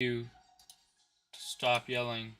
You to stop yelling.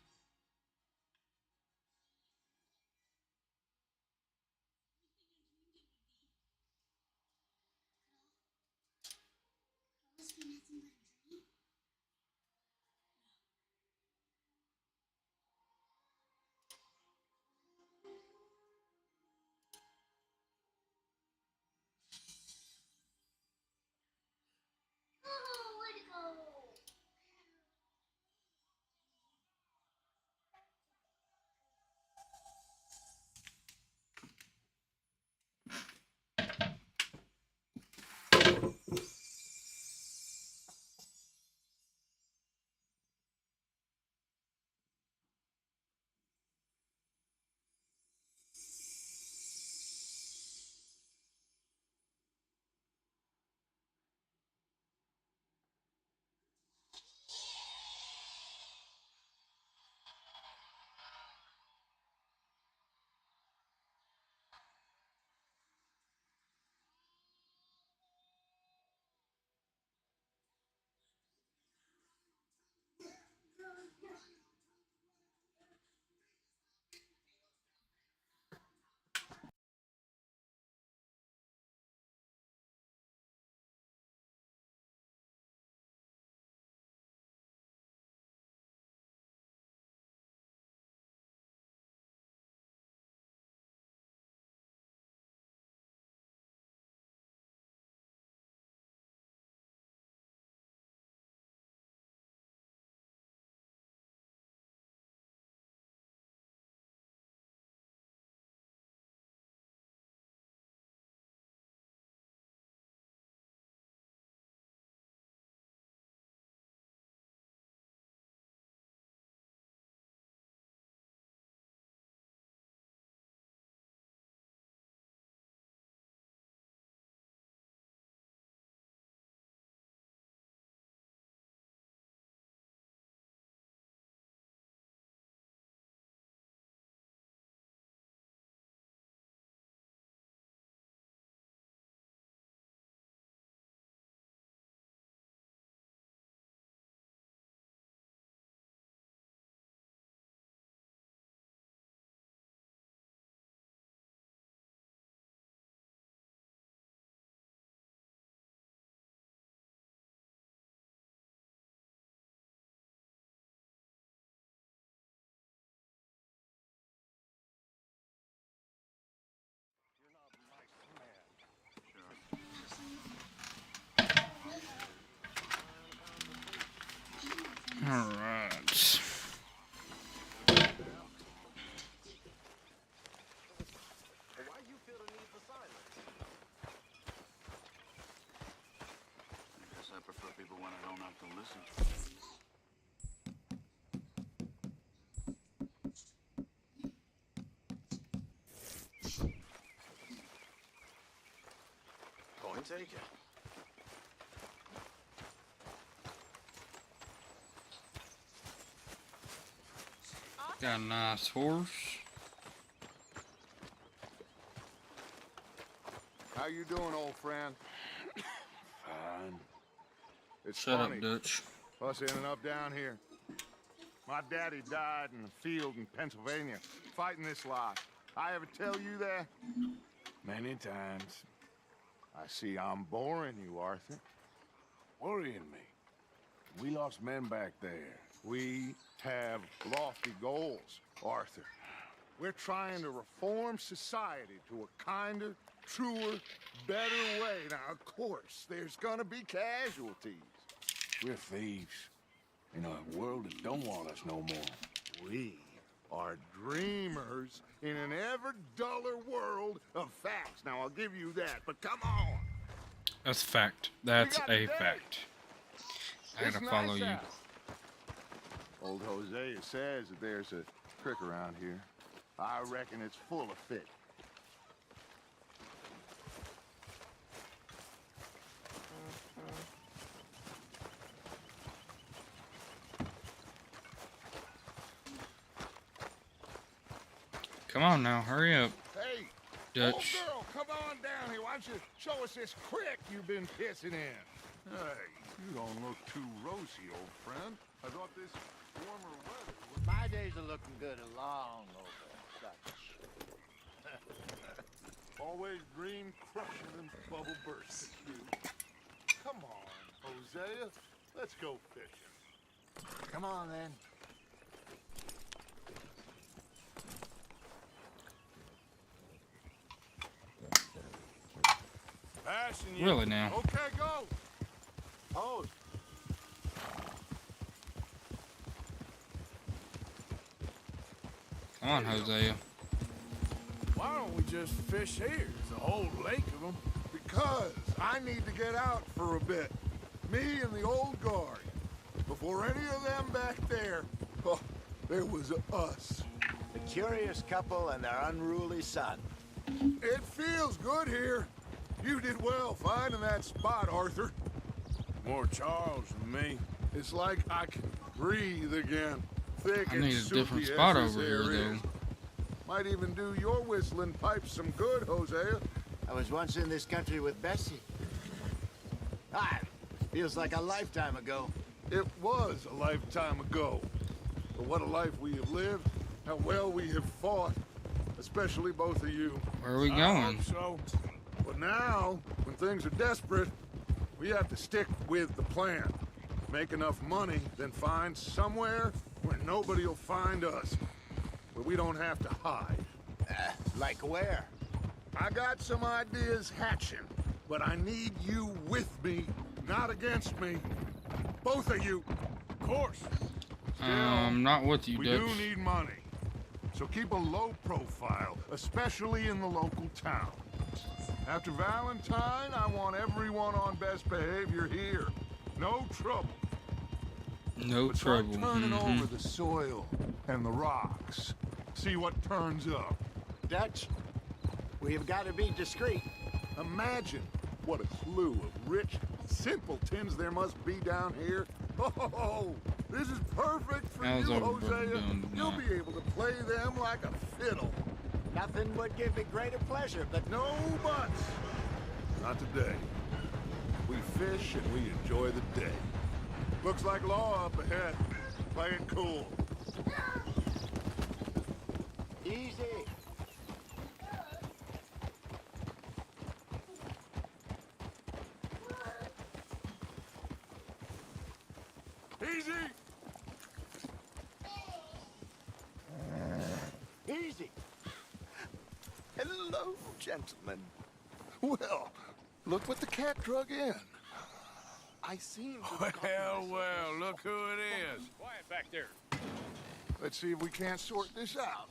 All right. Why you feel the need for silence? I guess I prefer people when I don't have to listen. Point taken. Got a nice horse. How you doing, old friend? Fine. It's Shut funny, up, Dutch. us ending up down here. My daddy died in the field in Pennsylvania, fighting this lot. I ever tell you that? Many times. I see I'm boring you, Arthur. Worrying me. We lost men back there. We have lofty goals, Arthur. We're trying to reform society to a kinder, truer, better way. Now, of course, there's gonna be casualties. We're thieves. In a world that don't want us no more. We are dreamers in an ever duller world of facts. Now, I'll give you that, but come on. That's a fact. That's got a a date. fact. I It's gotta follow nice you. out. Old Hosea says that there's a creek around here. I reckon it's full of fish. Come on now, hurry up, Hey, Dutch. old girl, come on down here. Why don't you show us this creek you've been pissing in? Hey, you don't look too rosy, old friend. this warmer weather. My days are looking good along over, Dutch. Always dream crushing and bubble bursting, you. Come on, Hosea. Let's go fishing. Come on, then. Passing you. Really now? Okay, go. Hold. Come on, Hosea. Why don't we just fish here? There's a whole lake of them. Because I need to get out for a bit. Me and the old guard. Before any of them back there, oh, there was us. The curious couple and their unruly son. It feels good here. You did well finding that spot, Arthur. More Charles than me. It's like I can breathe again. Thick I and need a different soupy spot as over this here, air though. is. Might even do your whistling pipes some good, Hosea. I was once in this country with Bessie. Ah, feels like a lifetime ago. It was a lifetime ago. But what a life we have lived. How well we have fought. Especially both of you. Where are we I going? hope so. But now, when things are desperate, we have to stick with the plan. Make enough money, then find somewhere where nobody will find us. Where we don't have to hide. Like where? I got some ideas hatching, but I need you with me, not against me. Both of you. Of course. Not with you, We Dutch. do need money. So keep a low profile, especially in the local town. After Valentine, I want everyone on best behavior here. No trouble. No But start trouble. turning Mhm. over the soil and the rocks. See what turns up. Dutch, we've got to be discreet. Imagine what a slew of rich simpletons there must be down here. Oh, this is perfect for How's you, everybody Hosea. doing You'll tonight? be able to play them like a fiddle. Nothing would give me greater pleasure, but No buts. Not today. We fish and we enjoy the day. Looks like law up ahead. Play it cool. easy. Easy. Easy. Hello, gentlemen. Well, look what the cat drug in. I seem to have gotten Well, myself well, look who it is. Quiet back there. Let's see if we can't sort this out.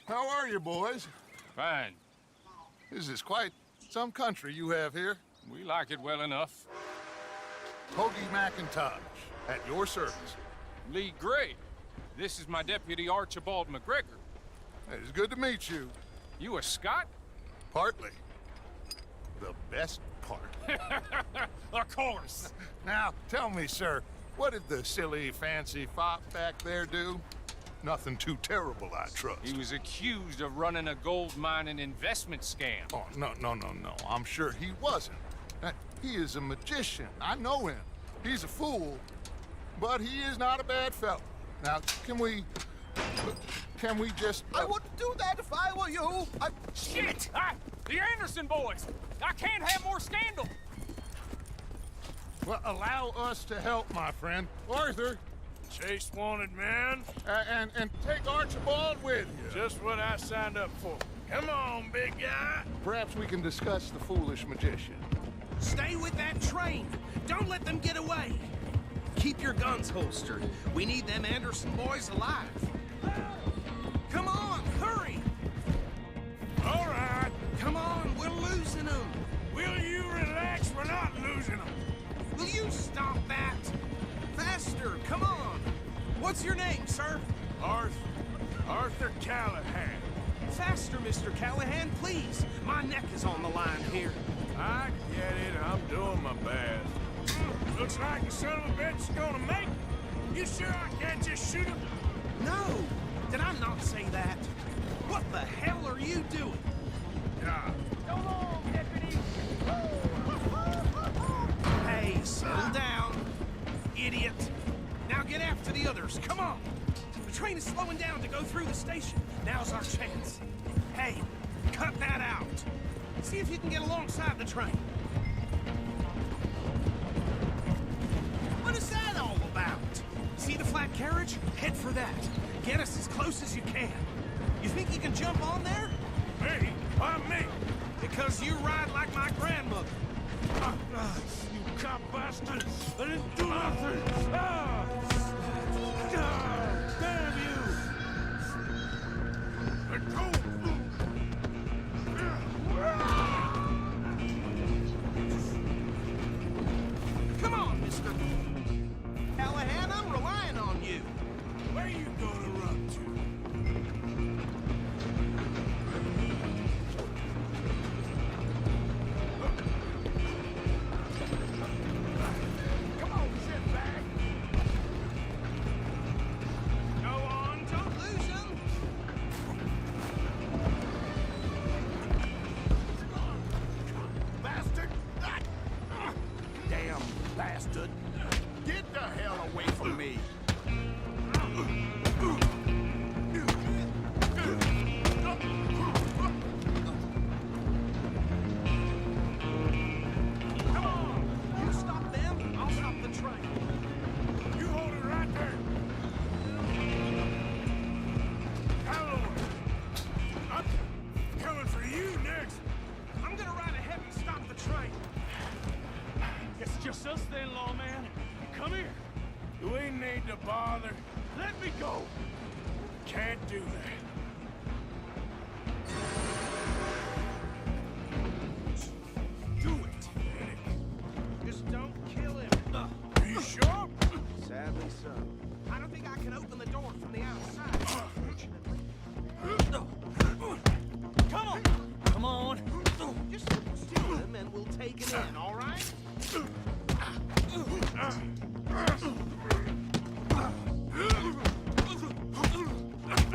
How are you, boys? Fine. This is quite some country you have here. We like it well enough. Hoagie McIntosh, at your service. Lee Gray. This is my deputy Archibald McGregor. It's good to meet you. You a Scot? Partly. The best part. Of course. Now, tell me, sir, what did the silly, fancy fop back there do? Nothing too terrible, I trust. He was accused of running a gold mining investment scam. Oh, no. I'm sure he wasn't. He is a magician. I know him. He's a fool, but he is not a bad fellow. Now, can we just... I wouldn't do that if I were you. Shit! The Anderson boys! I can't have more scandal! Well, allow us to help, my friend. Arthur, Chase wanted man. and take Archibald with you. Just what I signed up for. Come on, big guy. Perhaps we can discuss the foolish magician. Stay with that train. Don't let them get away. Keep your guns holstered. We need them Anderson boys alive. Come on, hurry. All right. Come on, we're losing them. Will you relax? We're not losing them. Will you stop that? Faster, come on. What's your name, sir? Arthur Callahan. Faster, Mr. Callahan, please. My neck is on the line here. I get it. I'm doing my best. Looks like the son of a bitch is gonna make it. You sure I can't just shoot him? No, did I not say that? What the hell are you doing? Yeah. So long, deputy! Settle down, idiot. Now get after the others, come on. The train is slowing down to go through the station. Now's our chance. Hey, cut that out. See if you can get alongside the train. What is that all about? See the flat carriage? Head for that. Get us as close as you can. You think you can jump on there? Me? Why me? Because you ride like my grandmother. You cop bastard! I didn't do nothing! Ah! Ah, damn you! Let go! Come on, mister. Callahan, I'm relying on you. Where you gonna run to? Come on, sit back! Go on, don't lose him. Bastard! Damn bastard! Get the hell away from me! Come on. You stop them, I'll stop the train. You hold it right there! Hello! I'm coming for you next! I'm gonna ride ahead and stop the train. It's just us then, lawman. Come here. You ain't need to bother. Let me go. Can't do that. Do it. Just don't kill him. Are you sure? Sadly so. I don't think I can open the door from the outside, unfortunately. Come on. Come on. Just steal him and we'll take him in, all right?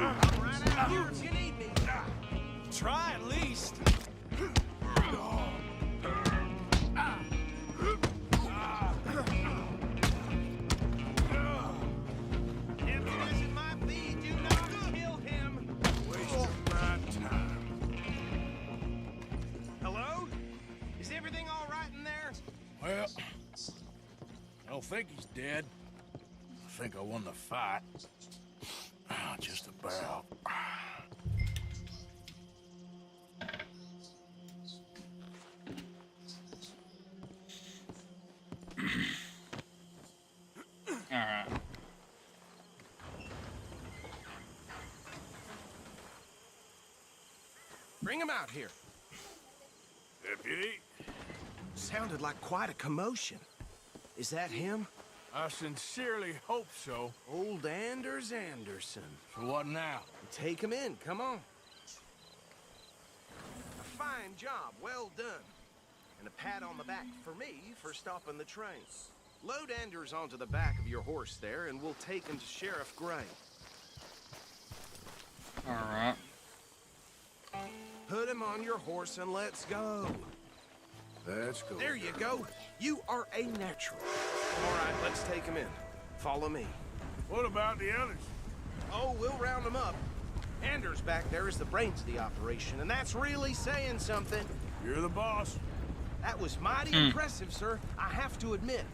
I'm right out here if you need me. Try at least. Tempting as it might be, do not kill him. Wasting my time. Hello? Is everything all right in there? Well, I don't think he's dead. I think I won the fight. Ah, just about. Alright. Bring him out here. Deputy, Sounded like quite a commotion. Is that him? I sincerely hope so. Old Anders Anderson. So what now? Take him in, come on. A fine job, well done. And a pat on the back for me for stopping the train. Load Anders onto the back of your horse there, and we'll take him to Sheriff Gray. Alright. Put him on your horse and let's go. That's good. There you go. You are a natural. All right, let's take him in. Follow me. What about the others? Oh, we'll round them up. Anders back there is the brains of the operation, and that's really saying something. You're the boss. That was mighty impressive, sir. I have to admit.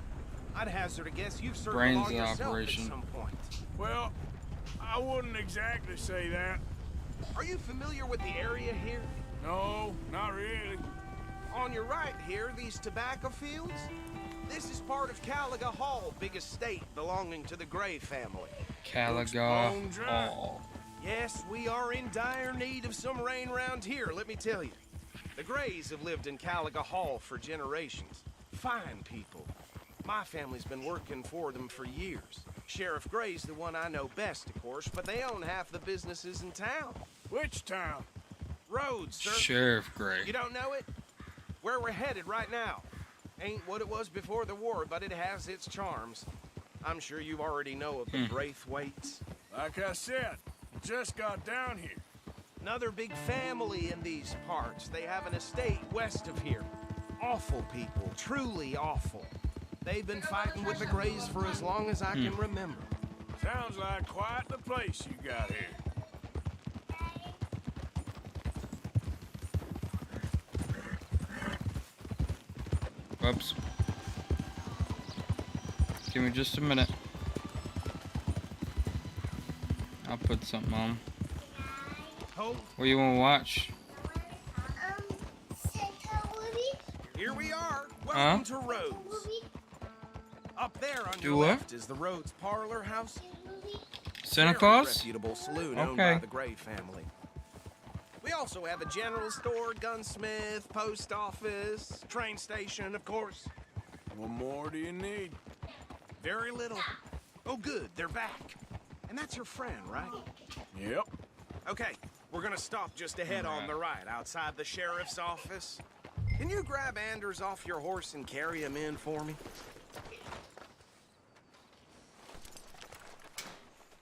I'd hazard a guess you've served Brains along of the yourself operation. at some point. Well, I wouldn't exactly say that. Are you familiar with the area here? No, not really. On your right here, these tobacco fields? This is part of Caliga Hall, big estate belonging to the Gray family. Caliga bone dry. Hall. Yes, we are in dire need of some rain round here, let me tell you. The Grays have lived in Caliga Hall for generations. Fine people. My family's been working for them for years. Sheriff Gray's the one I know best, of course, but they own half the businesses in town. Which town? Rhodes, sir. Sheriff Gray. You don't know it? Where we're headed right now. Ain't what it was before the war, but it has its charms. I'm sure you already know of the Braithwaites. Like I said, just got down here. Another big family in these parts. They have an estate west of here. Awful people, truly awful. They've been fighting with the Greys for as long as I can remember. Sounds like quite the place you got here. Whoops. Give me just a minute. I'll put something on. Oh, What do you want to watch? here we are. Welcome to Rhodes. Up there on Do your what? left is the Rhodes Parlor House. Santa Very Claus? reputable saloon owned Okay. by the Gray family. We also have a general store, gunsmith, post office, train station, of course. What more do you need? Very little. Oh, good, they're back. And that's your friend, right? Yep. Okay, we're gonna stop just ahead on the right, outside the sheriff's office. Can you grab Anders off your horse and carry him in for me?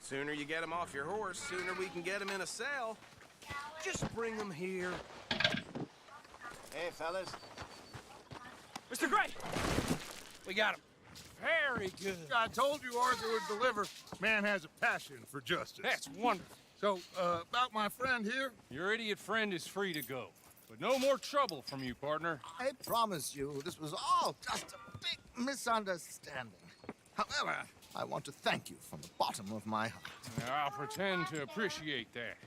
Sooner you get him off your horse, sooner we can get him in a cell. Just bring him here. Hey, fellas. Mr. Gray! We got him. Very good. I told you Arthur would deliver. Man has a passion for justice. That's wonderful. So, about my friend here, Your idiot friend is free to go. But no more trouble from you, partner. I promise you, this was all just a big misunderstanding. However, I want to thank you from the bottom of my heart. I'll pretend to appreciate that.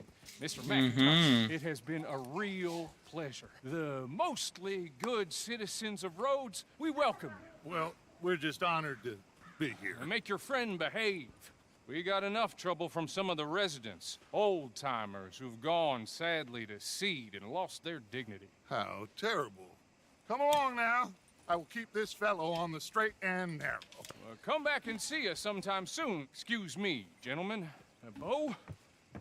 Mr. McIntosh, it has been a real pleasure. The mostly good citizens of Rhodes, we welcome you. well, we're just honored to be here. And make your friend behave. We got enough trouble from some of the residents, old-timers who've gone, sadly, to seed and lost their dignity. How terrible. Come along now. I will keep this fellow on the straight and narrow. Come back and see us sometime soon. Excuse me, gentlemen. Bo,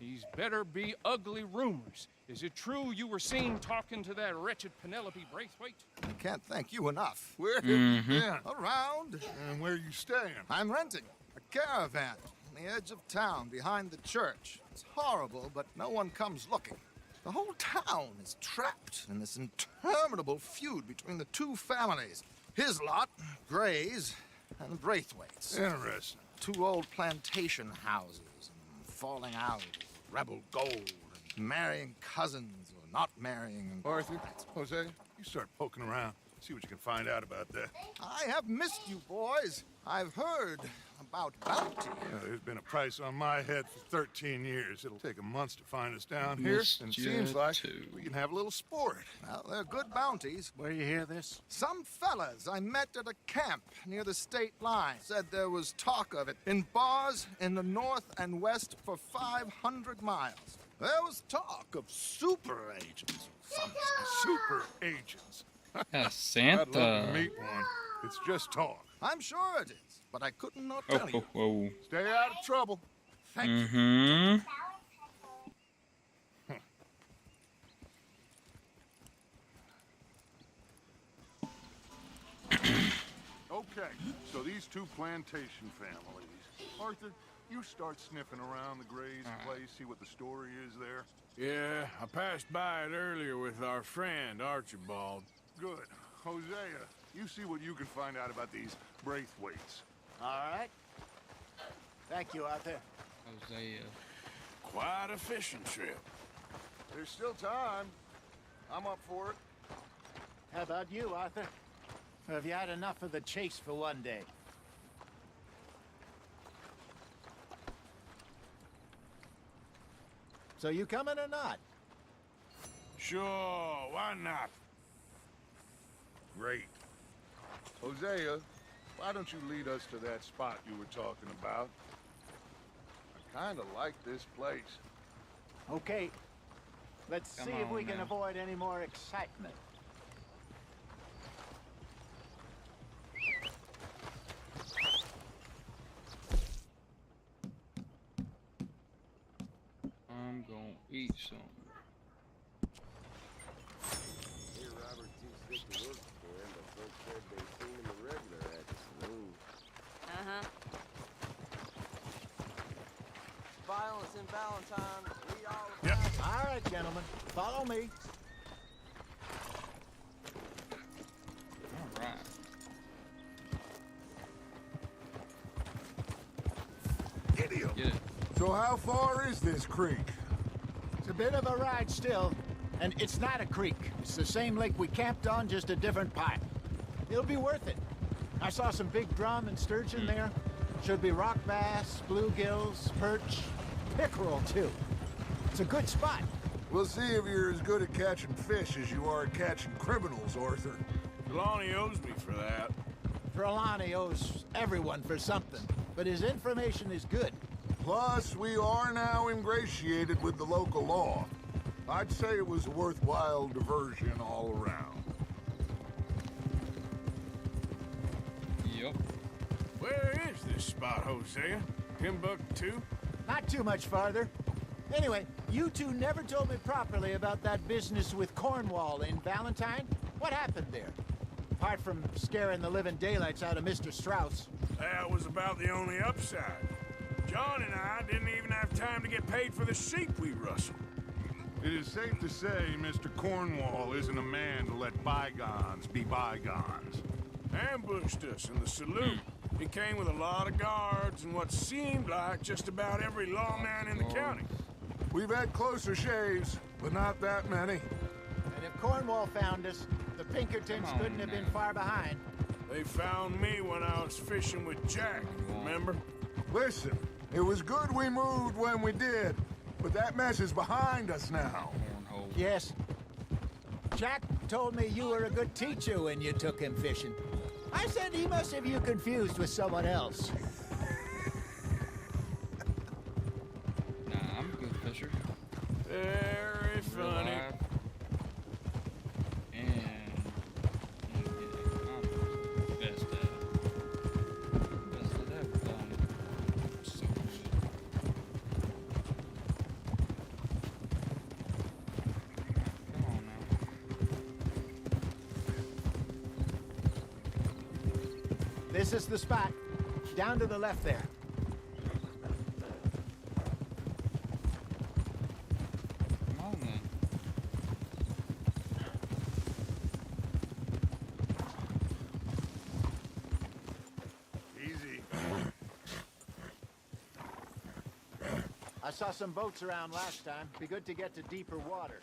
these better be ugly rumors. Is it true you were seen talking to that wretched Penelope Braithwaite? I can't thank you enough. Where have you been? Around, And where you staying? I'm renting a caravan on the edge of town behind the church. It's horrible, but no one comes looking. The whole town is trapped in this interminable feud between the two families. His lot, Gray's, and Braithwaite's. Interesting. Two old plantation houses, and falling out, rebel gold, and marrying cousins or not marrying. And Arthur, Jose, you start poking around. See what you can find out about that. I have missed you, boys. I've heard about bounty. There's been a price on my head for 13 years. It'll take a month to find us down here, Missed and it ya seems like too. we can have a little sport. Well, they're good bounties. Where you hear this? Some fellas I met at a camp near the state line said there was talk of it in bars in the north and west for 500 miles. There was talk of super agents. Some Super agents. Yeah, I'd love Santa. to meet one. It's just talk. I'm sure it is, but I couldn't not Oh, tell you. whoa. Stay out of trouble. Thank you. Mm-hmm. Okay, so these two plantation families. Arthur, you start sniffing around the Gray's place, see what the story is there. Yeah, I passed by it earlier with our friend Archibald. Good. Hosea, you see what you can find out about these Braithwaites. All right. Thank you, Arthur. Hosea. Quite a fishing trip. There's still time. I'm up for it. How about you, Arthur? Or have you had enough of the chase for one day? So you coming or not? Sure, why not? Great. Hosea, why don't you lead us to that spot you were talking about? I kind of like this place. Okay. Let's Come see if on we can now. avoid any more excitement. I'm gonna eat some. Hey, Robert, too sick to work for him, but folks said they seen him a regular at the saloon. Violence in Valentine, we all All right, gentlemen. Follow me. All right. So how far is this creek? It's a bit of a ride still, and it's not a creek. It's the same lake we camped on, just a different pipe. It'll be worth it. I saw some big drum and sturgeon there. Should be rock bass, bluegills, perch, pickerel too. It's a good spot. We'll see if you're as good at catching fish as you are at catching criminals, Arthur. Trelawney owes me for that. Trelawney owes everyone for something, but his information is good. Plus, we are now ingratiated with the local law. I'd say it was a worthwhile diversion all around. Yep. Where is this spot, Hosea? Timbuktu? Not too much farther. Anyway, you two never told me properly about that business with Cornwall in Valentine. What happened there? Apart from scaring the living daylights out of Mr. Strauss. That was about the only upside. John and I didn't even have time to get paid for the sheep we rustled. It is safe to say Mr. Cornwall isn't a man to let bygones be bygones. Ambushed us in the saloon. He came with a lot of guards and what seemed like just about every lawman in the county. We've had closer shaves, but not that many. And if Cornwall found us, the Pinkertons couldn't have been far behind. They found me when I was fishing with Jack, remember? Listen, it was good we moved when we did, but that mess is behind us now. Cornhole. Yes. Jack told me you were a good teacher when you took him fishing. I said he must have you confused with someone else. Nah, I'm a good fisher. Very Real funny. life. And I'm best at it. Best at everything. So good. Come on now. This is the spot. Down to the left there. Come on then. Easy. I saw some boats around last time. Be good to get to deeper water.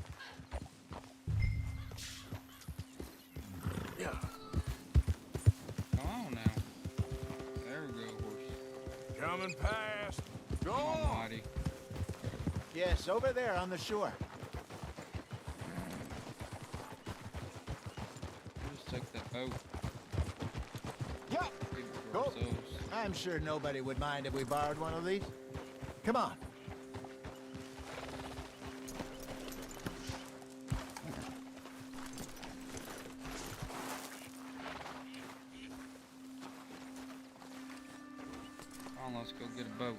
Yeah. Come on now. There we go, horse. Coming past. Come on, Mighty. Yes, over there on the shore. Just take that boat. Yeah. Keep it for Go. ourselves. I'm sure nobody would mind if we borrowed one of these. Come on. Come on, let's go get a boat.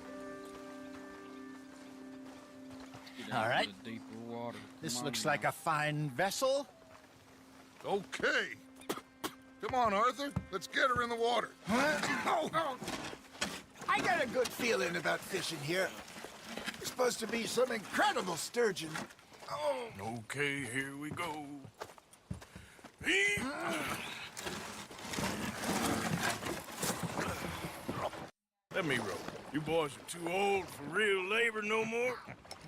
Get All out right. to the deeper water. This Come looks on like now. a fine vessel. Okay. Come on, Arthur. Let's get her in the water. I got a good feeling about fishing here. It's supposed to be some incredible sturgeon. Okay, here we go. Let me row. You boys are too old for real labor no more.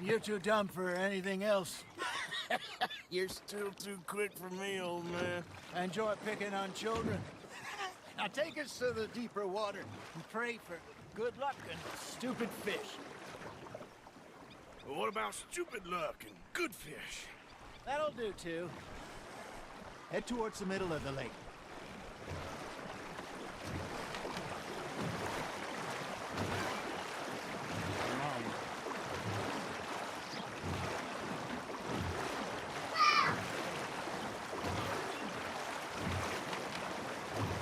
You're too dumb for anything else. You're still too quick for me, old man. I enjoy picking on children. Now take us to the deeper water and pray for good luck and stupid fish. But what about stupid luck and good fish? That'll do too. Head towards the middle of the lake. Come on.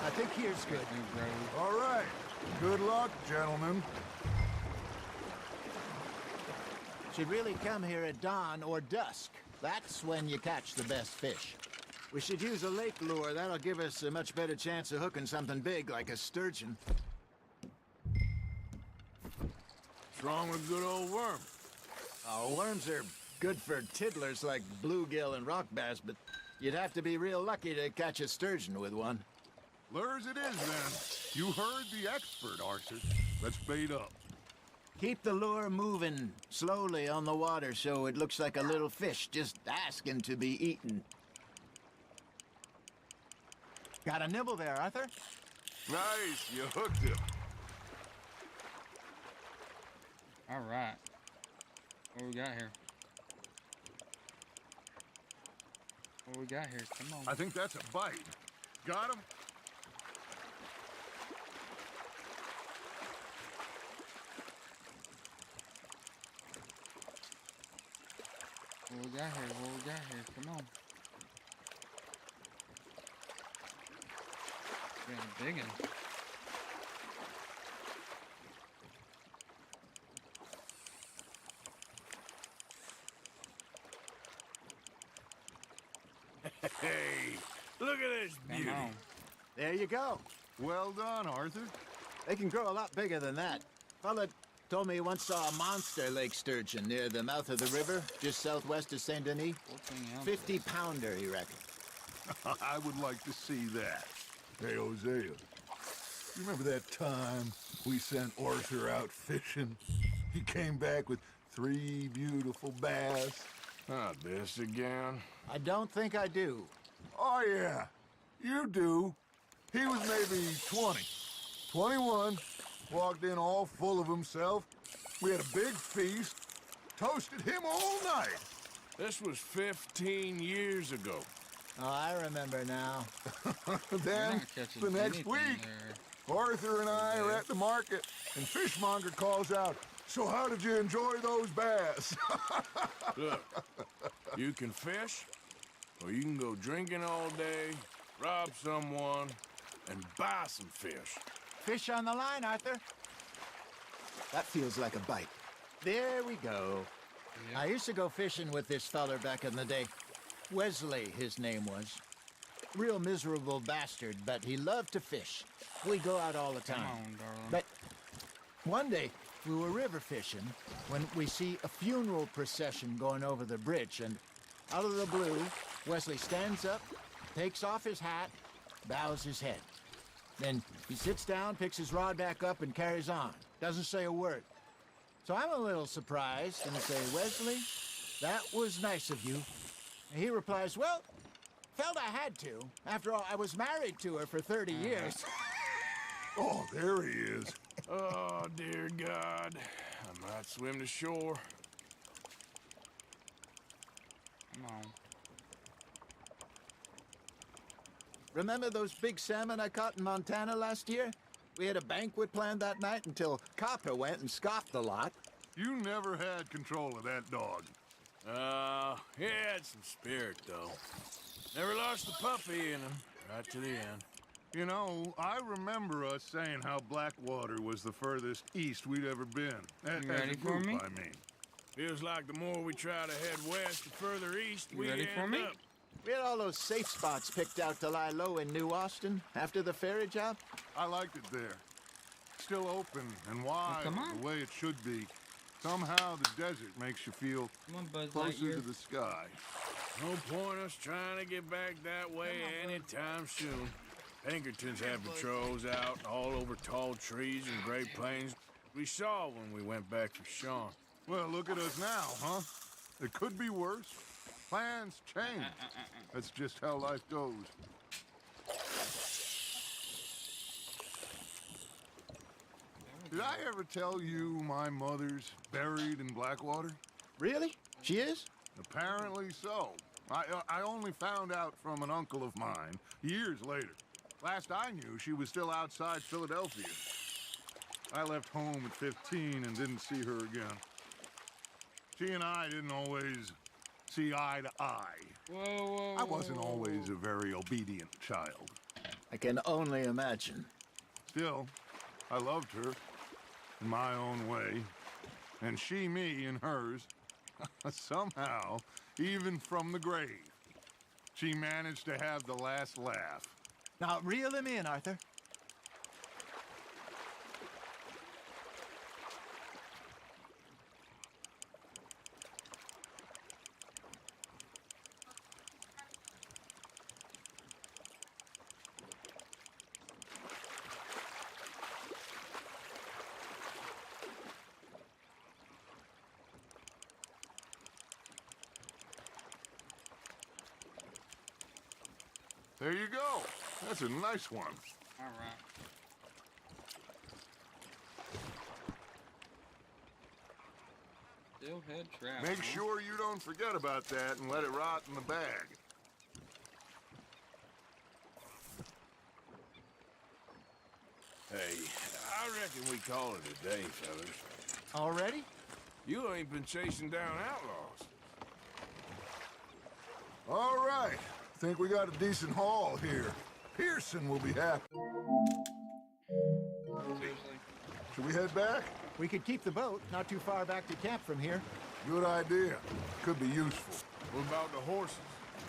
I think here's good. New road. All right. Good luck, gentlemen. Should really come here at dawn or dusk. That's when you catch the best fish. We should use a lake lure. That'll give us a much better chance of hooking something big like a sturgeon. What's wrong with good old worm? Oh, worms are good for tiddlers like bluegill and rock bass, but you'd have to be real lucky to catch a sturgeon with one. Lures it is, then. You heard the expert, Arthur. Let's bait up. Keep the lure moving slowly on the water so it looks like a little fish just asking to be eaten. Got a nibble there, Arthur? Nice, you hooked him. All right. What we got here? What we got here? Come on. I think that's a bite. Got him? What we got here? What we got here? Come on. We got a big one. Hey, look at this Come beauty. on. There you go. Well done, Arthur. They can grow a lot bigger than that. Fella told me he once saw a monster lake sturgeon near the mouth of the river, just southwest of Saint Denis. 14 ounces. 50-pounder, he reckoned. I would like to see that. Hey, Hosea, you remember that time we sent Arthur out fishing? He came back with 3 beautiful bass. Not this again. I don't think I do. Oh, yeah, you do. He was maybe 20, 21, walked in all full of himself. We had a big feast, toasted him all night. This was 15 years ago. Oh, I remember now. You're Then, not catching the next anything week, there. Arthur and I are at the market, and Fishmonger calls out, "So how did you enjoy those bass?" Look, you can fish, or you can go drinking all day, rob someone, and buy some fish. Fish on the line, Arthur. That feels like a bite. There we go. Yeah. I used to go fishing with this feller back in the day. Wesley, his name was. Real miserable bastard, but he loved to fish. We go out all the Come time. on, darling. But one day, we were river fishing when we see a funeral procession going over the bridge, and out of the blue, Wesley stands up, takes off his hat, bows his head. Then he sits down, picks his rod back up, and carries on. Doesn't say a word. So I'm a little surprised and say, "Wesley, that was nice of you." And he replies, "Well, felt I had to. After all, I was married to her for 30 years. Oh, there he is. Oh, dear God. I might swim to shore. Come on. Remember those big salmon I caught in Montana last year? We had a banquet planned that night until Copper went and scoffed the lot. You never had control of that dog. He had some spirit, though. Never lost the puppy in him, right to the end. You know, I remember us saying how Blackwater was the furthest east we'd ever been. As You ready a for group, me? I mean. Feels like the more we try to head west or further east, You we ready for end me? up. We had all those safe spots picked out to lie low in New Austin after the ferry job. I liked it there. Still open and wide, come on. the way it should be. Somehow the desert makes you feel Come on, Buzz closer Lightyear. to the sky. No point us trying to get back that way anytime soon. Pinkertons have patrols out all over tall trees and Great Plains. We saw when we went back for Sean. Well, look at us now, huh? It could be worse. Plans change. That's just how life goes. Did I ever tell you my mother's buried in Blackwater? Really? She is? Apparently so. I only found out from an uncle of mine years later. Last I knew, she was still outside Philadelphia. I left home at 15 and didn't see her again. She and I didn't always see eye to eye. Whoa, whoa, I wasn't whoa, always a very obedient child. I can only imagine. Still, I loved her in my own way, and she me in hers. Somehow, even from the grave, she managed to have the last laugh. Now, reel him in, Arthur. There you go. That's a nice one. All right. Steelhead trout. Make huh? sure you don't forget about that and let it rot in the bag. Hey, I reckon we call it a day, fellas. Already? You ain't been chasing down outlaws. All right. Think we got a decent haul here. Pearson will be happy. Seriously? Should we head back? We could keep the boat not too far back to camp from here. Good idea. Could be useful. What about the horses?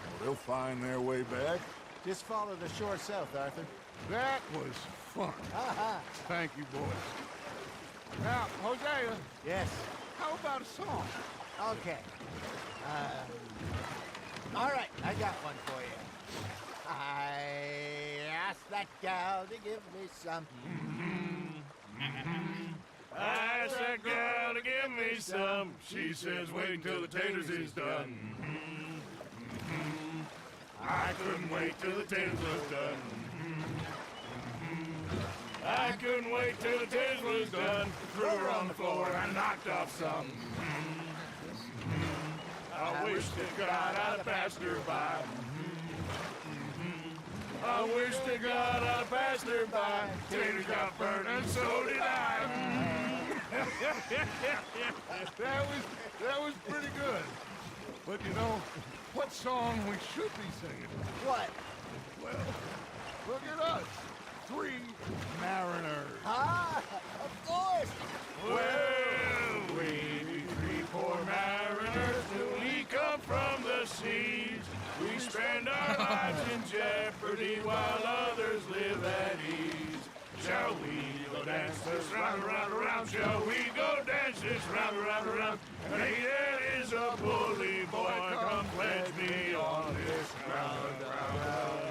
Well, they'll find their way back. Just follow the shore south, Arthur. That was fun. Ha Thank you, boys. Now, Hosea, Yes. how about a song? Okay. All right, I got one for you. I asked that gal to give me some. I asked that girl to give me some. She says wait until the taters is done. I couldn't wait till the taters was done. I couldn't wait till the taters was done. Threw her on the floor and knocked off some. I wish to God I'd passed her by. I wish to God I'd passed her by. Taters got burned and so did I. That was pretty good. But you know, what song we should be singing? What? Well, look at us. 3 mariners. Ah, of course. Well, we 3 poor mariners, newly come from the seas. We spend our lives in jeopardy while others live at ease. Shall we go dance this round, around, around? Shall we go dance this round, around, around? Hey, there is a bully boy, come pledge me on this ground, round, round.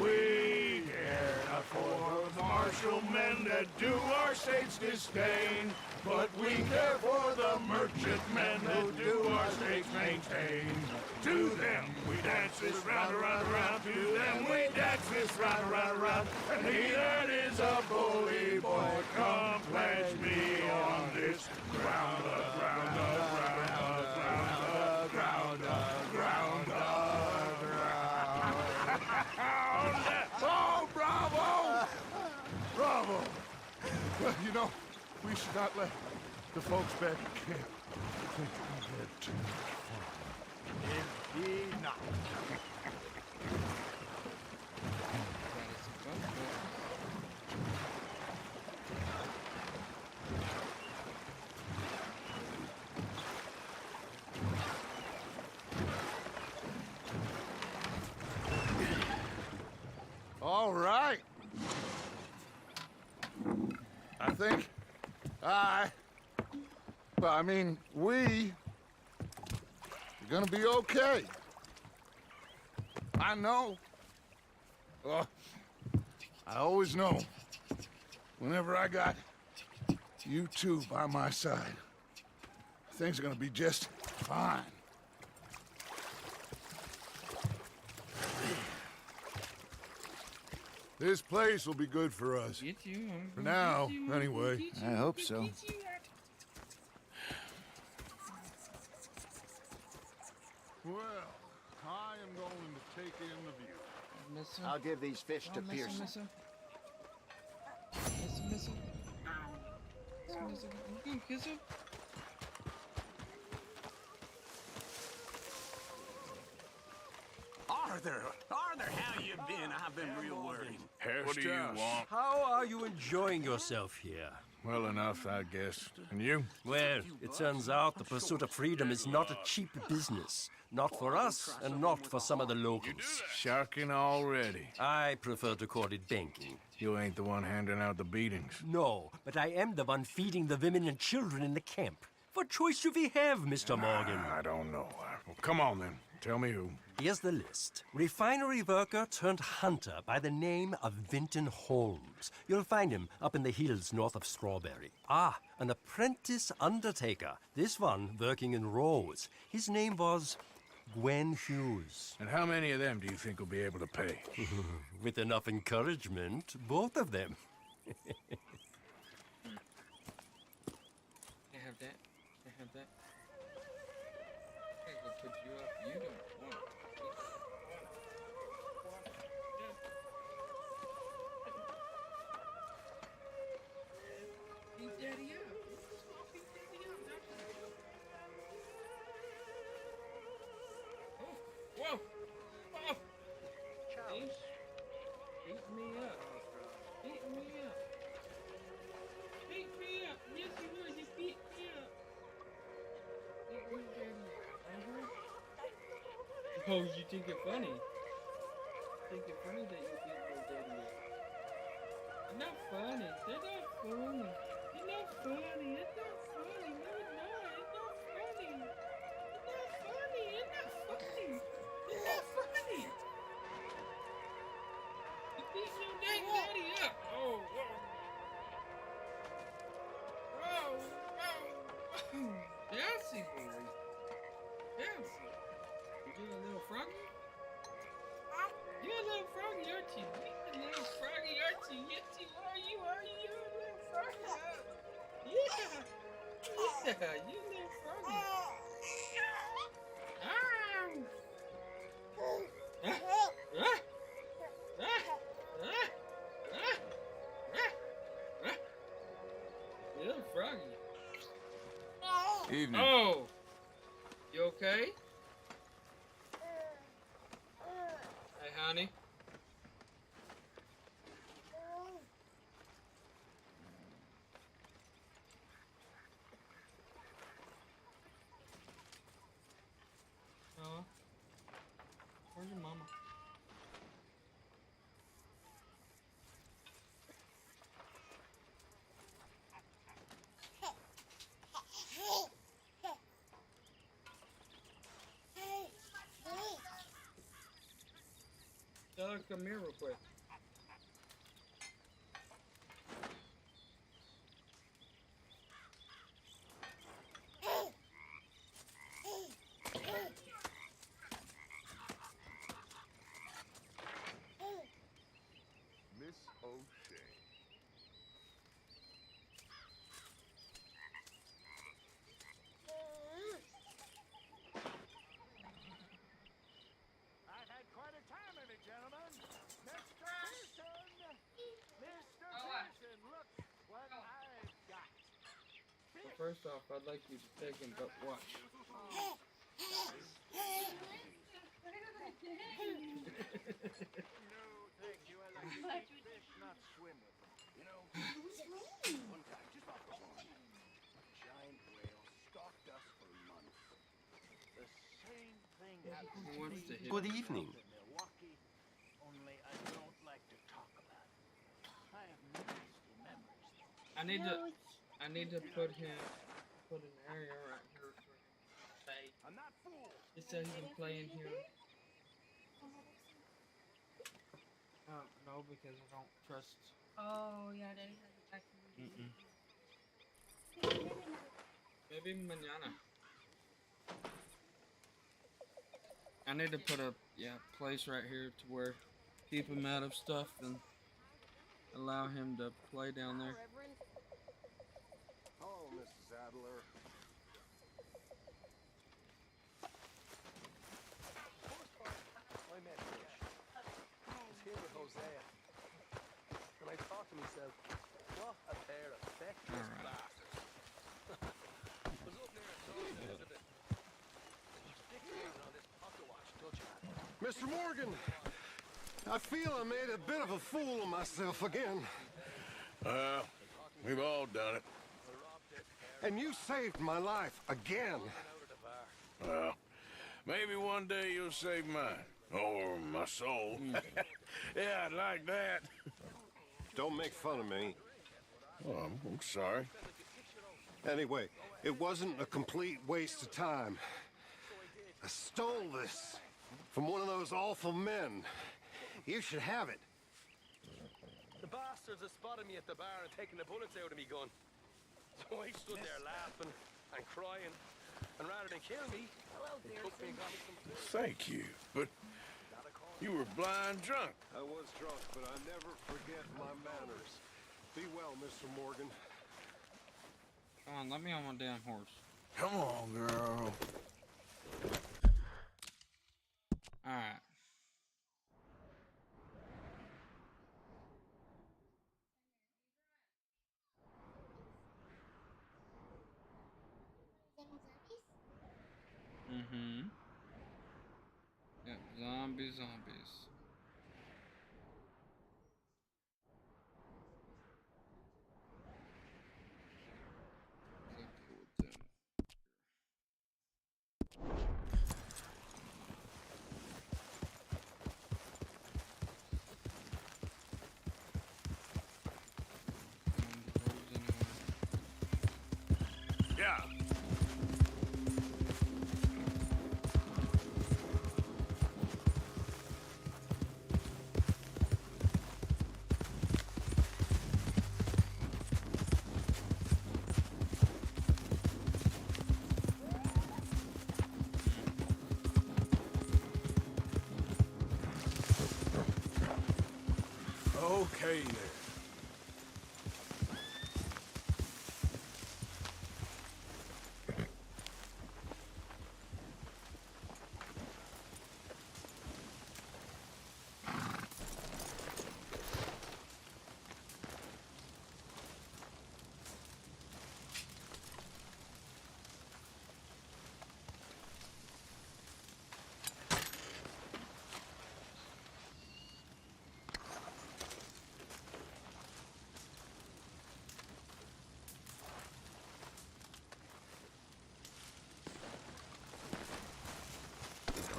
We care not for the martial men that do our state's disdain, but we care for the merchant men who do our state's maintain. To them we dance this round, around, around. To them we dance this round, around, around. And he that is a bully boy, come pledge me on this ground, ground, ground, ground, ground, ground, ground. Oh, bravo! Bravo! Well, you know, we should not let the folks back at camp think we had too much fun. Indeed not. That is a bunch of All right. I think we are gonna be okay. I know. I always know. Whenever I got you two by my side, things are gonna be just fine. This place will be good for us. Get you. For now, anyway. I hope so. Well, I am going to take in the view. Missing. I'll give these fish to Pearson. Missing. Missing. Arthur, how you been? I've been real worried. What do you want? How are you enjoying yourself here? Well enough, I guess. And you? Well, it turns out the pursuit of freedom is not a cheap business. Not for us, and not for some of the locals. Sharking already. I prefer to call it banking. You ain't the one handing out the beatings. No, but I am the one feeding the women and children in the camp. What choice do we have, Mr. Morgan? I don't know. Well, come on then. Tell me who. Here's the list. Refinery worker turned hunter by the name of Vinton Holmes. You'll find him up in the hills north of Strawberry. Ah, an apprentice undertaker. This one working in Rose. His name was Gwen Hughes. And how many of them do you think will be able to pay? With enough encouragement, both of them. Can't have that. Can't have that. Can't go put you up. You don't want it. Beat Daddy up. Beat Daddy up. Oh, whoa! Oh! Beat me up. Beat me up. Beat me up. Yes, you will. You beat me up. Beat me, Daddy. Oh, you think it funny? Think it funny that you beat my daddy up? It's not funny. They're not funny. It's not funny. It's not funny. No, it's not. It's not funny. It's not funny. It's not funny. It's not funny. You beat your dang daddy up. Oh, whoa. Whoa, whoa. Bouncy boy. Bouncy. You a little froggy? You a little froggy, aren't you? You a little froggy, aren't you? Yes, you are. You are. You're a little froggy. Yeah. Yeah, you a little froggy. Little froggy. Evening. Oh. You okay? Hey, honey. Where's your mama? Tell her to come here real quick. Miss O'Shea. I've had quite a time of it, gentlemen. Mr. Pearson! Mr. Pearson, look what I've got. Well, first off, I'd like you to take him, but watch. No, thank you. I like to eat fish, not swim with them. You know, one time, just off the horn, a giant whale stalked us for months. The same thing happened Who wants to hit Good evening. in Milwaukee, only I don't like to talk about it. I have nasty memories. I need to put an area right here for him to stay. I'm not fooled. Just so he can play in here. No, because I don't trust. Oh, yeah, Daddy has it back in Maybe mañana. I need to put a place right here to where keep him out of stuff and allow him to play down there. Oh, Mrs. Adler. I met Fish. I was here with Hosea. And I thought to myself, what a pair of feckless bastards. I was up there and saw Elizabeth. Stick gazing on this pocket watch, don't you? Mr. Morgan, I feel I made a bit of a fool of myself again. We've all done it. And you saved my life again. Well, maybe one day you'll save mine. Or my soul. Yeah, I'd like that. Don't make fun of me. Oh, I'm sorry. Anyway, it wasn't a complete waste of time. I stole this from one of those awful men. You should have it. The bastards had spotted me at the bar and taken the bullets out of me gun. So I stood there laughing and crying. And rather than kill me, they took me and got me some food. Thank you, but you were blind drunk. I was drunk, but I never forget my manners. Be well, Mr. Morgan. Come on, let me on my damn horse. Come on, girl. Alright. Mm-hmm. Yep, zombies. Yeah. Okay then.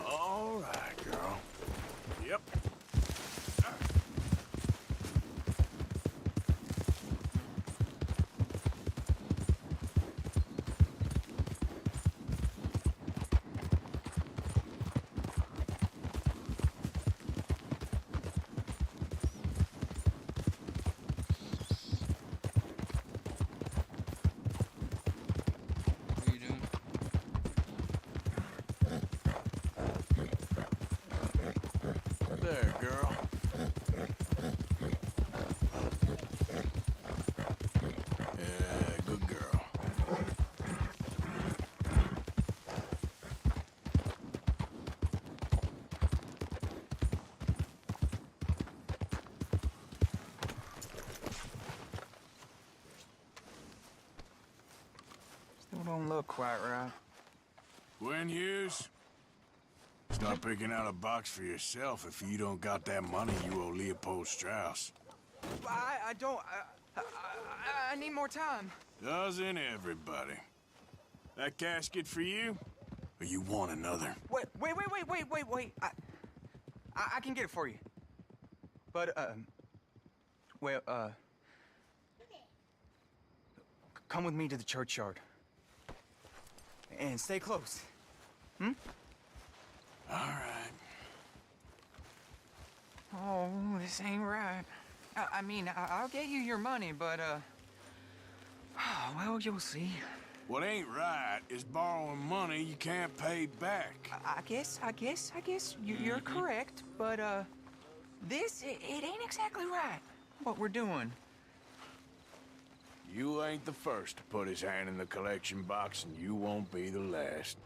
All right, girl. Yep. What are you doing? There, girl. Yeah, good girl. Still don't look quite right. Gwen Hughes, start picking out a box for yourself if you don't got that money you owe Leopold Strauss. I don't. I need more time. Doesn't everybody? That casket for you? Or you want another? Wait. I can get it for you. But, come with me to the churchyard. And stay close. Hmm? All right. Oh, this ain't right. I mean, I'll get you your money, but, well, you'll see. What ain't right is borrowing money you can't pay back. I guess you're correct, but, this, it ain't exactly right, what we're doing. You ain't the first to put his hand in the collection box, and you won't be the last.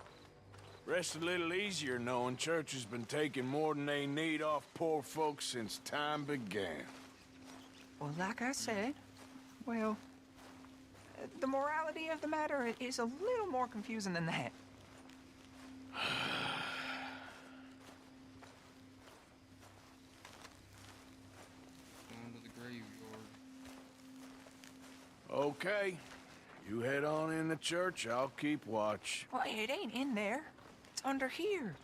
Rest a little easier knowing church has been taking more than they need off poor folks since time began. Well, like I said, well, the morality of the matter is a little more confusing than that. Going to the graveyard. Okay. You head on in the church, I'll keep watch. Well, it ain't in there. It's under here.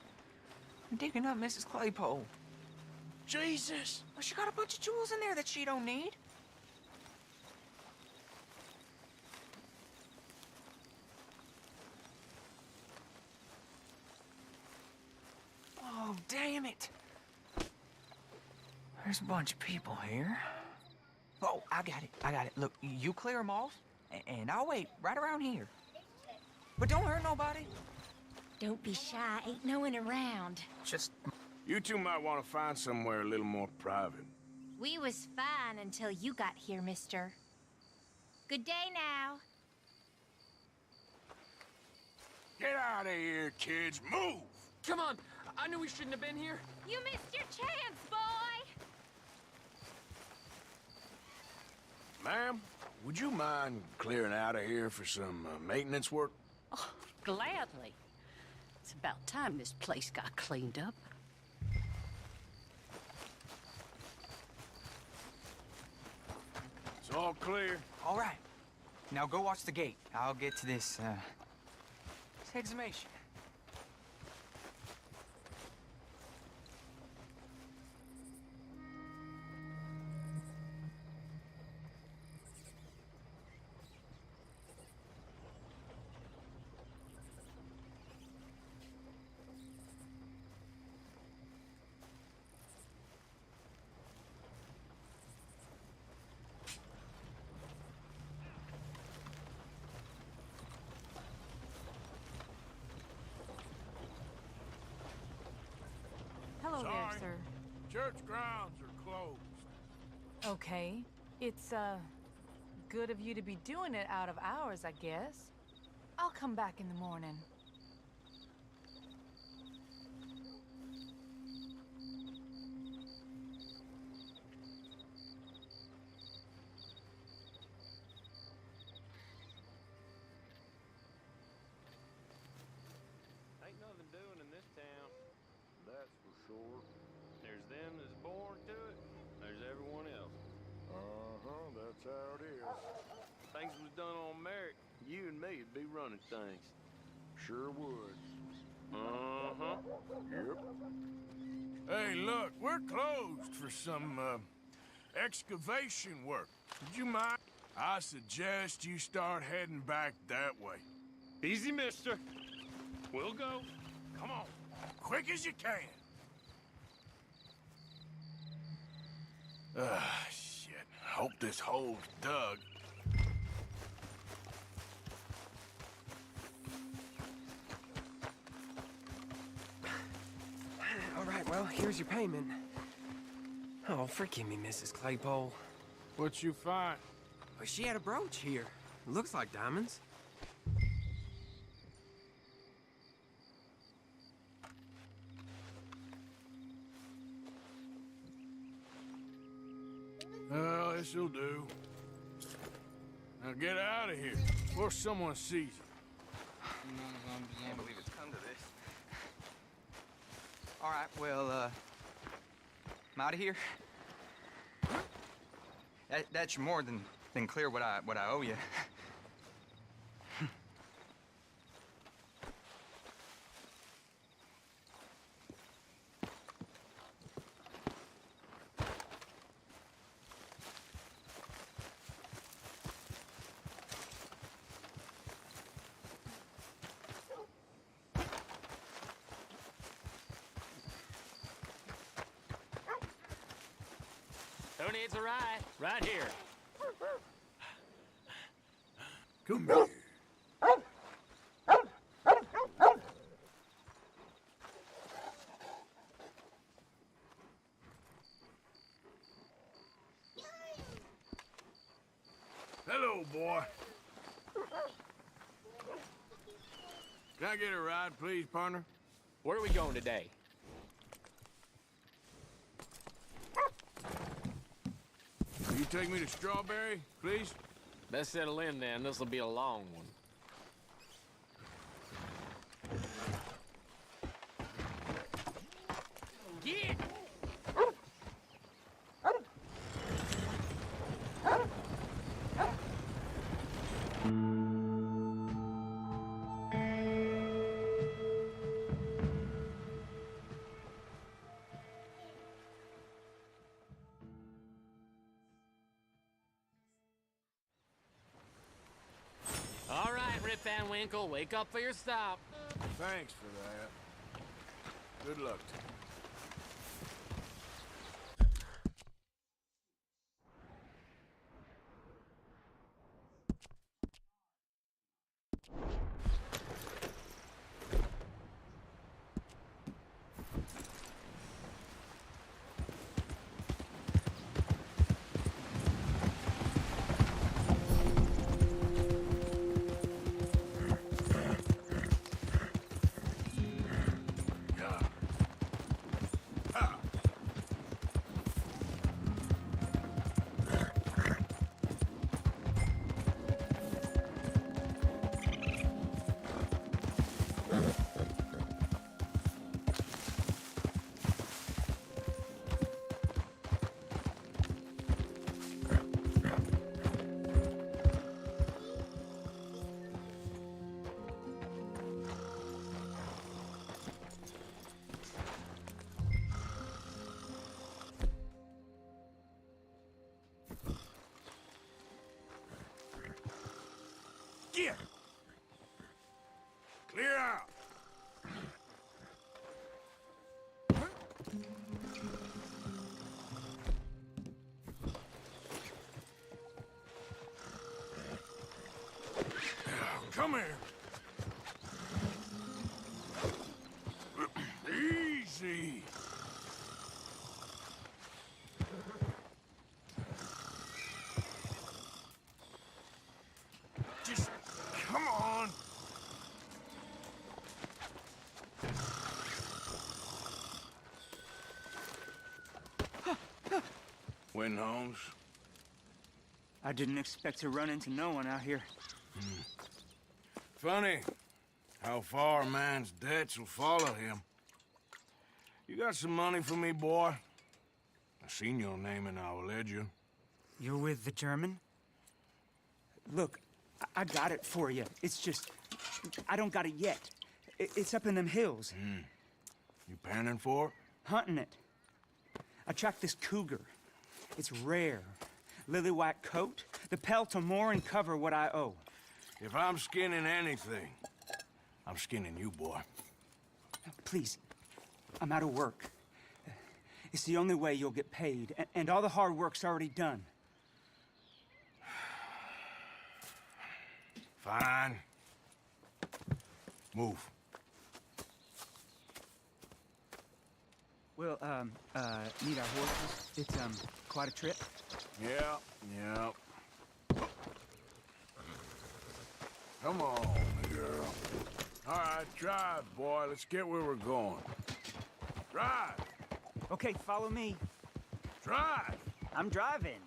I'm digging up Mrs. Claypole. Jesus! Well, she got a bunch of jewels in there that she don't need. Oh, damn it. There's a bunch of people here. Oh, I got it. Look, you clear them off, and I'll wait right around here. But don't hurt nobody. Don't be shy, ain't no one around. Just... You two might want to find somewhere a little more private. We was fine until you got here, mister. Good day now. Get out of here, kids. Move! Come on! I knew we shouldn't have been here. You missed your chance, boy! Ma'am, would you mind clearing out of here for some maintenance work? Oh, gladly. It's about time this place got cleaned up. It's all clear. All right. Now go watch the gate. I'll get to this exhumation. Hello Sorry. there, sir. Church grounds are closed. Okay. It's, good of you to be doing it out of hours, I guess. I'll come back in the morning. Ain't nothing doing in this town. That's for sure. There's them that's born to it, there's everyone else. Uh-huh, that's how it is. Things was done on merit, you and me'd be running things. Sure would. Uh-huh. Yep. Hey, look, we're closed for some, excavation work. Would you mind? I suggest you start heading back that way. Easy, mister. We'll go. Come on, quick as you can. Shit. Hope this hole's dug. All right, well, here's your payment. Oh, forgive me, Mrs. Claypole. What you find? Well, she had a brooch here. Looks like diamonds. Well, this'll do. Now get out of here before someone sees you. I can't believe it's come to this. All right, well, I'm out of here. That's more than clear what I owe you. Who needs a ride? Right here. Come here. Hello, boy. Can I get a ride, please, partner? Where are we going today? Will you take me to Strawberry, please? Let's settle in then. This'll be a long one. Get! All right, Rip Van Winkle, wake up for your stop. Thanks for that. Good luck to you. Get! Clear out! Come here. Easy. Just come on. Win, Holmes. I didn't expect to run into no one out here. Funny how far a man's debts will follow him. You got some money for me, boy? I seen your name in our ledger. You're with the German? Look, I got it for you. It's just, I don't got it yet. It's up in them hills. You panning for it? Hunting it. I tracked this cougar. It's rare. Lily white coat. The pelt will more and cover what I owe. If I'm skinning anything, I'm skinning you, boy. Please, I'm out of work. It's the only way you'll get paid, and all the hard work's already done. Fine. Move. Well, need our horses? It's, quite a trip. Yeah. Come on, girl. All right, drive, boy. Let's get where we're going. Drive. Okay, follow me. Drive. I'm driving.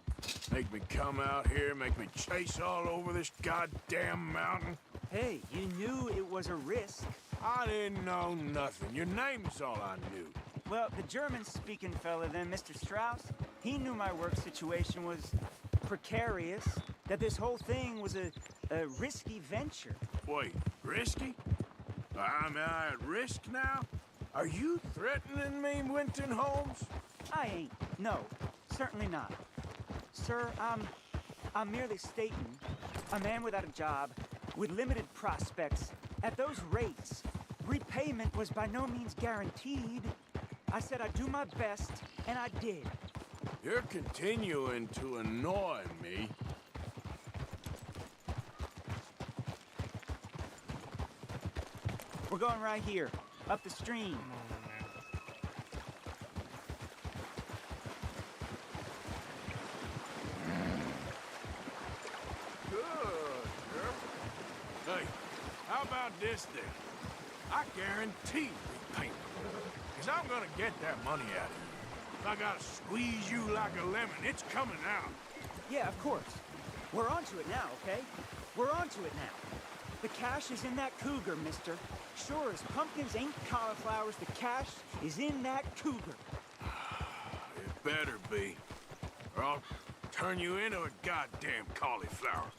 Make me come out here, make me chase all over this goddamn mountain. Hey, you knew it was a risk. I didn't know nothing. Your name is all I knew. Well, the German-speaking fella then, Mr. Strauss, he knew my work situation was precarious, that this whole thing was a risky venture. Wait, risky? Am I at risk now? Are you threatening me, Winton Holmes? I ain't. No, certainly not. Sir, I'm merely stating, a man without a job, with limited prospects, at those rates, repayment was by no means guaranteed. I said I'd do my best, and I did. You're continuing to annoy me. We're going right here, up the stream. Good, girl. Hey, how about this then? I guarantee repayment. Because I'm gonna get that money out of you. If I gotta squeeze you like a lemon, it's coming out. Yeah, of course. We're onto it now, okay? We're onto it now. The cash is in that cougar, mister. Sure as pumpkins ain't cauliflowers, the cash is in that cougar. It better be. Or I'll turn you into a goddamn cauliflower.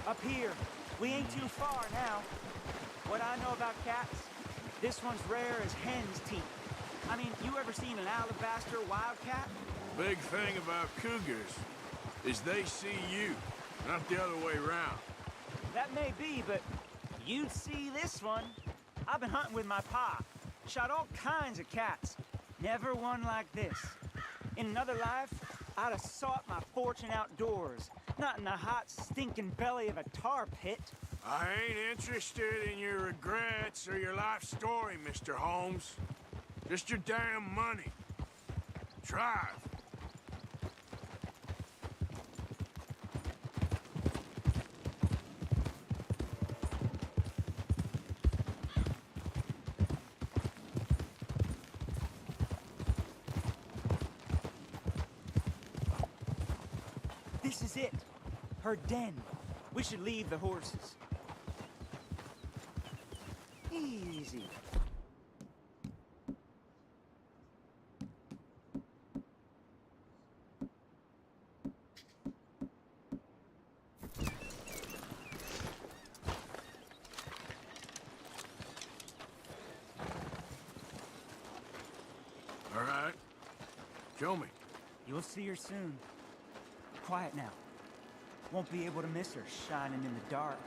Up here. We ain't too far now. What I know about cats, this one's rare as hen's teeth. I mean, you ever seen an alabaster wildcat? Big thing about cougars is they see you, not the other way around. That may be, but you'd see this one. I've been hunting with my pa. Shot all kinds of cats. Never one like this. In another life, I'd have sought my fortune outdoors, not in the hot, stinking belly of a tar pit. I ain't interested in your regrets or your life story, Mr. Holmes. Just your damn money. Drive. This is it. Her den. We should leave the horses. Easy. All right. Show me. You'll see her soon. Quiet now. Won't be able to miss her shining in the dark.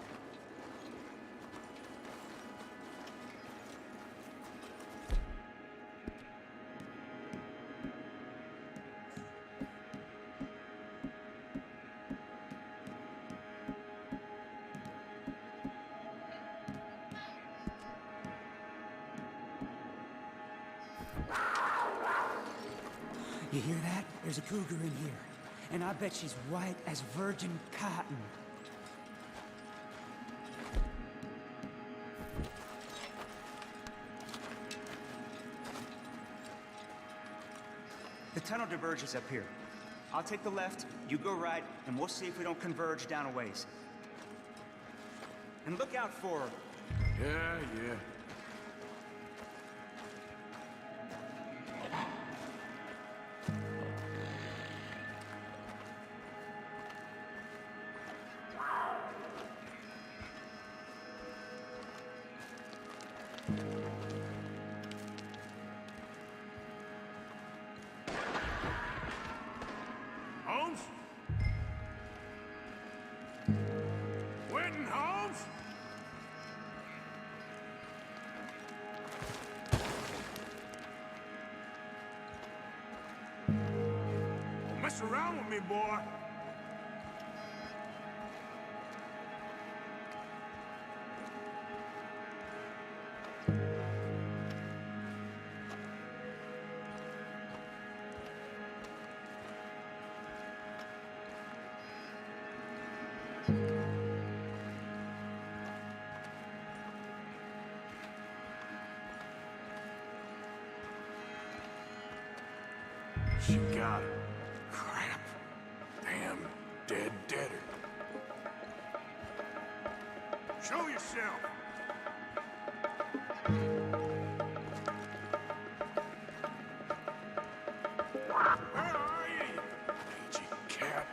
You hear that? There's a cougar in here. And I bet she's white as virgin cotton. The tunnel diverges up here. I'll take the left, you go right, and we'll see if we don't converge down a ways. And look out for... Yeah. Holmes? Quentin Holmes? Don't mess around with me, boy. She got it. Crap. Damn dead deader. Show yourself. Where are you, mangy cat?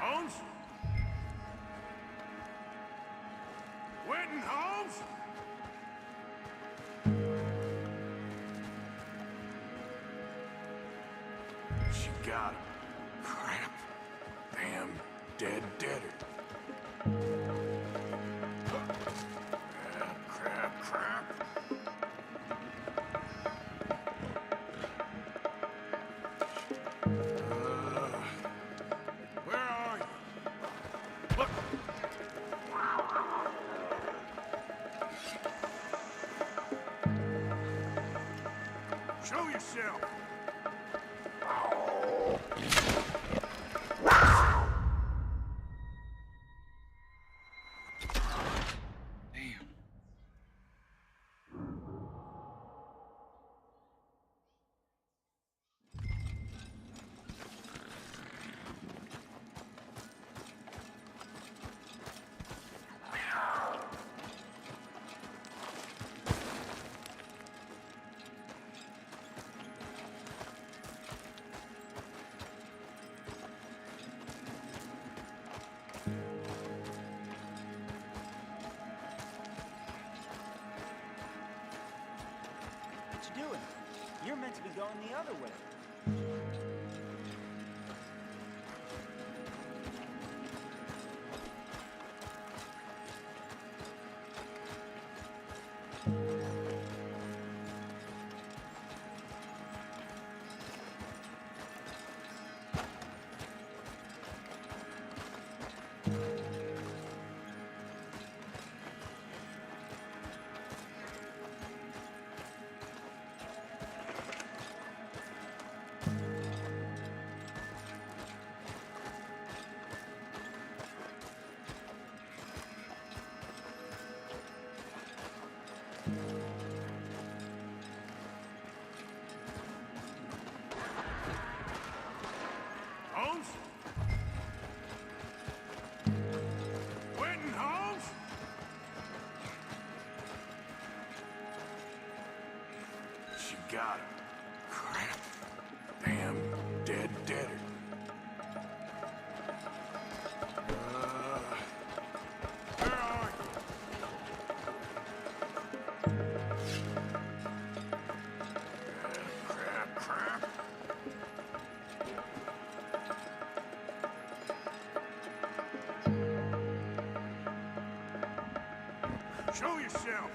Holmes? Quentin Holmes? She got him. Crap. Damn dead deader. Crap. Where are you? Look! Show yourself! Damn. What you doing? You're meant to be going the other way. got him. Crap. Damn dead deader. Where are you? Crap. Show yourself.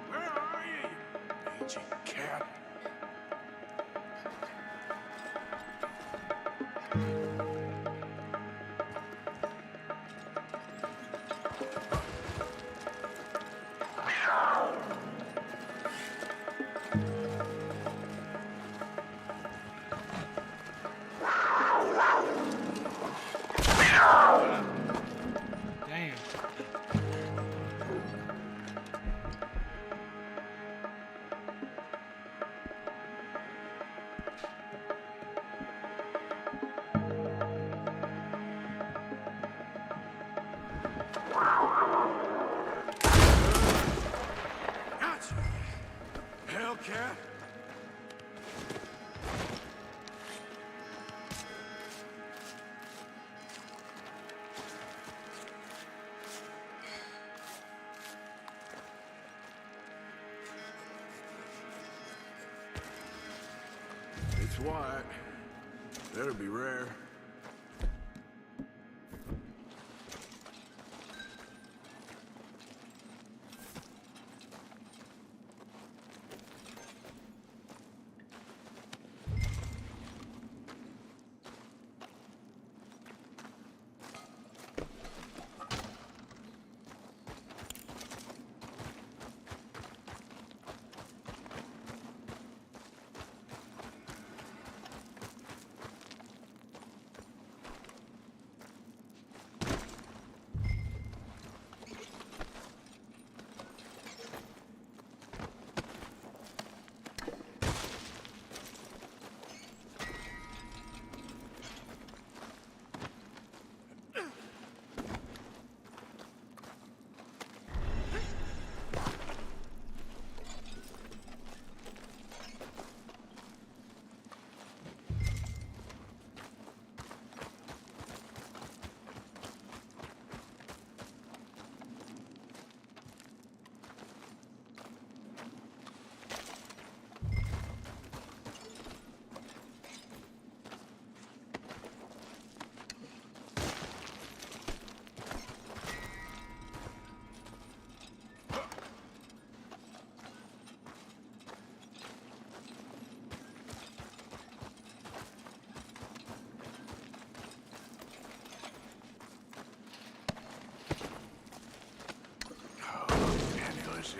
Where are you, you mangy cat? Damn. Gotcha. Hellcat. It's white. That'll be rare.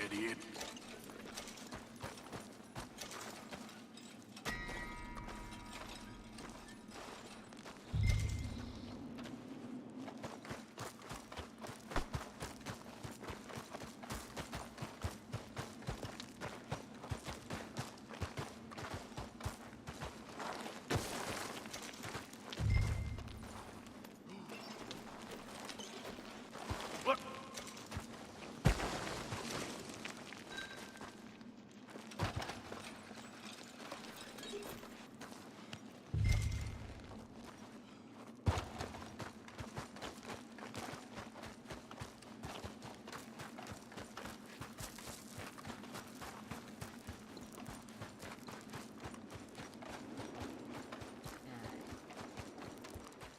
Idiot. What?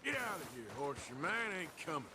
Get out of here, horse. Your man ain't coming.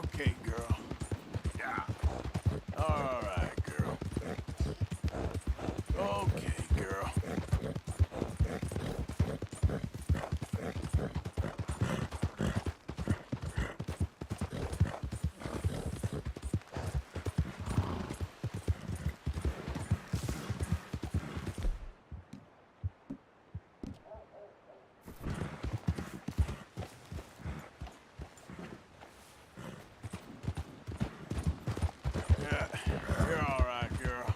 Okay, girl. Yeah. All right, girl. Okay, girl. Yeah, you're all right, girl.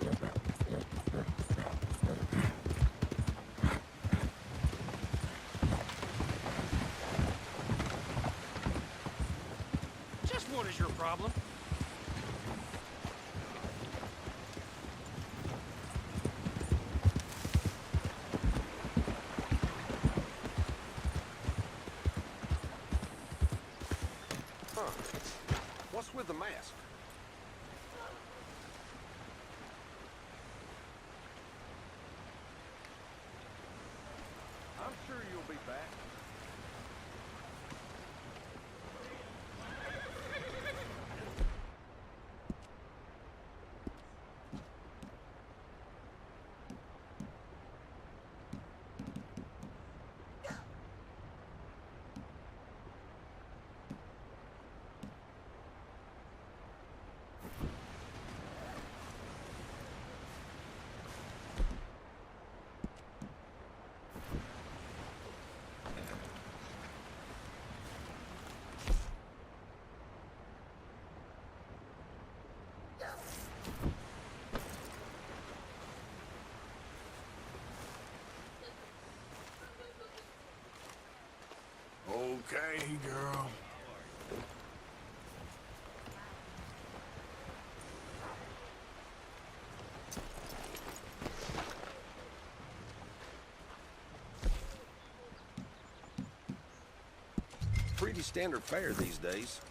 Just what is your problem? Huh. What's with the mask? I'm sure you'll be back. Okay, girl. Pretty standard fare these days.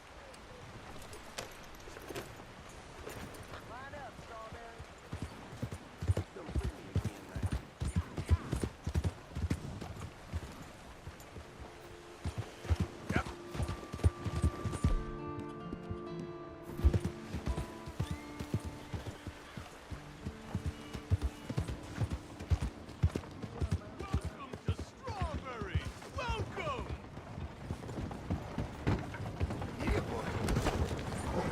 Yeah, boy.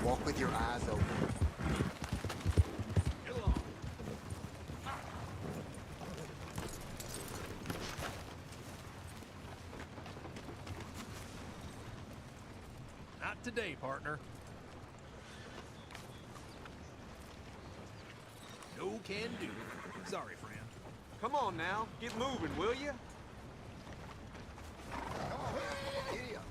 Walk with your eyes open. Not today, partner. No can do. Sorry, friend. Come on now, get moving, will you? Giddy up.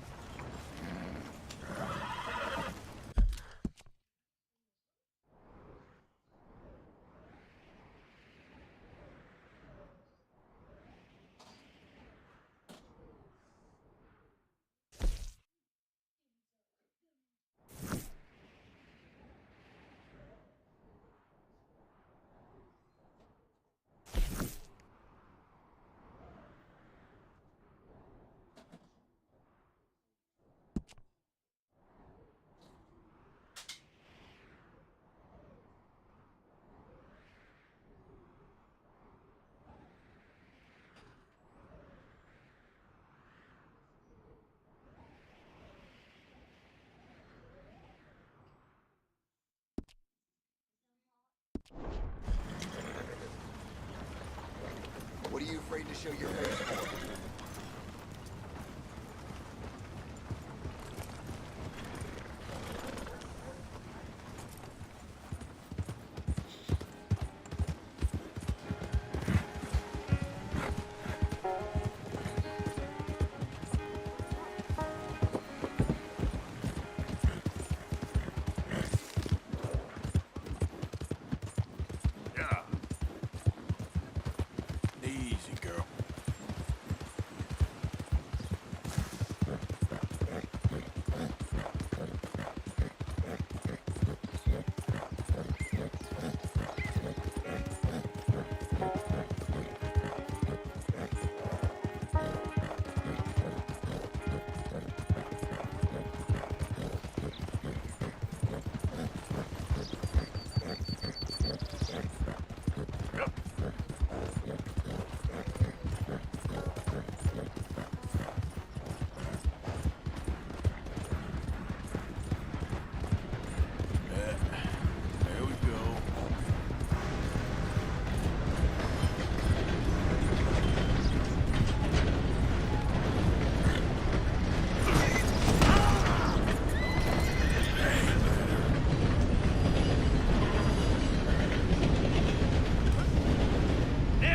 What are you afraid to show your face for? Yeah. Easy, girl.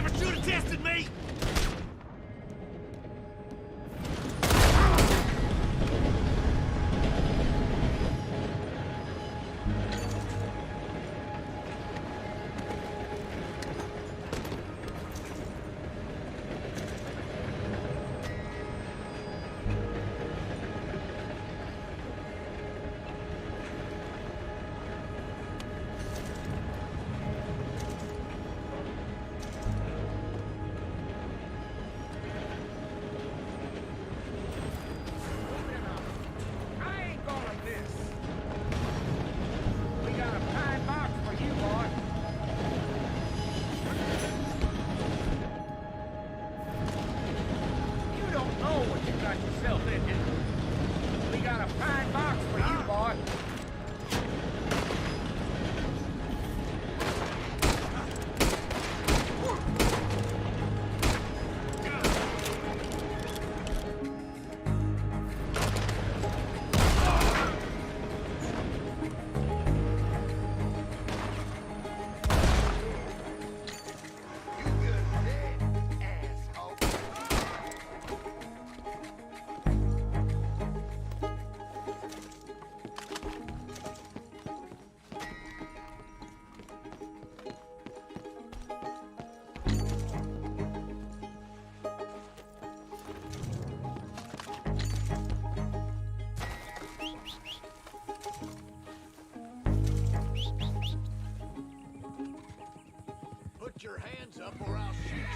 Never should have tested me! Put your hands up or I'll shoot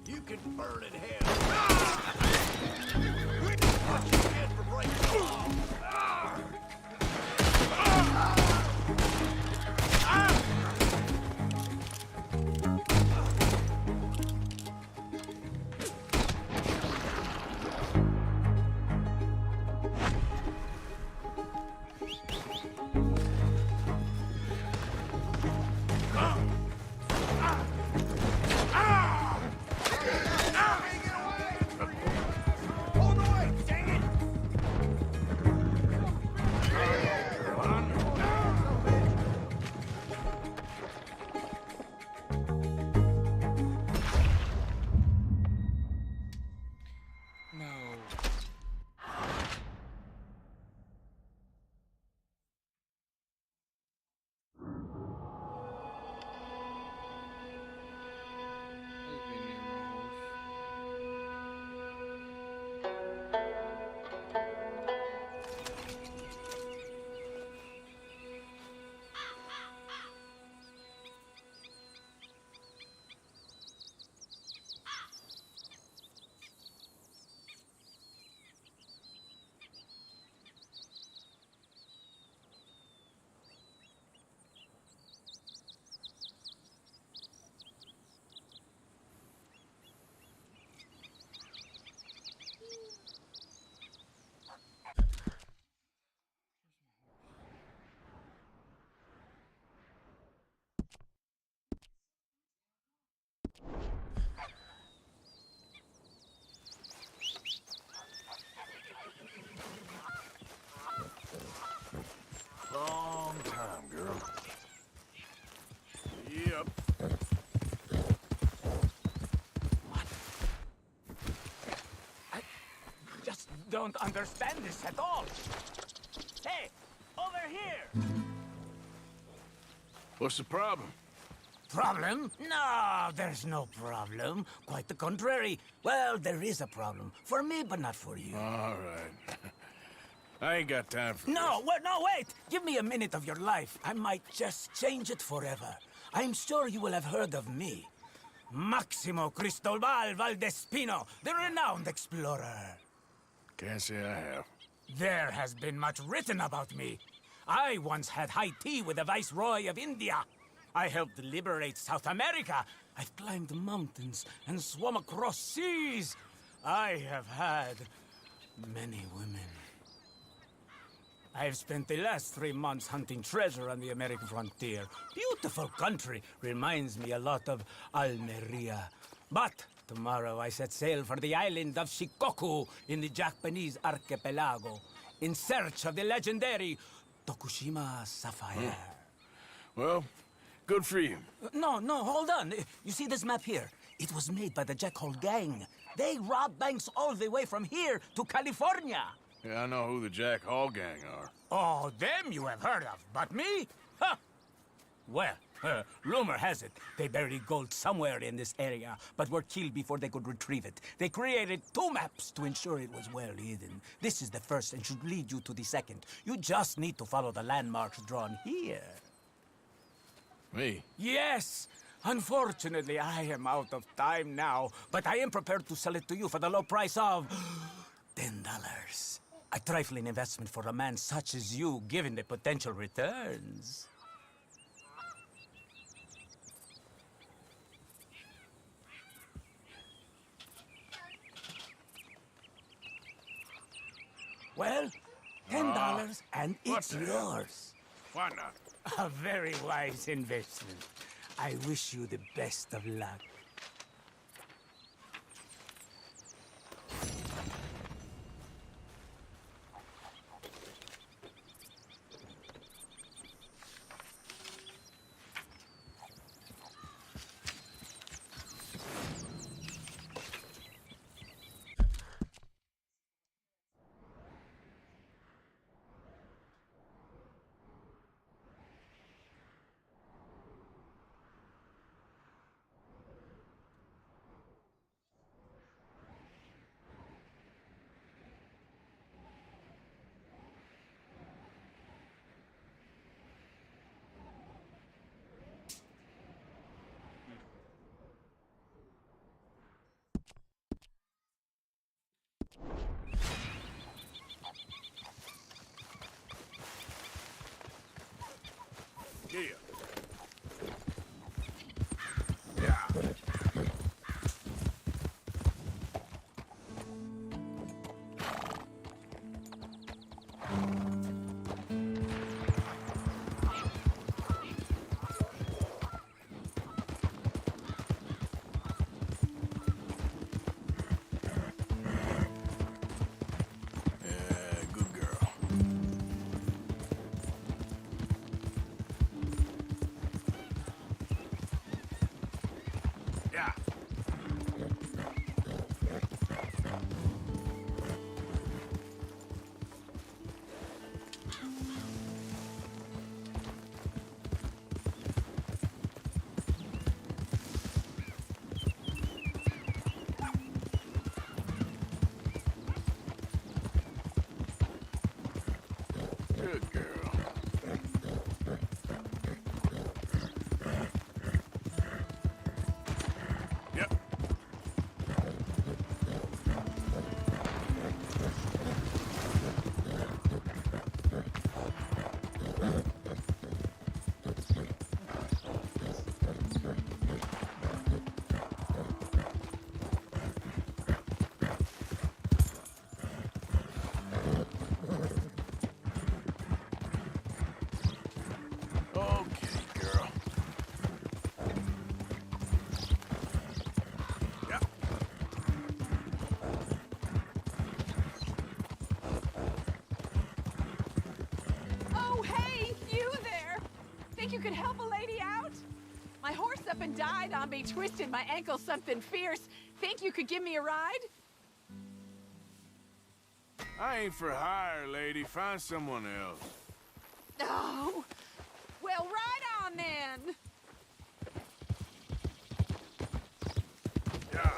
you. You can burn in hell. Watch your head for breaking the law. Long time, girl. Yep. I just don't understand this at all. Hey, over here! What's the problem? Problem? No, there's no problem. Quite the contrary. Well, there is a problem. For me, but not for you. All right. I ain't got time for No, wait! Give me a minute of your life. I might just change it forever. I'm sure you will have heard of me. Maximo Cristobal Valdespino, the renowned explorer. Can't say I have. There has been much written about me. I once had high tea with the Viceroy of India. I helped liberate South America. I've climbed mountains and swum across seas. I have had many women. I've spent the last 3 months hunting treasure on the American frontier. Beautiful country. Reminds me a lot of Almeria. But tomorrow I set sail for the island of Shikoku in the Japanese archipelago in search of the legendary Tokushima Sapphire. Well, Good for you. No, hold on. You see this map here? It was made by the Jack Hole gang. They rob banks all the way from here to California. Yeah, I know who the Jack Hall gang are. Oh, them you have heard of, but me? Huh. Well, rumor has it they buried gold somewhere in this area, but were killed before they could retrieve it. They created 2 maps to ensure it was well hidden. This is the first and should lead you to the second. You just need to follow the landmarks drawn here. Me? Yes! Unfortunately, I am out of time now, but I am prepared to sell it to you for the low price of $10. A trifling investment for a man such as you, given the potential returns. Well, $10 and it's yours. Why not? A very wise investment. I wish you the best of luck. Yeah. Good girl. Yep. You could help a lady out? My horse up and died on me, twisted my ankle something fierce. Think you could give me a ride? I ain't for hire, lady. Find someone else. Oh, well, right on then. Yeah.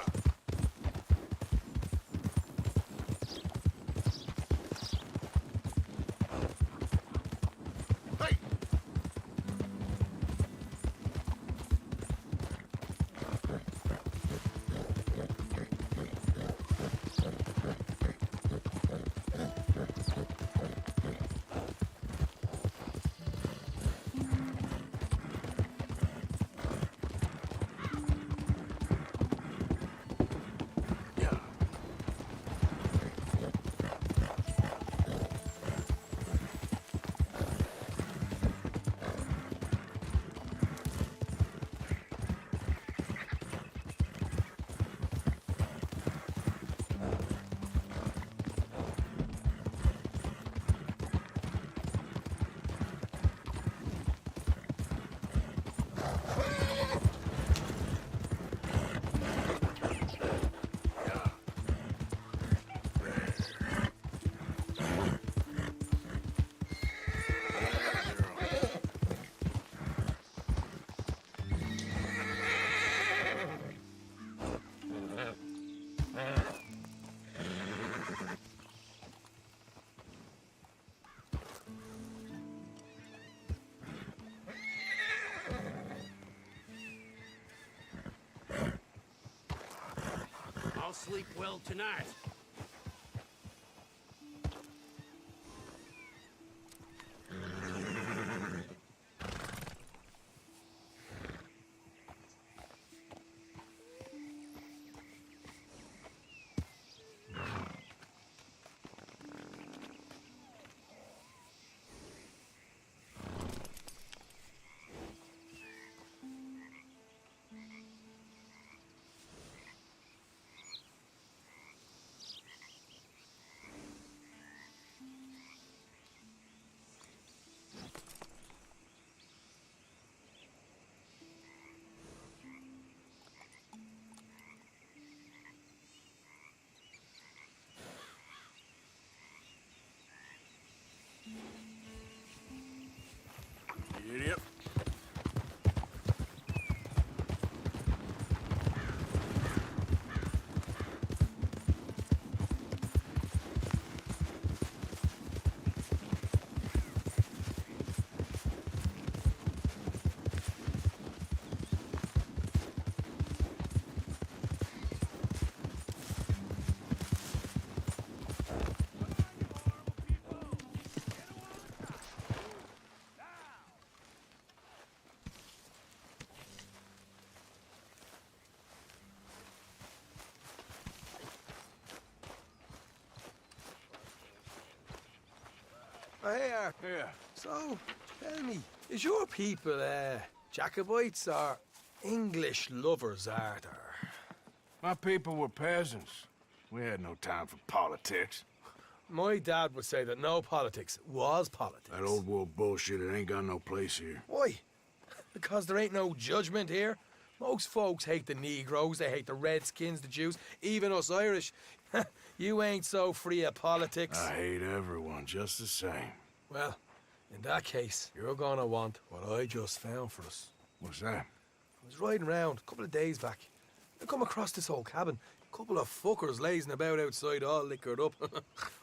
sleep well tonight. Idiot. Hey, Yeah. So, tell me, is your people, Jacobites or English lovers, Arthur? My people were peasants. We had no time for politics. My dad would say that no politics was politics. That old world bullshit, it ain't got no place here. Why? Because there ain't no judgment here. Most folks hate the Negroes, they hate the Redskins, the Jews, even us Irish. You ain't so free of politics. I hate everyone just the same. Well, in that case, you're gonna want what I just found for us. What's that? I was riding around a couple of days back. I come across this old cabin. A couple of fuckers lazing about outside all liquored up.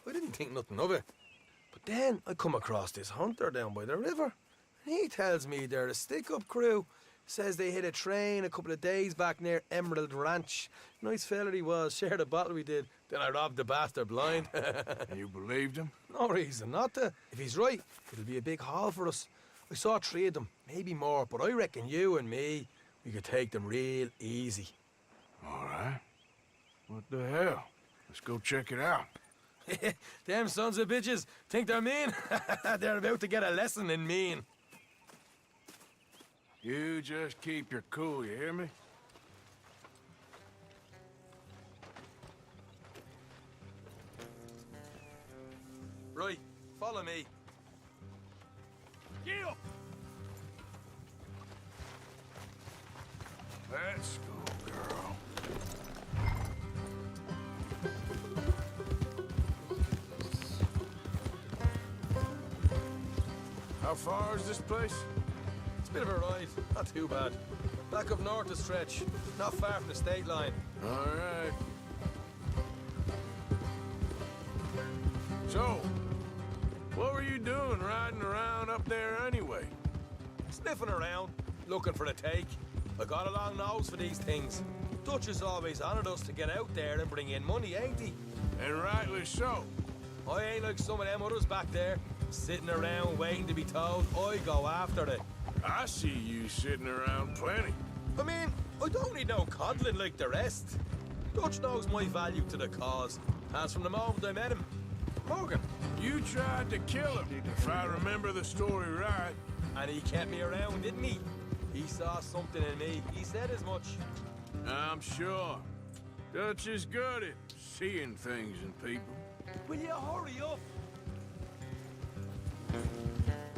I didn't think nothing of it. But then I come across this hunter down by the river. And he tells me they're a stick-up crew. Says they hit a train a couple of days back near Emerald Ranch. Nice fella he was, shared a bottle we did. Then I robbed the bastard blind. You believed him? No reason not to. If he's right, it'll be a big haul for us. I saw 3 of them, maybe more, but I reckon you and me, we could take them real easy. All right. What the hell? Let's go check it out. Them sons of bitches think they're mean. They're about to get a lesson in mean. You just keep your cool, you hear me? Right, follow me. Get up! Let's go, girl. How far is this place? It's a bit of a ride, not too bad. Back up north a stretch, not far from the state line. All right. So, what were you doing riding around up there anyway? Sniffing around, looking for a take. I got a long nose for these things. Dutch has always honored us to get out there and bring in money, ain't he? And rightly so. I ain't like some of them others back there, sitting around waiting to be told. I go after it. I see you sitting around plenty. I mean, I don't need no coddling like the rest. Dutch knows my value to the cause, as from the moment I met him. Morgan. You tried to kill him, if I remember the story right. And he kept me around, didn't he? He saw something in me. He said as much. I'm sure. Dutch is good at seeing things in people. Will you hurry up?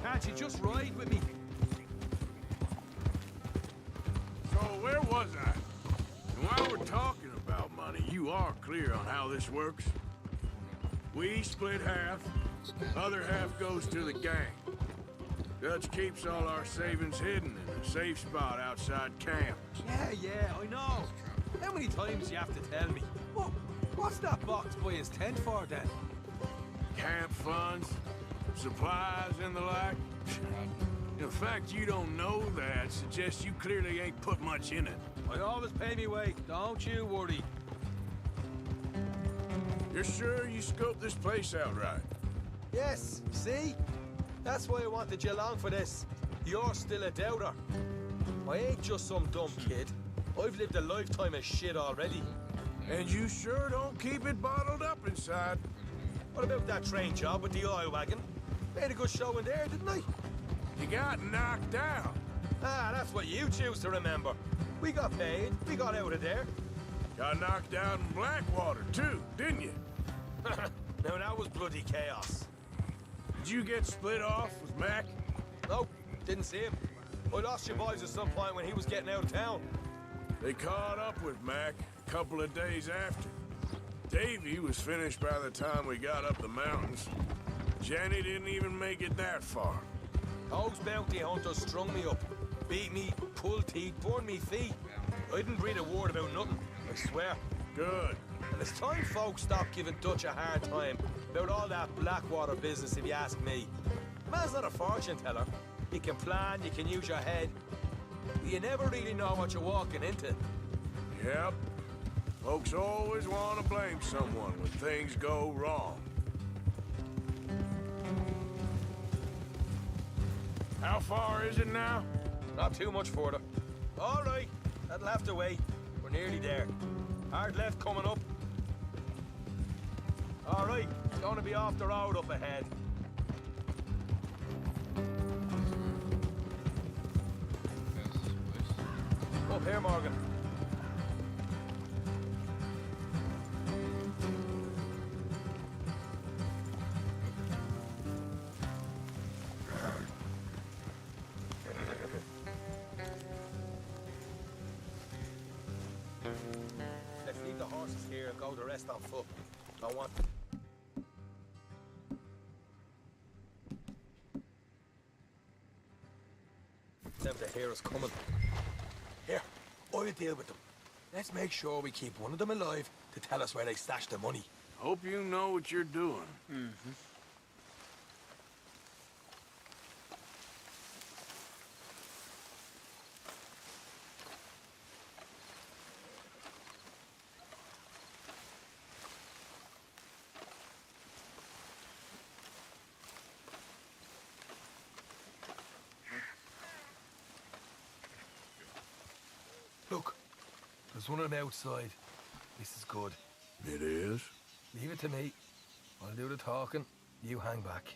Can't you just ride with me? So where was I? And while we're talking about money, you are clear on how this works? We split half, other half goes to the gang. Dutch keeps all our savings hidden in a safe spot outside camp. Yeah, I know. How many times do you have to tell me? What's that box by his tent for, then? Camp funds, supplies, and the like. The fact you don't know that suggests you clearly ain't put much in it. I always pay me weight, don't you worry. You're sure you scoped this place out right? Yes, see? That's why I wanted you along for this. You're still a doubter. I ain't just some dumb kid. I've lived a lifetime of shit already. And you sure don't keep it bottled up inside. What about that train job with the oil wagon? Made a good show in there, didn't I? You got knocked out. Ah, that's what you choose to remember. We got paid. We got out of there. Got knocked out in Blackwater, too, didn't you? Now, that was bloody chaos. Did you get split off with Mac? Nope, didn't see him. I lost your boys at some point when he was getting out of town. They caught up with Mac a couple of days after. Davy was finished by the time we got up the mountains. Jenny didn't even make it that far. Those bounty hunters strung me up. Beat me, pulled teeth, burned me feet. I didn't breathe a word about nothing, I swear. Good. And it's time folks stop giving Dutch a hard time about all that Blackwater business, if you ask me. Man's not a fortune teller. You can plan, you can use your head. But you never really know what you're walking into. Yep. Folks always want to blame someone when things go wrong. How far is it now? Not too much further. All right, that'll have to wait. We're nearly there. Hard left coming up. All right, it's gonna be off the road up ahead. Up here, Morgan. Let's leave the horses here and go the rest on foot. I want... them to hear us coming. Here, I'll deal with them. Let's make sure we keep one of them alive to tell us where they stashed the money. Hope you know what you're doing. Mm-hmm. Look, there's one of them outside. This is good. It is? Leave it to me. I'll do the talking. You hang back.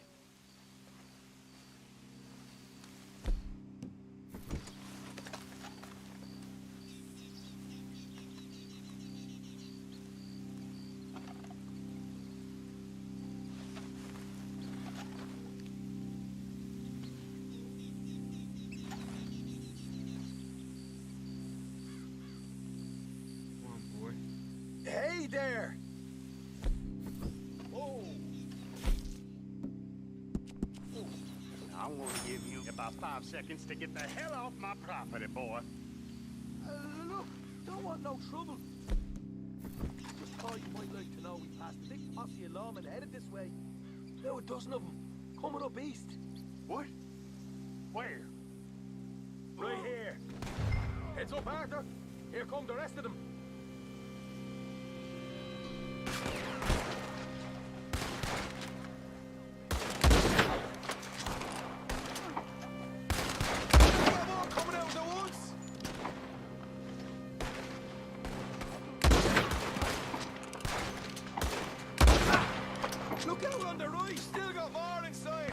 Hey there! Oh! I want to give you about 5 seconds to get the hell off my property, boy. Look, don't want no trouble. Just thought you might like to know we passed a big posse of lawmen headed this way. Now a dozen of them, coming up east. What? Where? Right here. Heads up, Arthur. Here come the rest of them. Look out on the right, still got more inside.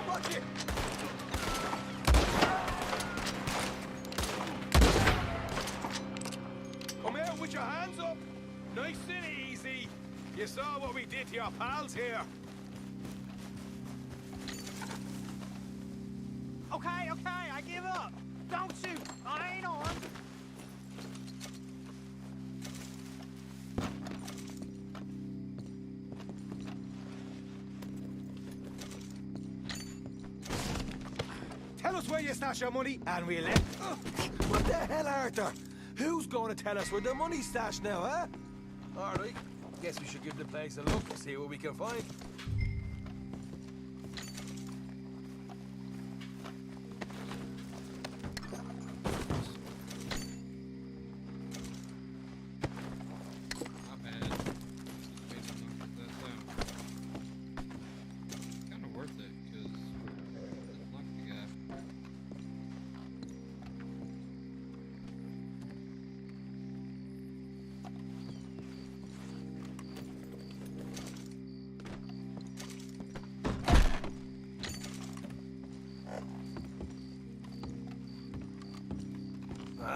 Watch it. Come out with your hands up. Nice and easy. You saw what we did to your pals here. Okay, I give up. Don't shoot. I ain't armed. Tell us where you stash your money, and we'll let... What the hell, Arthur? Who's going to tell us where the money's stashed now, huh? All right. Guess we should give the place a look, see what we can find.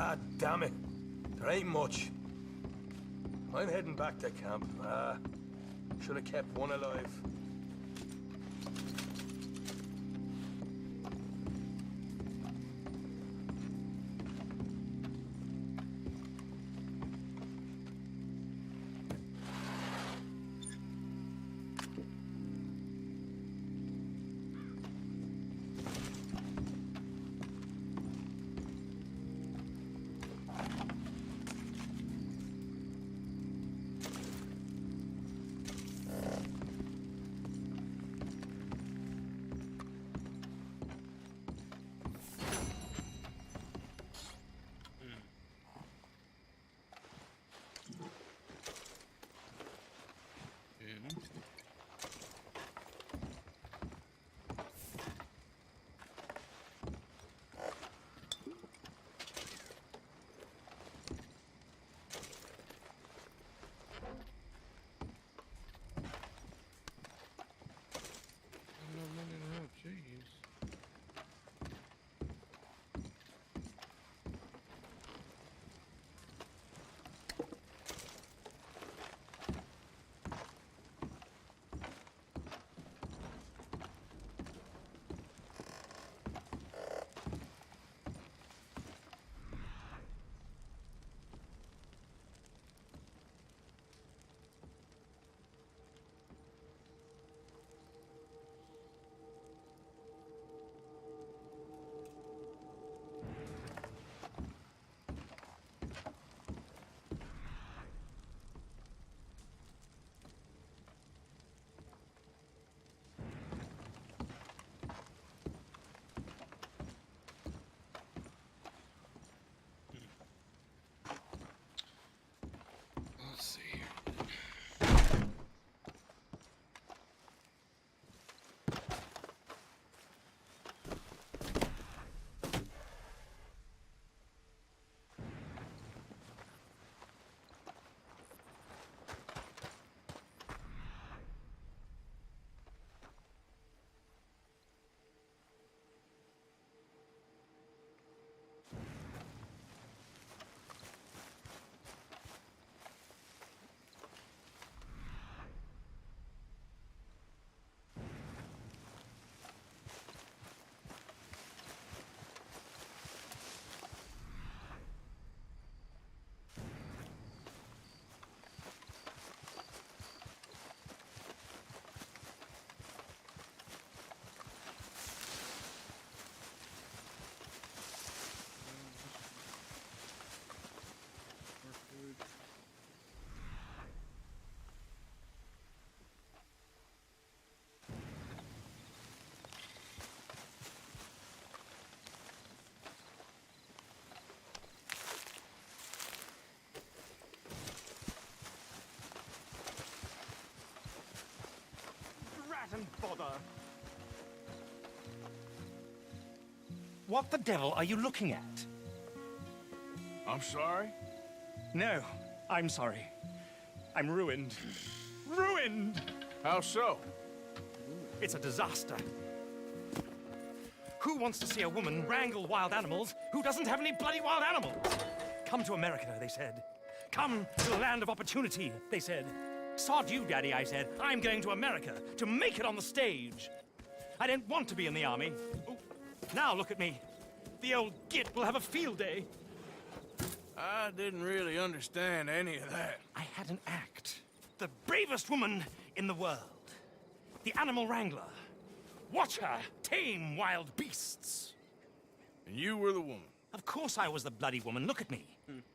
Ah, damn it. There ain't much. I'm heading back to camp. Should have kept one alive. And bother. What the devil are you looking at? I'm sorry? No, I'm sorry. I'm ruined. Ruined! How so? It's a disaster. Who wants to see a woman wrangle wild animals who doesn't have any bloody wild animals? Come to America, they said. Come to the land of opportunity, they said. Sod you, Daddy, I said. I'm going to America to make it on the stage. I don't want to be in the army. Ooh. Now look at me. The old git will have a field day. I didn't really understand any of that. I had an act. The bravest woman in the world. The animal wrangler. Watch her tame wild beasts. And you were the woman? Of course I was the bloody woman. Look at me.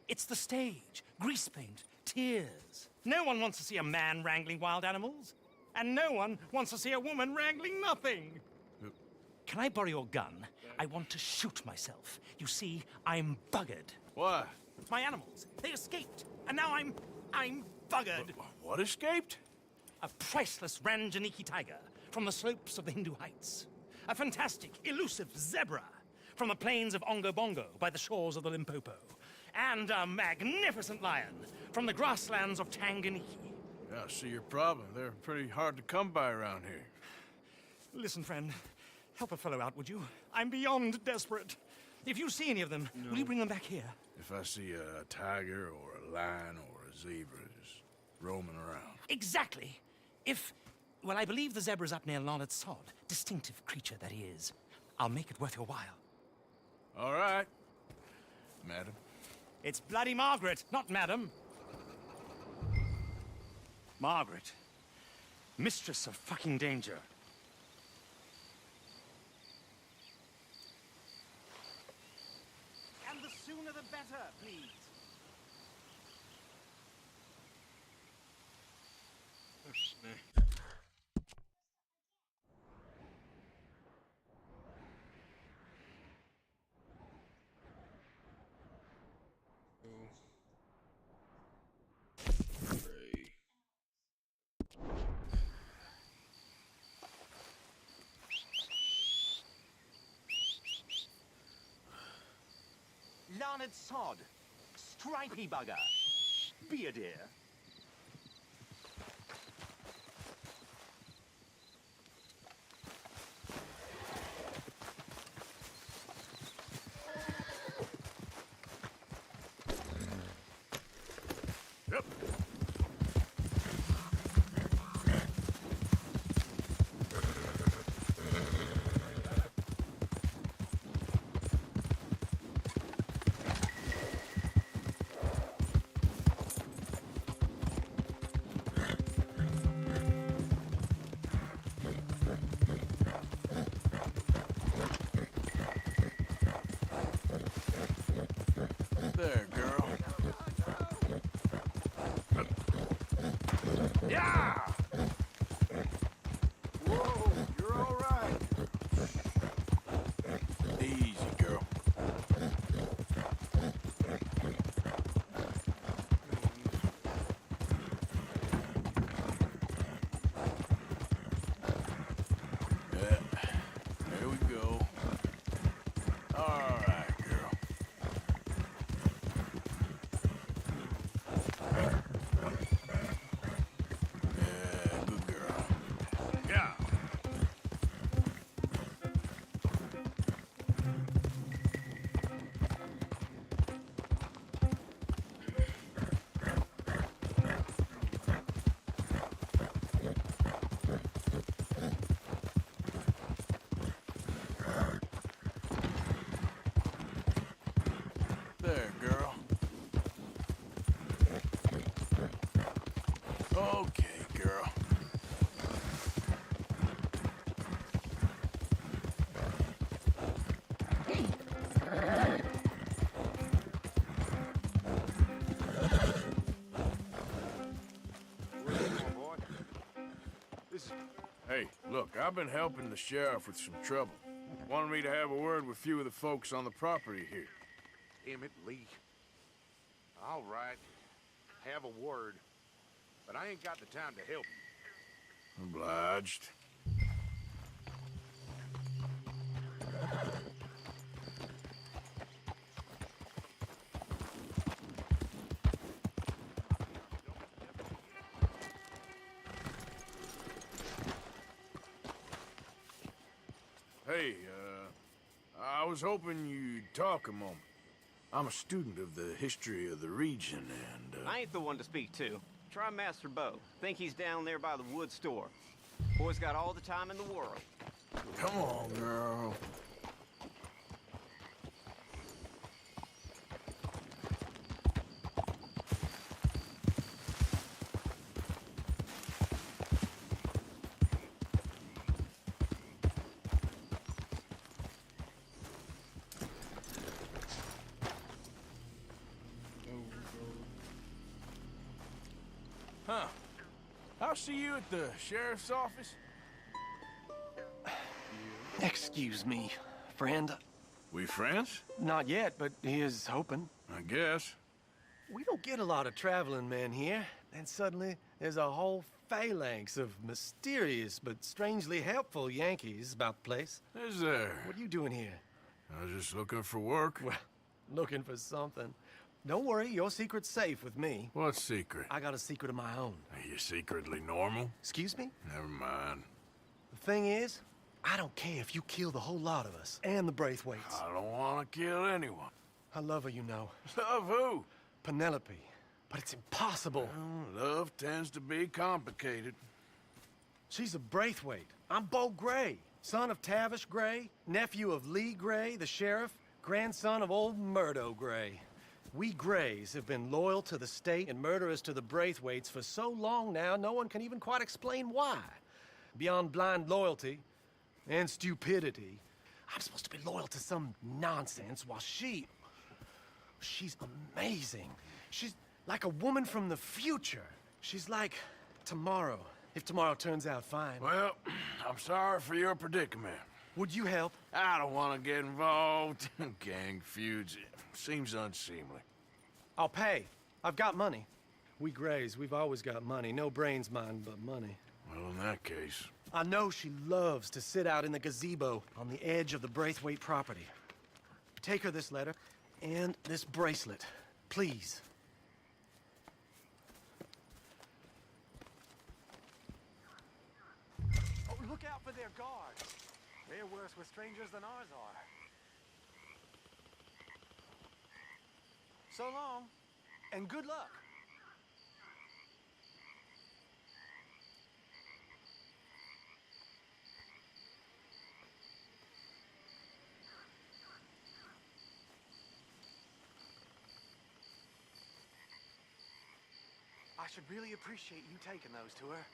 It's the stage. Grease paint. Tears. No one wants to see a man wrangling wild animals. And no one wants to see a woman wrangling nothing. Can I borrow your gun? I want to shoot myself. You see, I'm buggered. Why? My animals. They escaped. And now I'm buggered. What escaped? A priceless Ranjaniki tiger from the slopes of the Hindu Heights. A fantastic, elusive zebra from the plains of Ongo Bongo by the shores of the Limpopo. And a magnificent lion from the grasslands of Tanganyika. Yeah, I see your problem. They're pretty hard to come by around here. Listen, friend. Help a fellow out, would you? I'm beyond desperate. If you see any of them, will you bring them back here? If I see a tiger or a lion or a zebra just roaming around. Exactly. Well, I believe the zebra's up near Larned Sod. Distinctive creature that he is. I'll make it worth your while. All right, madam. It's bloody Margaret, not madam. Margaret. Mistress of fucking danger. And the sooner the better, please. Larned Sod, stripy bugger, be a dear. Yep. There, girl. Yeah! Whoa, you're all right. Easy, girl. Yeah, there we go. All right, girl. Yeah, good girl. Yeah. There, girl. Okay, girl. Hey, look, I've been helping the sheriff with some trouble. Wanted me to have a word with a few of the folks on the property here. Emmett Lee. All right. Have a word. But I ain't got the time to help you. Obliged. Hey, I was hoping you'd talk a moment. I'm a student of the history of the region, and, I ain't the one to speak to. Try Master Bo. Think he's down there by the wood store. Boy's got all the time in the world. Come on, girl. Huh. I'll see you at the sheriff's office. Excuse me, friend. We friends? Not yet, but he is hoping. I guess. We don't get a lot of traveling men here, and suddenly there's a whole phalanx of mysterious but strangely helpful Yankees about the place. Is there? What are you doing here? I was just looking for work. Well, looking for something. Don't worry, your secret's safe with me. What secret? I got a secret of my own. Are you secretly normal? Excuse me? Never mind. The thing is, I don't care if you kill the whole lot of us and the Braithwaites. I don't want to kill anyone. I love her, you know. Love who? Penelope. But it's impossible. Well, love tends to be complicated. She's a Braithwaite. I'm Beau Gray, son of Tavish Gray, nephew of Lee Gray, the sheriff, grandson of old Murdo Gray. We Grays have been loyal to the state and murderous to the Braithwaites for so long now, no one can even quite explain why. Beyond blind loyalty and stupidity, I'm supposed to be loyal to some nonsense while she's amazing. She's like a woman from the future. She's like tomorrow, if tomorrow turns out fine. Well, I'm sorry for your predicament. Would you help? I don't want to get involved in gang feuds. It seems unseemly. I'll pay. I've got money. We Grays, we've always got money. No brains, mind, but money. Well, in that case... I know she loves to sit out in the gazebo on the edge of the Braithwaite property. Take her this letter and this bracelet, please. Oh, look out for their guards. They're worse with strangers than ours are. So long, and good luck. I should really appreciate you taking those to her.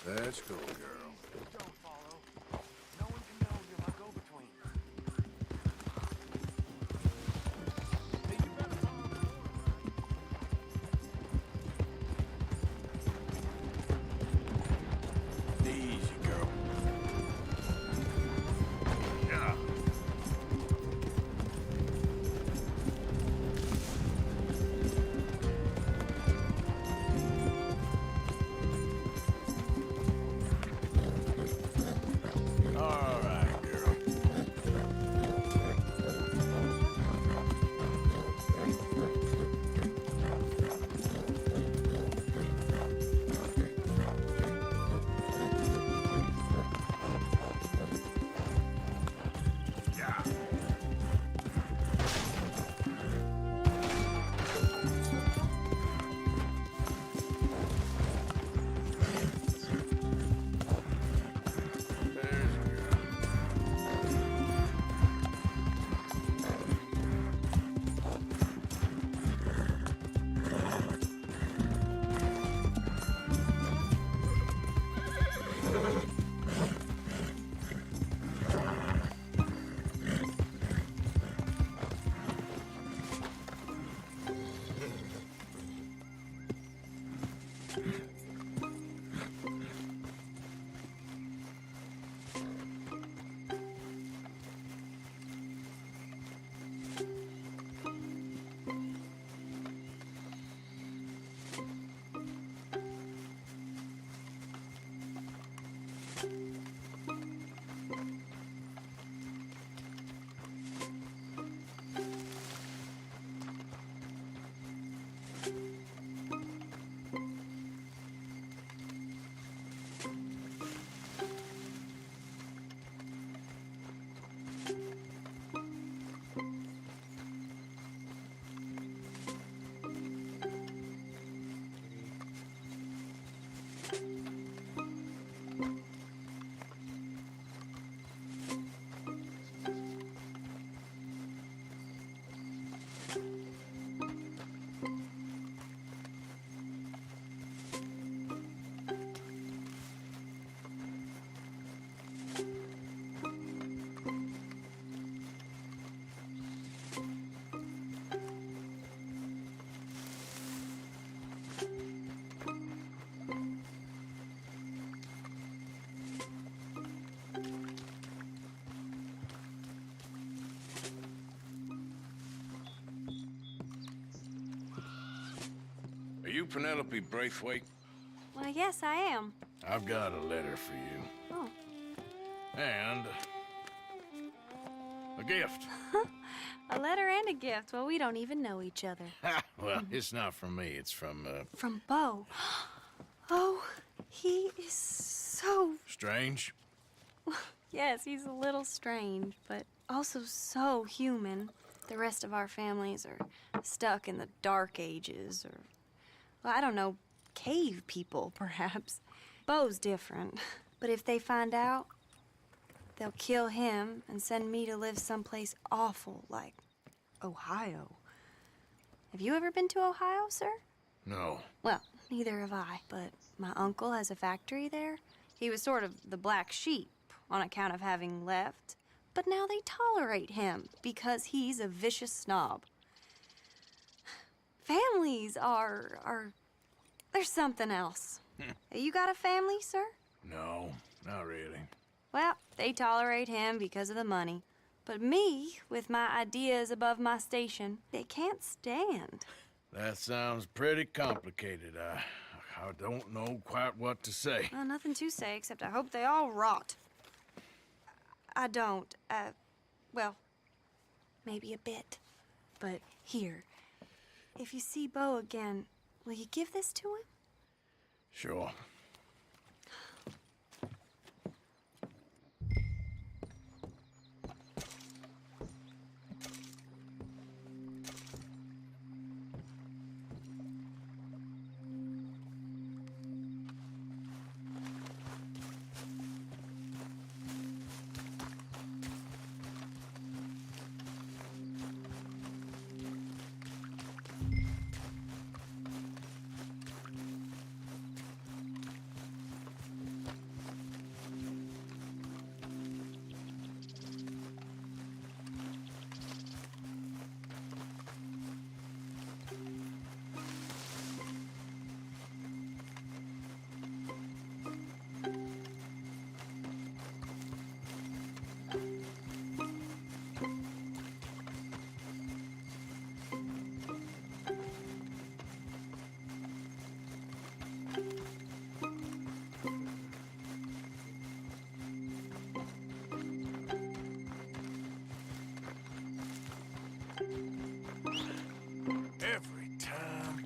Let's go, girl. Don't follow. No one can know you're my go-between. you Penelope Braithwaite? Well, yes, I am. I've got a letter for you. Oh. And a gift. A letter and a gift. Well, we don't even know each other. Well, it's not from me. It's from, From Beau. Oh, he is so... Strange? Yes, he's a little strange, but also so human. The rest of our families are stuck in the Dark Ages, or, well, I don't know, cave people, perhaps. Beau's different. But if they find out, they'll kill him and send me to live someplace awful like Ohio. Have you ever been to Ohio, sir? No. Well, neither have I, but my uncle has a factory there. He was sort of the black sheep on account of having left, but now they tolerate him because he's a vicious snob. Families are there's something else. You got a family, sir? No, not really. Well, they tolerate him because of the money. But me, with my ideas above my station, they can't stand. That sounds pretty complicated. I don't know quite what to say. Well, nothing to say, except I hope they all rot. I don't. Well, maybe a bit. But here, if you see Beau again, will you give this to him? Sure. Every time.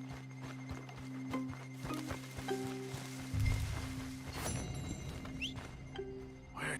Where?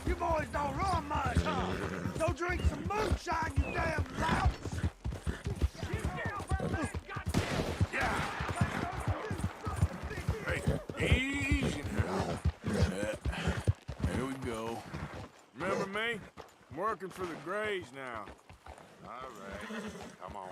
You boys don't run much, huh? Go drink some moonshine, you damn louts! Hey, easy now. Here we go. Remember me? I'm working for the Greys now. All right, come on.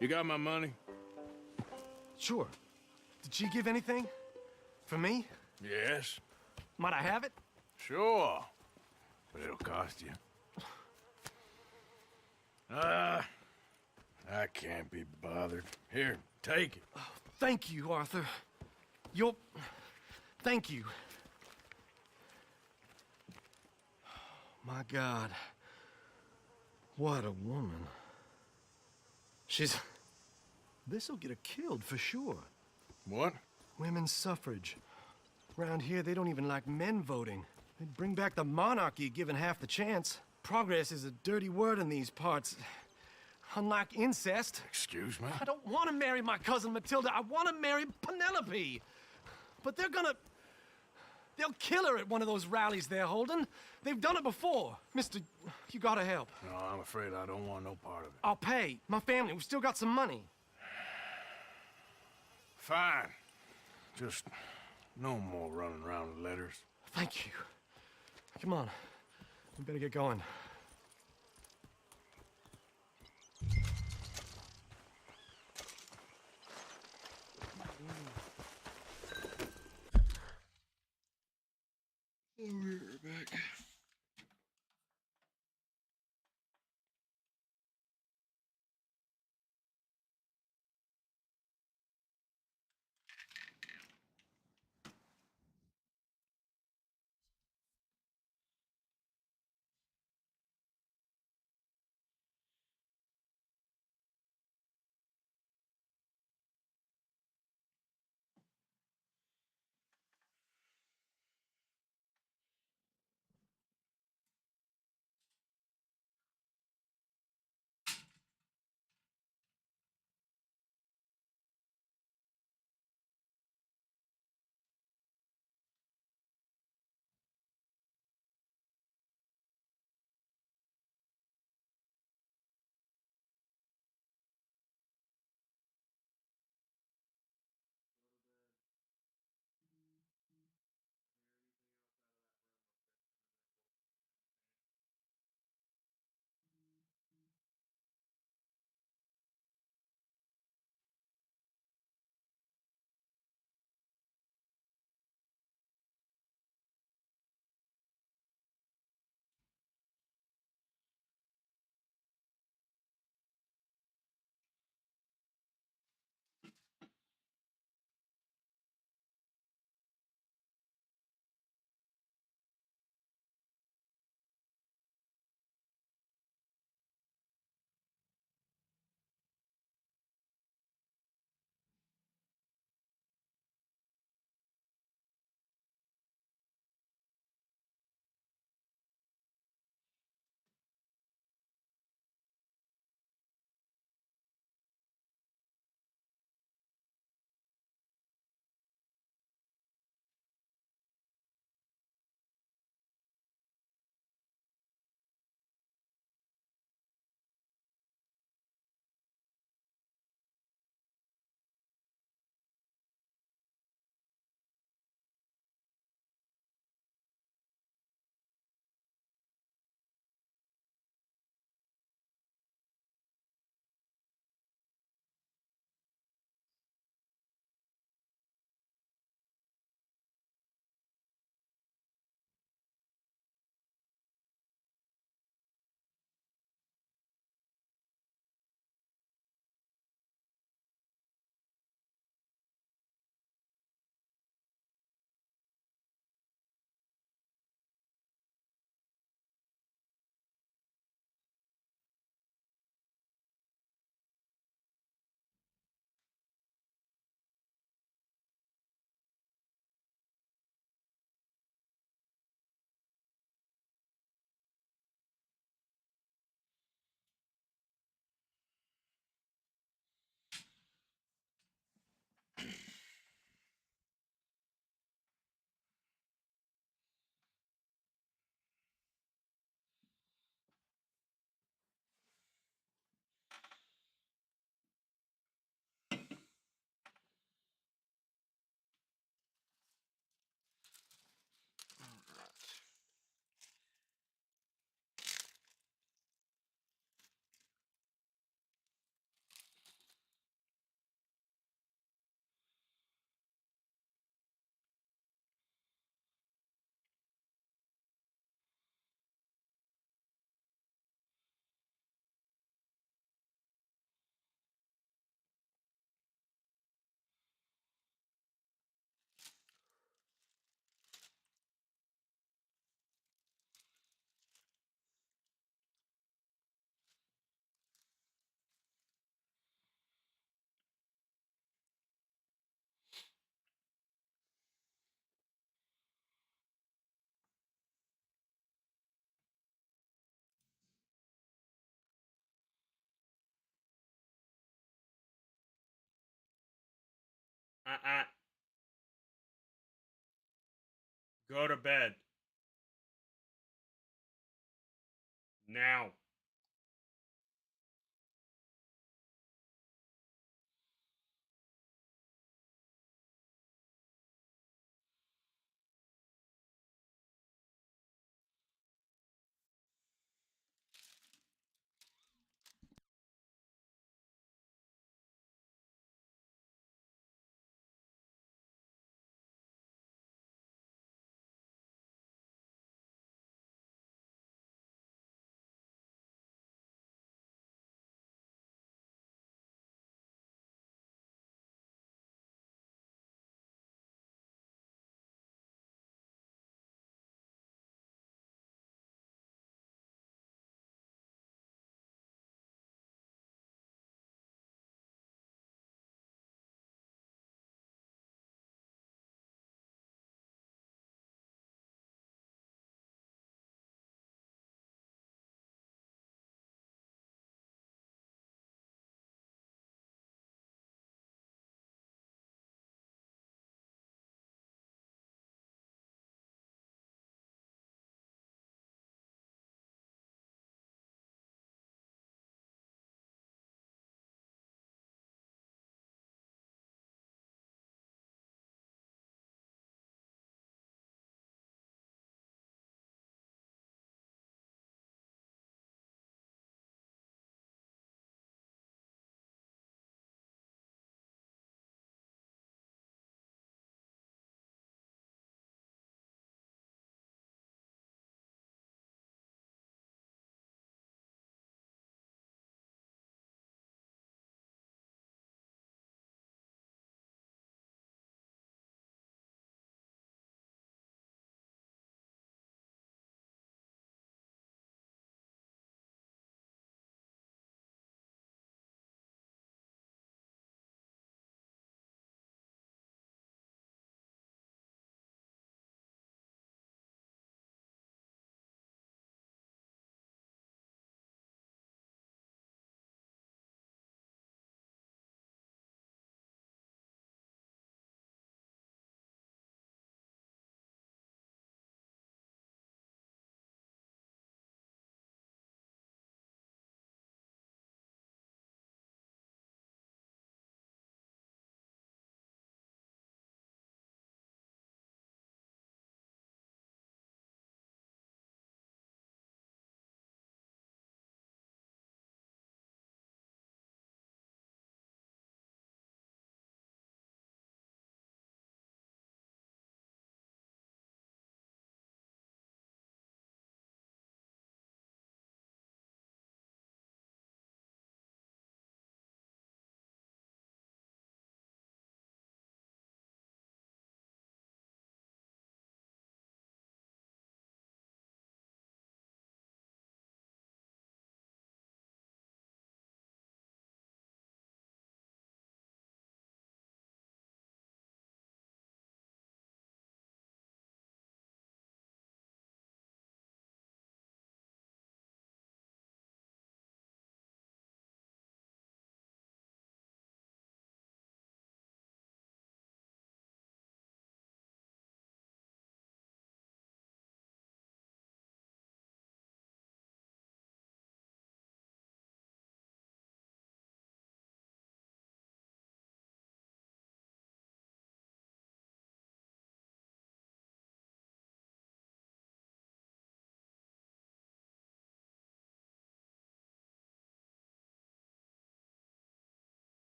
You got my money? Sure. Did she give anything? For me? Yes. Might I have it? Sure. But it'll cost you. I can't be bothered. Here, take it. Oh, thank you, Arthur. You'll... Thank you. My God. What a woman. She's... This'll get her killed for sure. What? Women's suffrage. Around here, they don't even like men voting. They'd bring back the monarchy given half the chance. Progress is a dirty word in these parts. Unlike incest. Excuse me? I don't want to marry my cousin Matilda. I want to marry Penelope. But they're gonna... They'll kill her at one of those rallies they're holding. They've done it before. Mister, you gotta help. No, I'm afraid I don't want no part of it. I'll pay. My family, we've still got some money. Fine. Just no more running around with letters. Thank you. Come on. We better get going. We're back. Go to bed. Now.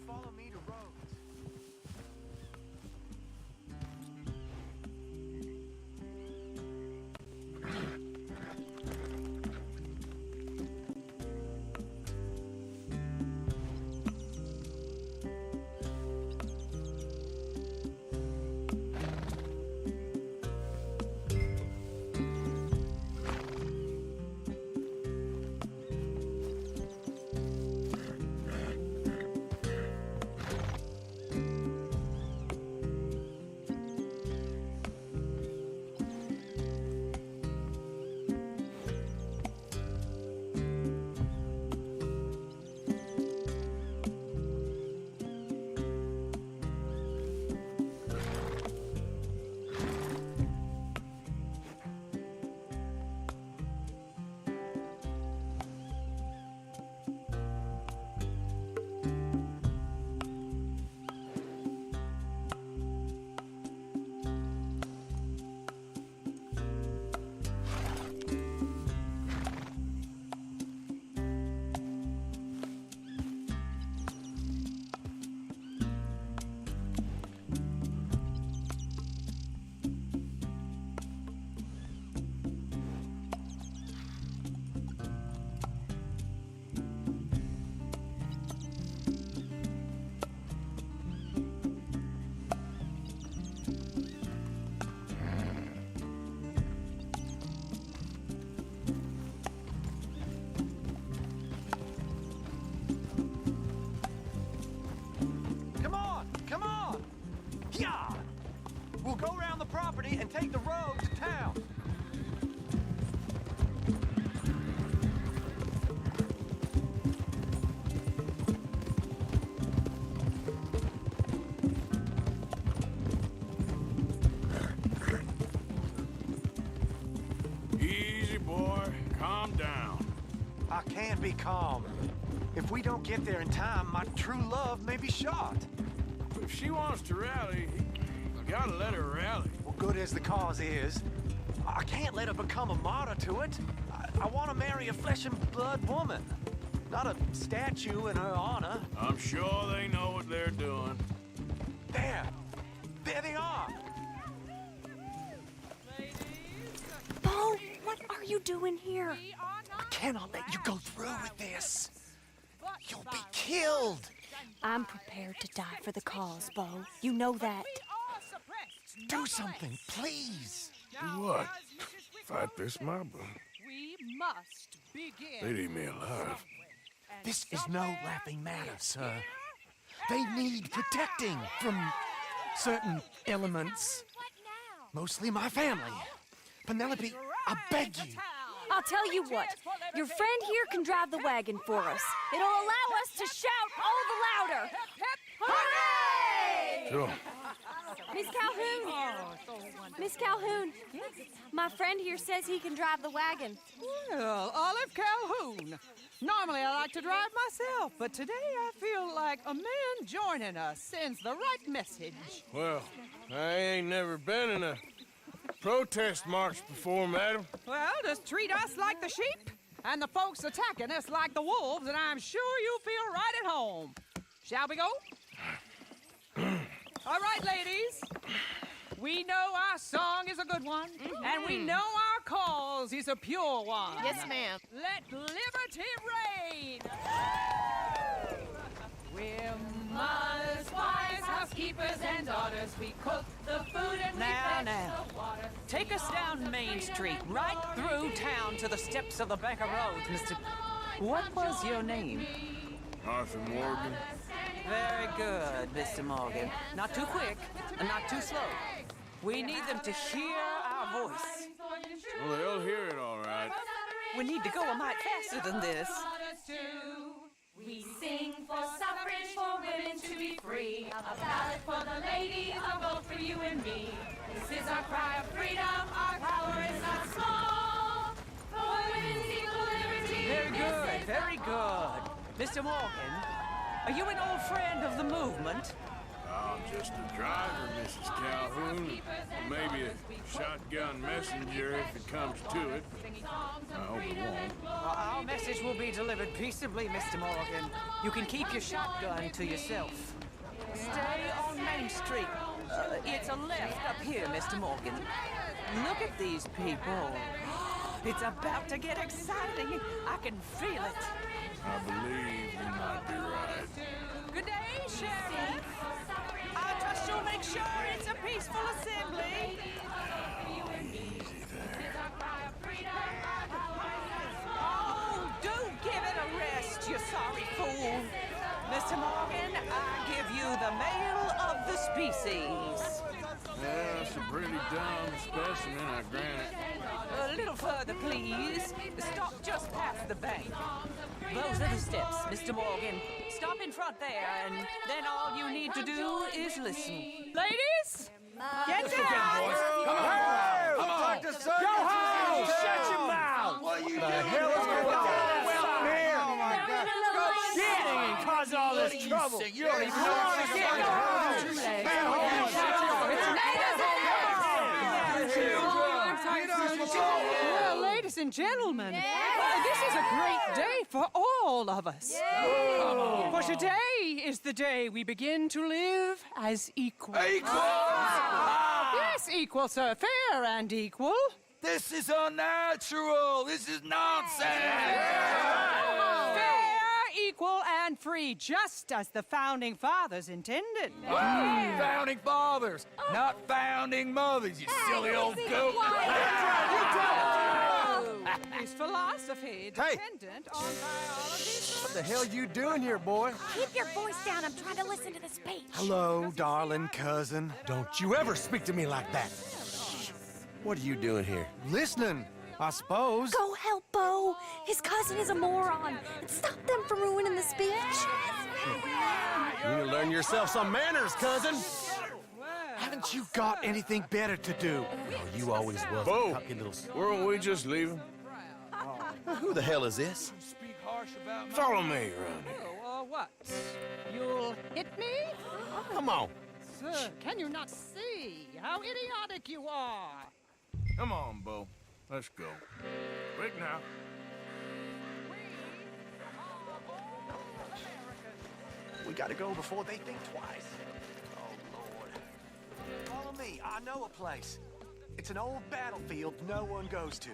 follow me to Rhodes. We'll go around the property and take the road to town. Easy, boy. Calm down. I can't be calm. If we don't get there in time, my true love may be shot. If she wants to rally, you gotta let her rally. Well, good as the cause is, I can't let her become a martyr to it. I want to marry a flesh and blood woman, not a statue in her honor. I'm sure they know what they're doing. There they are. Bo, what are you doing here? I cannot let you go through with this. You'll be killed. I'm prepared to die for the cause, Bo. You know that. Do something, please. Do what? Fight this mob? We must begin. They'd eat me alive. This is no laughing matter, sir. They need protecting from certain elements. Mostly my family. Penelope, I beg you. I'll tell you what. Your friend here can drive the wagon for us. It'll allow us to shout all the louder. Hooray! Sure. Miss Calhoun! Miss Calhoun! My friend here says he can drive the wagon. Well, Olive Calhoun. Normally I like to drive myself, but today I feel like a man joining us sends the right message. Well, I ain't never been in a protest march before, madam. Well, just treat us like the sheep, and the folks attacking us like the wolves, and I'm sure you feel right at home. Shall we go? All right, ladies. We know our song is a good one, and we know our cause is a pure one. Yes, ma'am. Let liberty reign. We're mothers, wives, housekeepers, and daughters. We cook the food and we fetch the water. Take us down Main Street, right through town to the steps of the Becker Road, Mr. What was your name? Arthur Morgan. Very good, Mr. Morgan. Not too quick, and not too slow. We need them to hear our voice. Well, they'll hear it all right. We need to go a mite faster than this. We sing for suffrage, for women to be free. A ballot for the lady, a vote for you and me. This is our cry of freedom, our power is not small. For women's equal liberty. Very good, very good. Mr. Morgan, are you an old friend of the movement? I'm just a driver, Mrs. Calhoun. Maybe a shotgun messenger if it comes to it. I hope it won't. Well, our message will be delivered peaceably, Mr. Morgan. You can keep your shotgun to yourself. Stay on Main Street. It's a left up here, Mr. Morgan. Look at these people. It's about to get exciting. I can feel it. I believe you might be right. Good day, Sheriff. I trust you'll make sure it's a peaceful assembly. Oh, do give it a rest, you sorry fool. Mr. Morgan, I give you the male of the species. Yeah, that's a pretty dumb specimen, I grant it. A little further, please. Stop just past the bank. Those are the steps, Mr. Morgan. Stop in front there, and then all you need to do is listen. Ladies, get down! Come on! Come on! Go home! Shut your mouth! What are you doing? The hell is going on? Well, here! Oh my God! Go shit and cause all this trouble! You don't even know what to get. Go home! Well, ladies and gentlemen, this is a great day for all of us. For today is the day we begin to live as equals. Yes, equal, sir. Fair and equal. This is unnatural. This is nonsense. Fair, equal, and free, just as the Founding Fathers intended. Founding fathers, not founding mothers, you silly old goat. Is philosophy dependent on biology? What the hell you doing here, boy? Keep your voice down. I'm trying to listen to the speech. Hello, darling cousin. Don't you ever speak to me like that. What are you doing here? Listening, I suppose. Go help Bo. His cousin is a moron. And stop them from ruining the speech. You need to learn yourself some manners, cousin. Haven't you got anything better to do? Oh, you always was. Bo, weren't we just leaving? Who the hell is this? Follow me around here. What? You'll hit me? Come on. Sir, can you not see how idiotic you are? Come on, Bo. Let's go. Quick now. We gotta go before they think twice. Oh, Lord. Follow me. I know a place. It's an old battlefield no one goes to.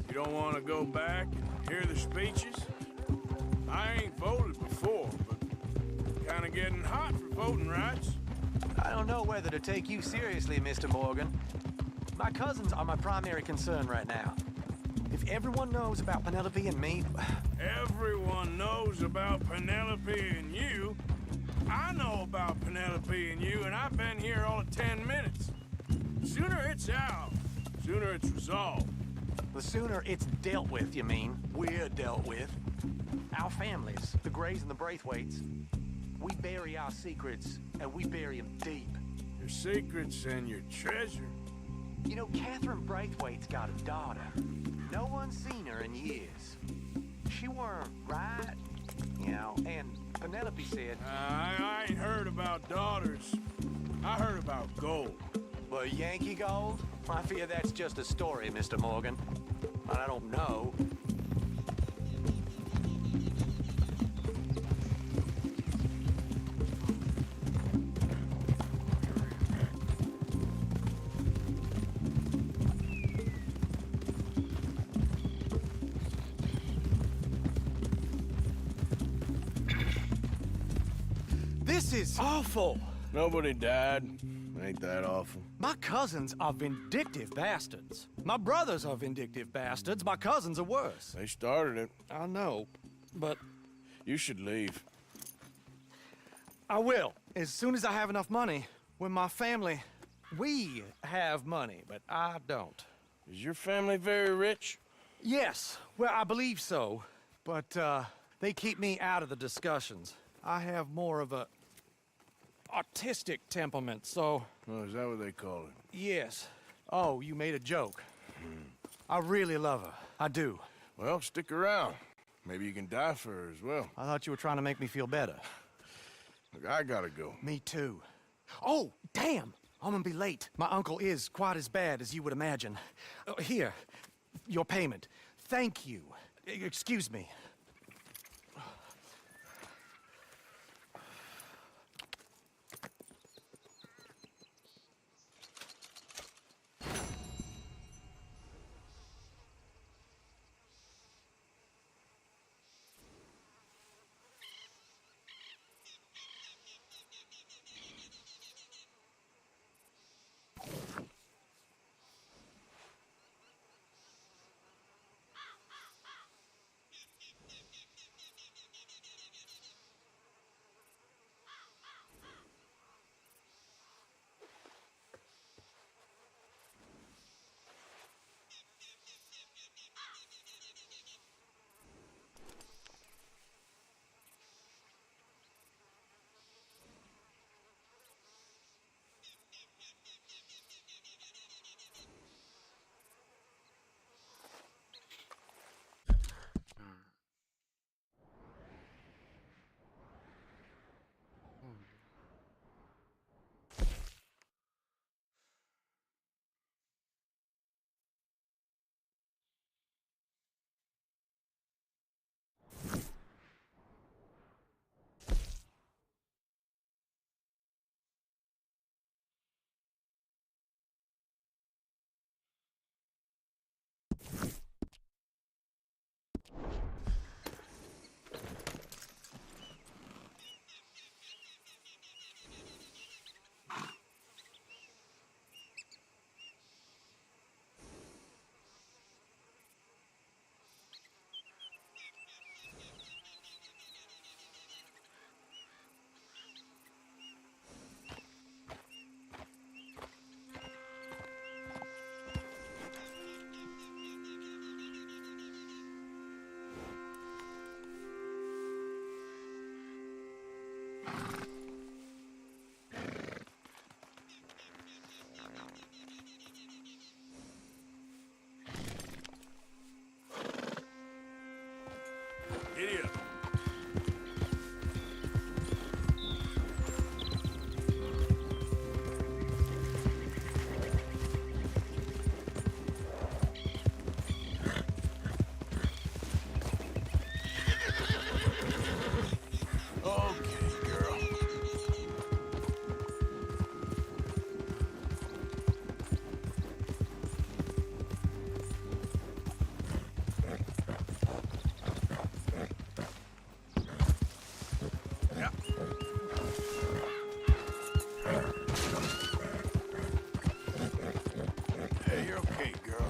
You don't want to go back and hear the speeches? I ain't voted before, but kind of getting hot for voting rights. I don't know whether to take you seriously, Mr. Morgan. My cousins are my primary concern right now. If everyone knows about Penelope and me... Everyone knows about Penelope and you. I know about Penelope and you, and I've been here all of 10 minutes. Sooner it's out, sooner it's resolved. The sooner it's dealt with, you mean? We're dealt with. Our families, the Grays and the Braithwaites, we bury our secrets, and we bury them deep. Your secrets and your treasure. You know, Catherine Braithwaite's got a daughter. No one's seen her in years. She weren't right, you know, and Penelope said... I ain't heard about daughters. I heard about gold. But Yankee gold? I fear that's just a story, Mr. Morgan. But I don't know. This is awful. Nobody died. Ain't that awful? My cousins are vindictive bastards. My brothers are vindictive bastards. My cousins are worse. They started it. I know, but... You should leave. I will, as soon as I have enough money. When my family... We have money, but I don't. Is your family very rich? Yes, well, I believe so. But, they keep me out of the discussions. I have more of a... artistic temperament, so... Oh, is that what they call it? Yes. Oh, you made a joke. I really love her. I do. Well, stick around. Maybe you can die for her as well. I thought you were trying to make me feel better. Look, I gotta go. Me too. Oh, damn! I'm gonna be late. My uncle is quite as bad as you would imagine. Here, your payment. Thank you. Excuse me. Idiot. Okay, girl. Hey, you're okay, girl.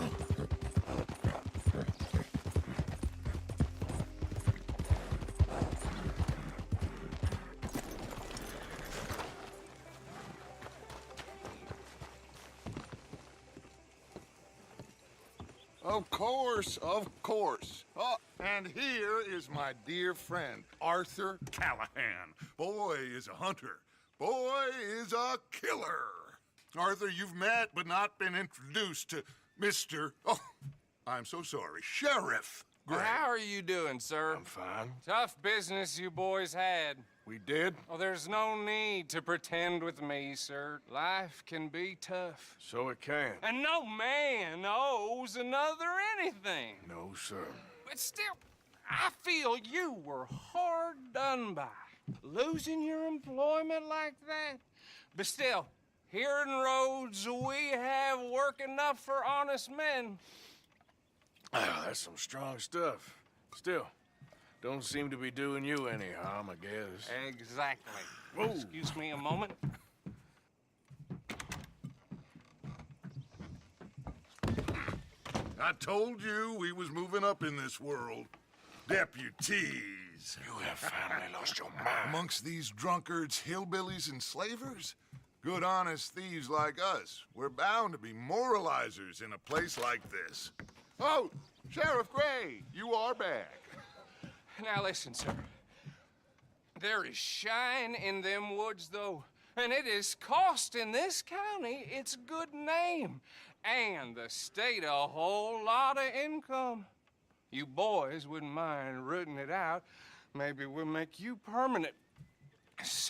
Of course, of course. Oh, and here is my dear friend, Arthur Callahan. Boy is a hunter. Boy is a killer. Arthur, you've met but not been introduced to Mr. Oh, I'm so sorry, Sheriff Gray. How are you doing, sir? I'm fine. Tough business you boys had. We did? Oh, there's no need to pretend with me, sir. Life can be tough. So it can. And no man owes another anything. No, sir. But still, I feel you were hard done by. Losing your employment like that. But still, here in Rhodes, we have work enough for honest men. Ah, that's some strong stuff. Still, don't seem to be doing you any harm, I guess. Exactly. Whoa. Excuse me a moment. I told you we was moving up in this world. Deputies. You have finally lost your mind. Amongst these drunkards, hillbillies, and slavers? Good honest thieves like us. We're bound to be moralizers in a place like this. Oh, Sheriff Gray, you are back. Now listen, sir. There is shine in them woods, though. And it is costing this county its good name and the state a whole lot of income. You boys wouldn't mind rooting it out. Maybe we'll make you permanent.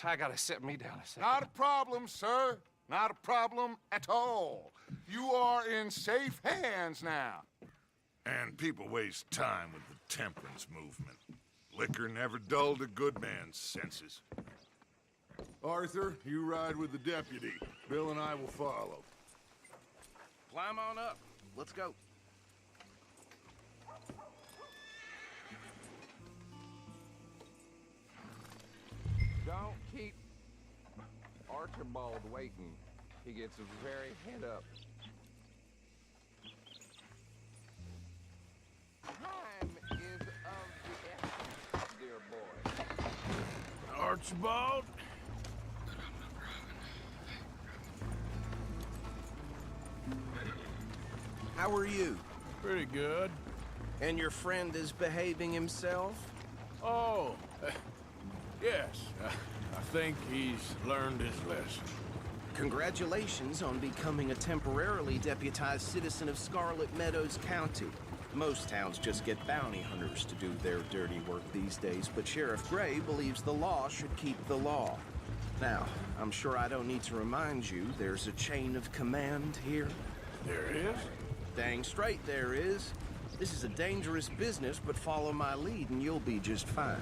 I gotta set me down a second. Not a problem, sir. Not a problem at all. You are in safe hands now. And people waste time with the temperance movement. Liquor never dulled a good man's senses. Arthur, you ride with the deputy. Bill and I will follow. Climb on up. Let's go. Don't keep Archibald waiting. He gets very head up. Time is of the essence, dear boy. Archibald? How are you? Pretty good. And your friend is behaving himself? Oh, yes. I think he's learned his lesson. Congratulations on becoming a temporarily deputized citizen of Scarlet Meadows County. Most towns just get bounty hunters to do their dirty work these days, but Sheriff Gray believes the law should keep the law. Now, I'm sure I don't need to remind you there's a chain of command here. There is? Dang straight there is. This is a dangerous business, but follow my lead and you'll be just fine.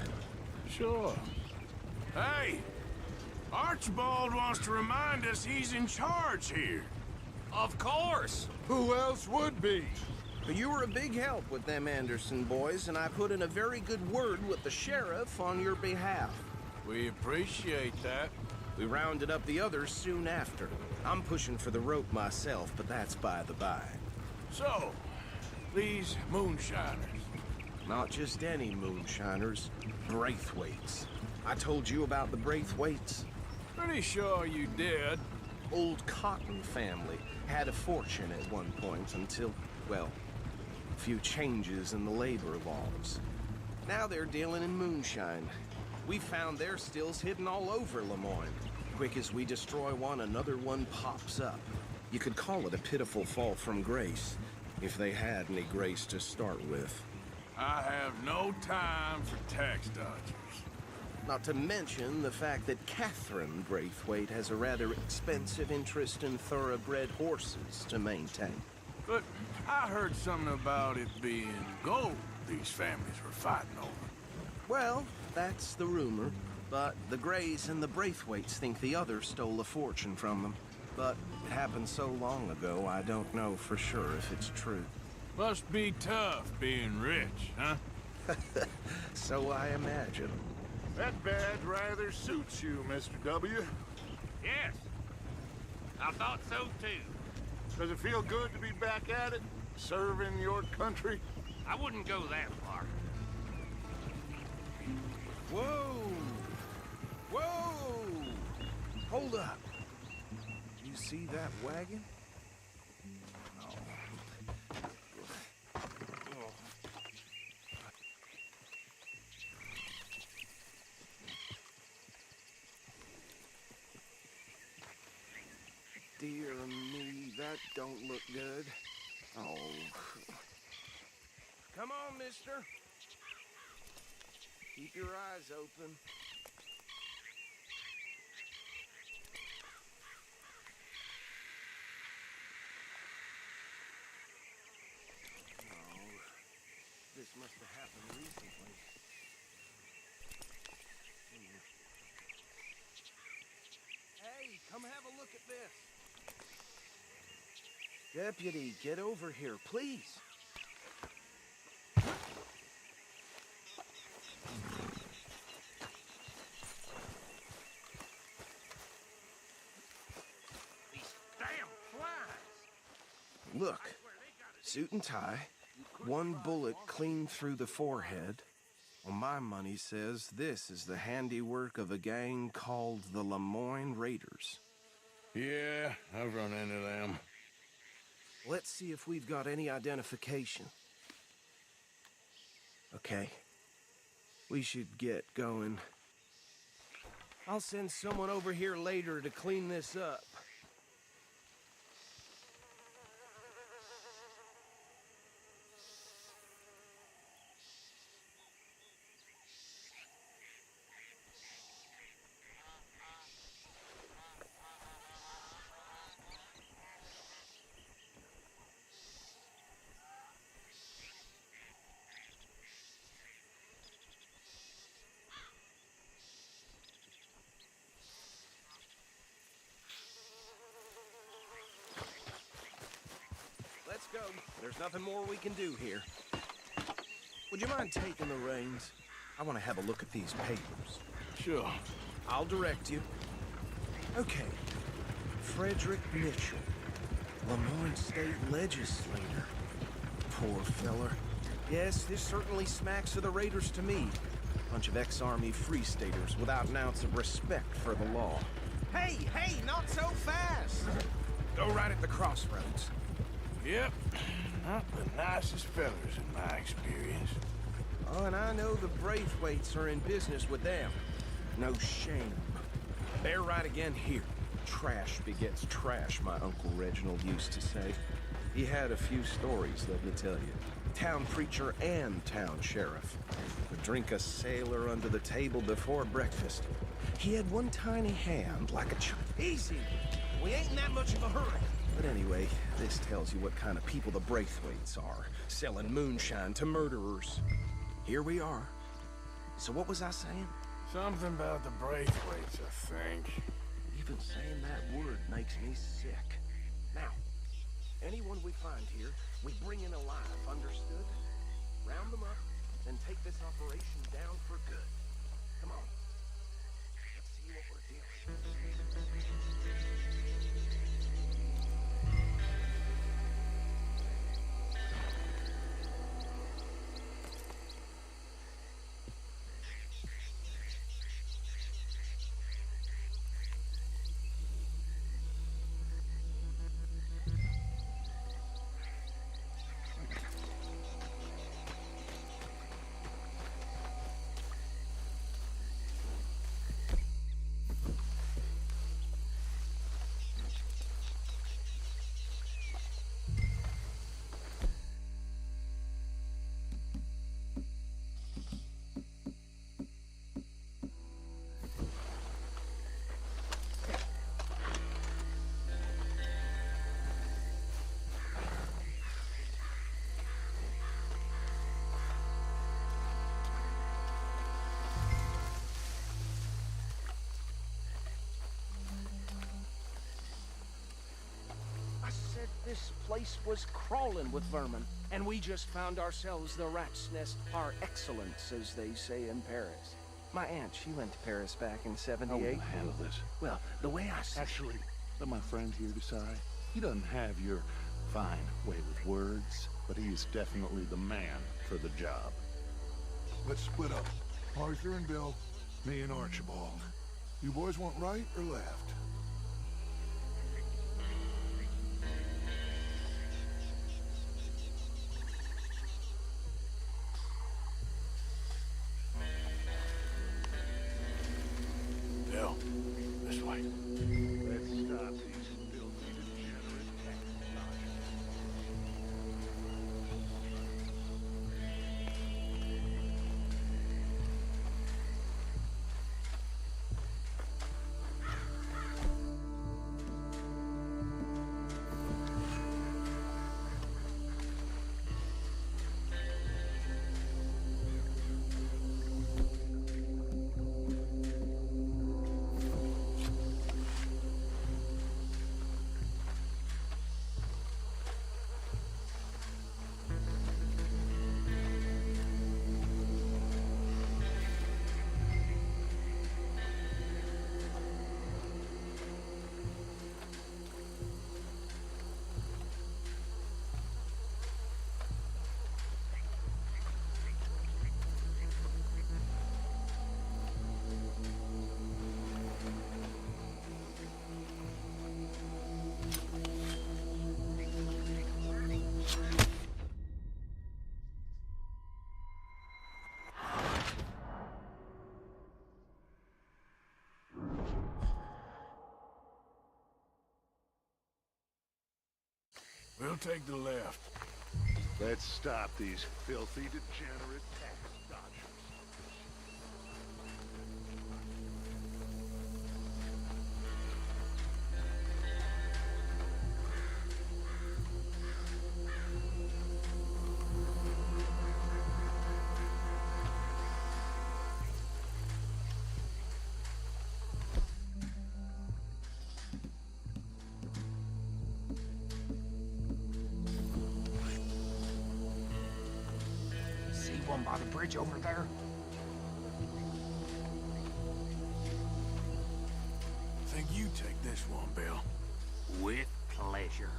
Sure. Hey! Archibald wants to remind us he's in charge here. Of course! Who else would be? But you were a big help with them Anderson boys, and I put in a very good word with the sheriff on your behalf. We appreciate that. We rounded up the others soon after. I'm pushing for the rope myself, but that's by the by. So, these moonshiners. Not just any moonshiners, Braithwaites. I told you about the Braithwaites? Pretty sure you did. Old Cotton family had a fortune at one point until, well, a few changes in the labor laws. Now they're dealing in moonshine. We found their stills hidden all over Lemoyne. Quick as we destroy one, another one pops up. You could call it a pitiful fall from grace, if they had any grace to start with. I have no time for tax dodgers. Not to mention the fact that Catherine Braithwaite has a rather expensive interest in thoroughbred horses to maintain. But I heard something about it being gold these families were fighting over. Well, that's the rumor. But the Grays and the Braithwaites think the others stole a fortune from them. But it happened so long ago, I don't know for sure if it's true. Must be tough being rich, huh? So I imagine. That badge rather suits you, Mr. W. Yes. I thought so, too. Does it feel good to be back at it? Serving your country? I wouldn't go that far. Whoa! Whoa! Hold up. You see that wagon? Dear me, that don't look good. Oh. Come on, mister. Keep your eyes open. Oh, this must have happened recently. Hey, come have a look at this. Deputy, get over here, please. Look, suit and tie, one bullet clean through the forehead. Well, my money says this is the handiwork of a gang called the Lemoyne Raiders. Yeah, I've run into them. Let's see if we've got any identification. Okay. We should get going. I'll send someone over here later to clean this up. Let's go. There's nothing more we can do here. Would you mind taking the reins? I want to have a look at these papers. Sure. I'll direct you. Okay. Frederick Mitchell, Lemoyne State Legislator. Poor feller. Yes, this certainly smacks of the Raiders to me. Bunch of ex-Army Free Staters without an ounce of respect for the law. Hey, not so fast! Go right at the crossroads. Yep. Not the nicest fellas in my experience. Oh, and I know the Braithwaites are in business with them. No shame. They're right again here. Trash begets trash, my Uncle Reginald used to say. He had a few stories, let me tell you. Town preacher and town sheriff. Would drink a sailor under the table before breakfast. He had one tiny hand like a Easy! We ain't in that much of a hurry. But anyway, this tells you what kind of people the Braithwaites are. Selling moonshine to murderers. Here we are. So what was I saying? Something about the Braithwaites, I think. Even saying that word makes me sick. Now, anyone we find here, we bring in alive, understood? Round them up, then take this operation down for good. Come on. Let's see what we're dealing with. This place was crawling with vermin, and we just found ourselves the rat's nest par excellence, as they say in Paris. My aunt, she went to Paris back in '78. How will I handle this? Well, the way I see Actually, let my friend here decide. He doesn't have your fine way with words, but he is definitely the man for the job. Let's split up. Arthur and Bill, me and Archibald. You boys want right or left? Bill, this way. Let's stop these filthy, degenerate tax We'll take the left. Let's stop these filthy, degenerate tax dodgers. See one by the bridge over there? Think you take this one, Bill. With pleasure.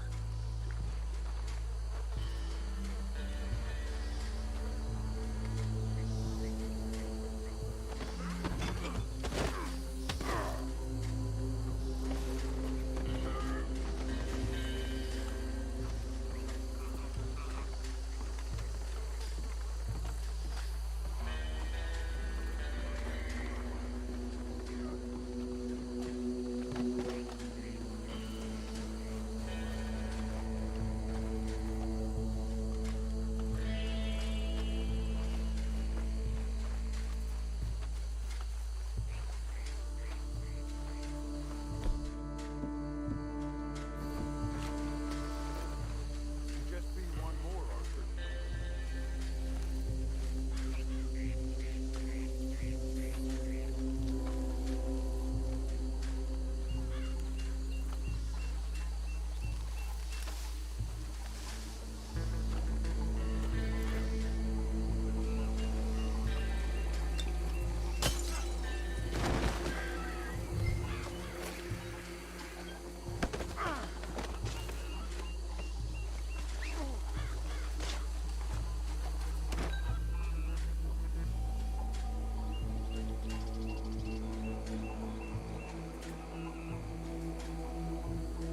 Just be one more, Arthur.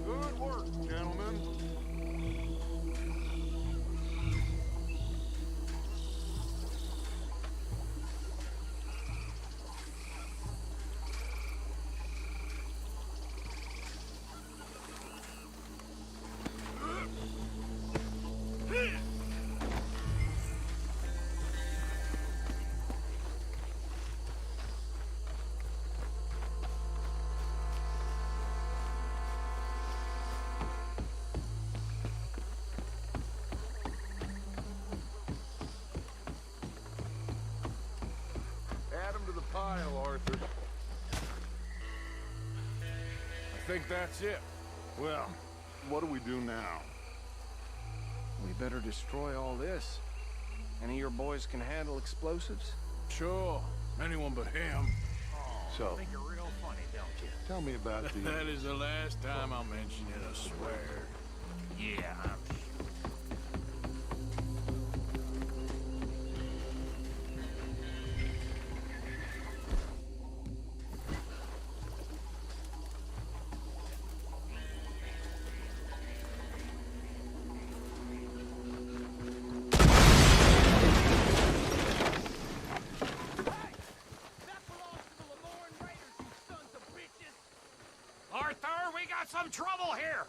Good work, gentlemen. Add 'em to the pile, Arthur. I think that's it. Well, what do we do now? We better destroy all this. Any of your boys can handle explosives? Sure. Anyone but him. So, Think you're real funny, don't you? tell me about the... That is the last time I'll mention it, I swear. Yeah, I'm Arthur, we got some trouble here!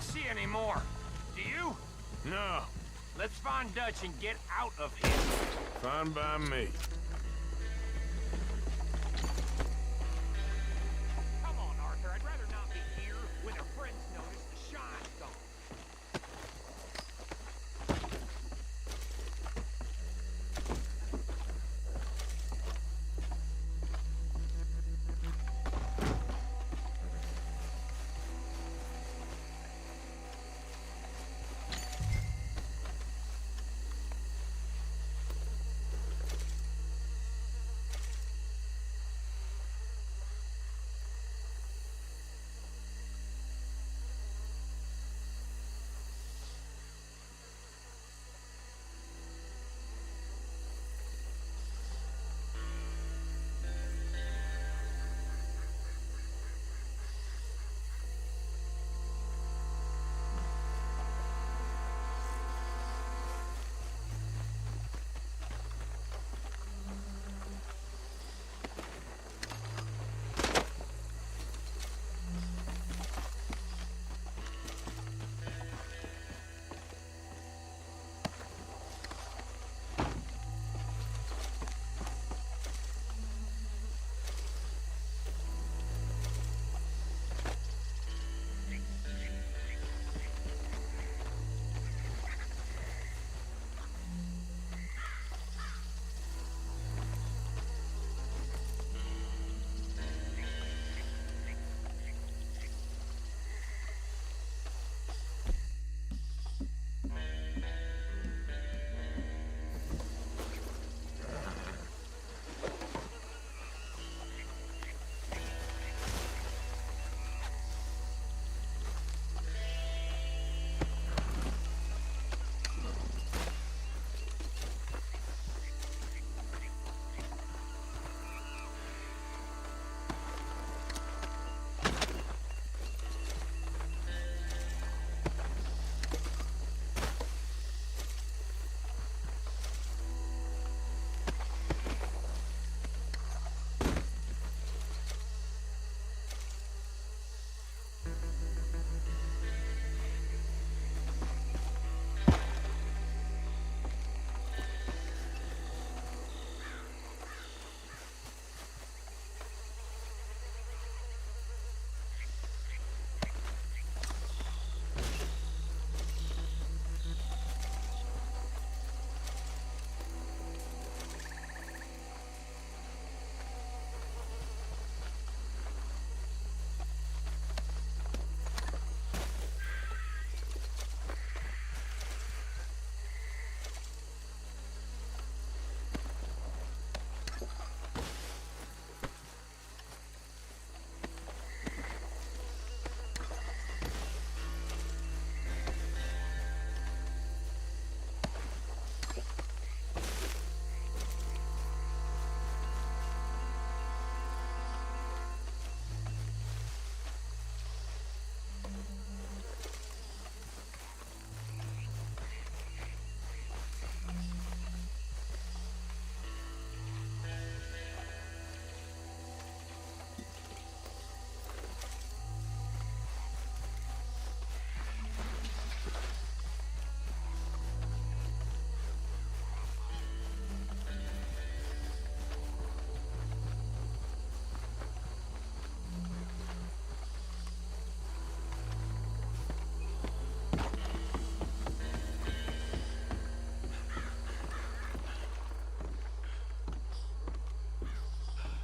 don't see any more. Do you? No. Let's find Dutch and get out of here. Fine by me. Come on, Arthur. I'd rather not be here when our friends notice the shine's gone.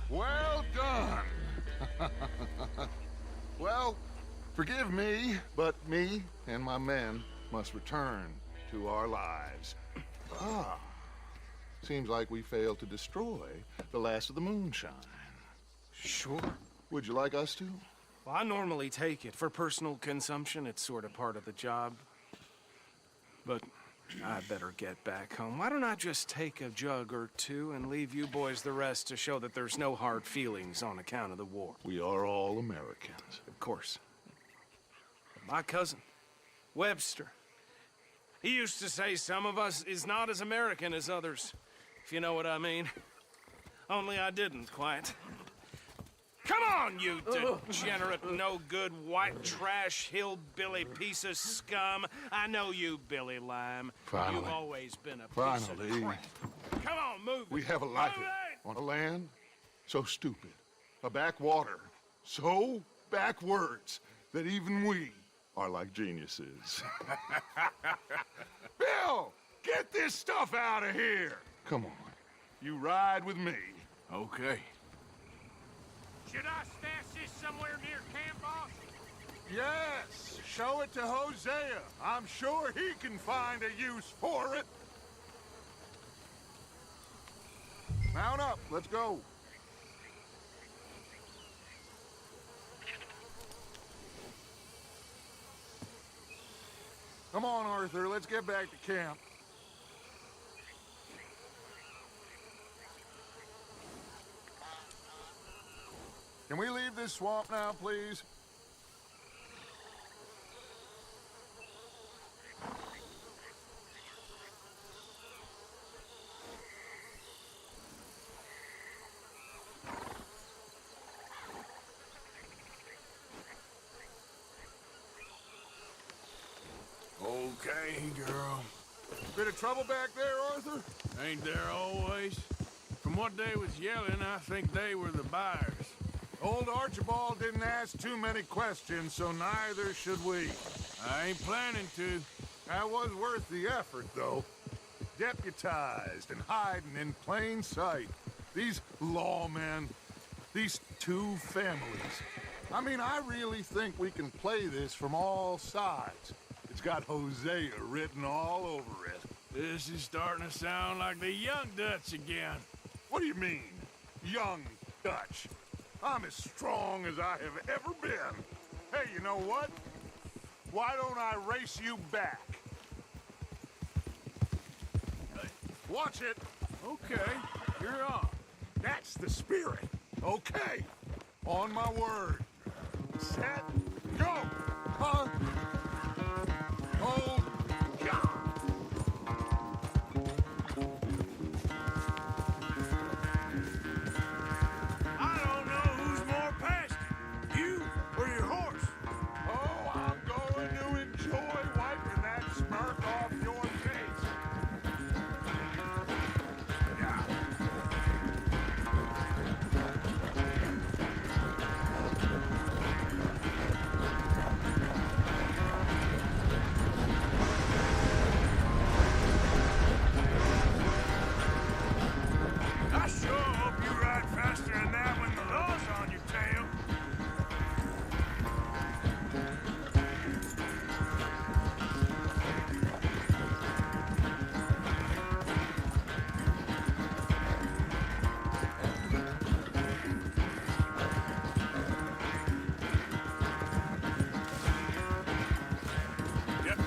Well done. Well, forgive me, but me and my men must return to our lives. Ah, seems like we failed to destroy the last of the moonshine. Sure. Would you like us to? Well, I normally take it. For personal consumption, it's sort of part of the job. But I better get back home. Why don't I just take a jug or two and leave you boys the rest to show that there's no hard feelings on account of the war? We are all Americans. Of course. But my cousin, Webster, he used to say some of us is not as American as others, if you know what I mean. Only I didn't quite. Come on, you degenerate, no-good, white trash, hillbilly piece of scum. I know you, Billy Lime. Finally. You've always been a piece Finally. of crap. Come on, move it. We have a life on a land so stupid, a backwater so backwards that even we are like geniuses. Bill, get this stuff out of here. Come on, you ride with me. Okay. Should I stash this somewhere near camp, boss? Yes, show it to Hosea. I'm sure he can find a use for it. Mount up, let's go. Come on, Arthur, let's get back to camp. Can we leave this swamp now, please? Okay, girl. Bit of trouble back there, Arthur? Ain't there always? From what they was yelling, I think they were the buyers. Old Archibald didn't ask too many questions, so neither should we. I ain't planning to. That was worth the effort, though. Deputized and hiding in plain sight. These lawmen, these two families. I mean, I really think we can play this from all sides. It's got Hosea written all over it. This is starting to sound like the Young Dutch again. What do you mean, Young Dutch? I'm as strong as I have ever been. Hey, you know what? Why don't I race you back? Watch it. Okay, you're on. That's the spirit. Okay. On my word. Set. Go. Huh? Oh, God. I don't know who's more pasty, you or your horse. Oh, I'm going to enjoy wiping that smirk off your face. Yeah. I sure hope you ride faster than that when the law's on your tail. Yep.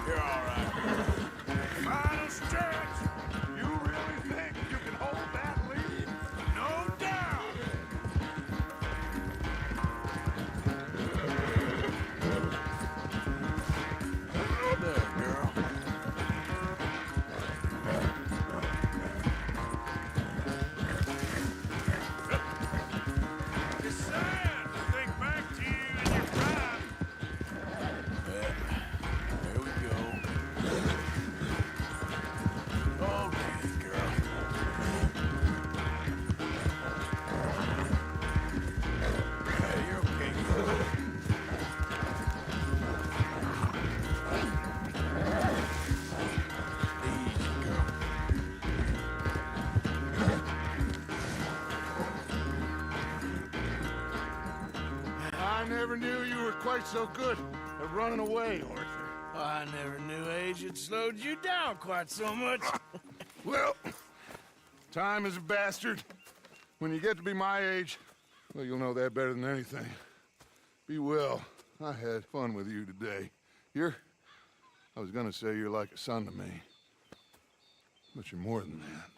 You're all right. Final stretch. You really think you can hold that lead? No doubt. There, girl. It's sad to think back to you in your prime. There we go. Okay, girl. Yeah, you're okay, girl. Easy, girl. I never knew you were quite so good at running away, Arthur. I never knew age had slowed you down quite so much. Well, time is a bastard. When you get to be my age, well, you'll know that better than anything. Be well. I had fun with you today. I was gonna say you're like a son to me. But you're more than that.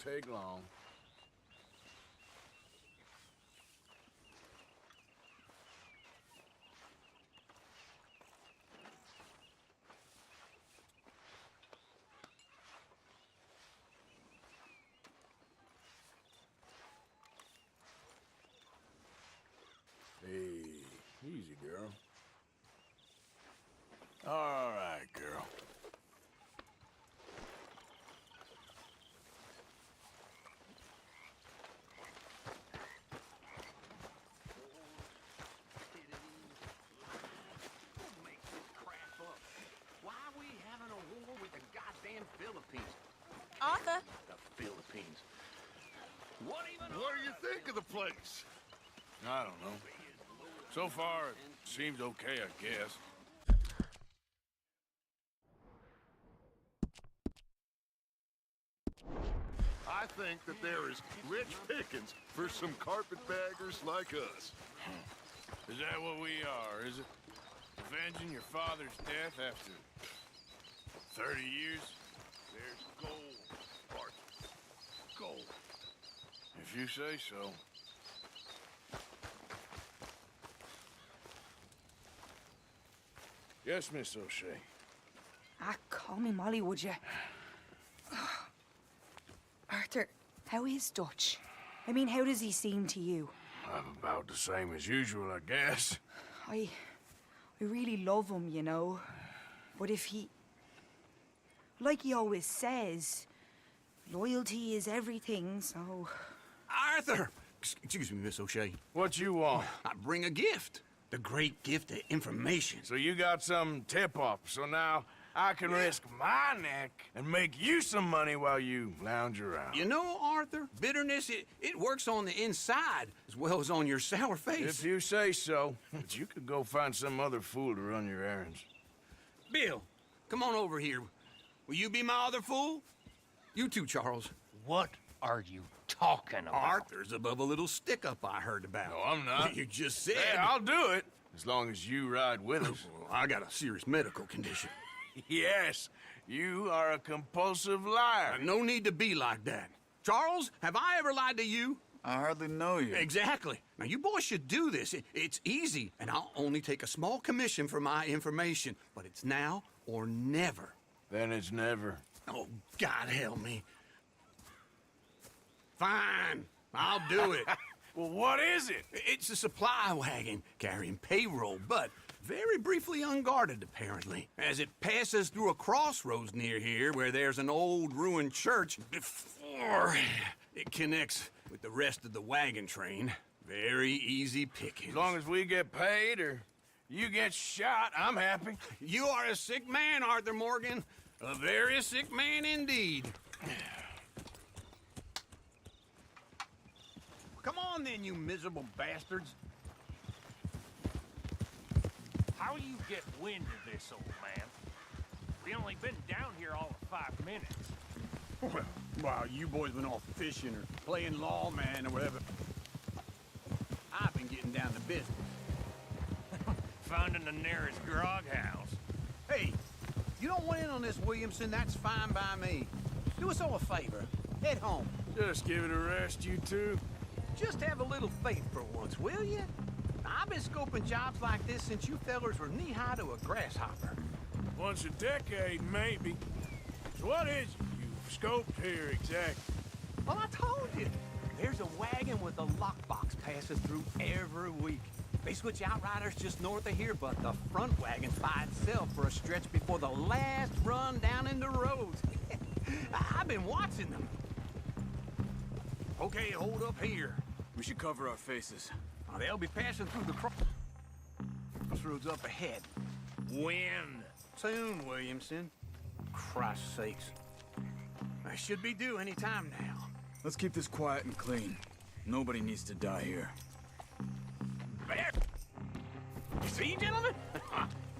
take long. Hey, easy, girl. All right, girl. Why are we having a war with the goddamn Philippines? Arthur. The Philippines. What do you think of the place? I don't know. So far, it seems okay, I guess. I think that there is rich pickings for some carpetbaggers like us. Is that what we are, is it? Avenging your father's death after 30 years? There's gold, Arthur. Gold. If you say so. Yes, Miss O'Shea. Ah, call me Molly, would you? Arthur, how is Dutch? I mean, how does he seem to you? I'm about the same as usual, I guess. I really love him, you know. But if he... Like he always says, loyalty is everything, so... Arthur! Excuse me, Miss O'Shea. What you want? I bring a gift. The great gift of information. So you got some tip-off, so now I can risk my neck and make you some money while you lounge around. You know, Arthur, bitterness, it works on the inside as well as on your sour face. If you say so. But you could go find some other fool to run your errands. Bill, come on over here. Will you be my other fool? You too, Charles. What are you talking about? Arthur's above a little stick-up I heard about. No, I'm not. You just said... Hey, I'll do it, as long as you ride with us. Well, I got a serious medical condition. Yes, you are a compulsive liar. No need to be like that. Charles, have I ever lied to you? I hardly know you. Exactly. Now, you boys should do this. It's easy, and I'll only take a small commission for my information. But it's now or never. Then it's never. Oh, God help me. Fine, I'll do it. Well, what is it? It's a supply wagon carrying payroll, but very briefly unguarded, apparently, as it passes through a crossroads near here where there's an old ruined church before it connects with the rest of the wagon train. Very easy pickings. As long as we get paid or you get shot, I'm happy. You are a sick man, Arthur Morgan. A very sick man indeed. Come on then, you miserable bastards. How you get wind of this, old man? We only been down here all of 5 minutes. Well, while you boys been off fishing or playing lawman or whatever, I've been getting down to business. Finding the nearest grog house. Hey, you don't want in on this, Williamson, that's fine by me. Do us all a favor. Head home. Just give it a rest, you two. Just have a little faith for once, will you? I've been scoping jobs like this since you fellers were knee-high to a grasshopper. Once a decade, maybe. So what is it you've scoped here exactly? Well, I told you. There's a wagon with a lockbox passes through every week. They switch outriders just north of here, but the front wagon's by itself for a stretch before the last run down in the roads. I've been watching them. Okay, hold up here. We should cover our faces. Now, they'll be passing through the crossroads up ahead. When? Soon, Williamson. Christ's sakes. I should be due any time now. Let's keep this quiet and clean. Nobody needs to die here. There! You see, gentlemen?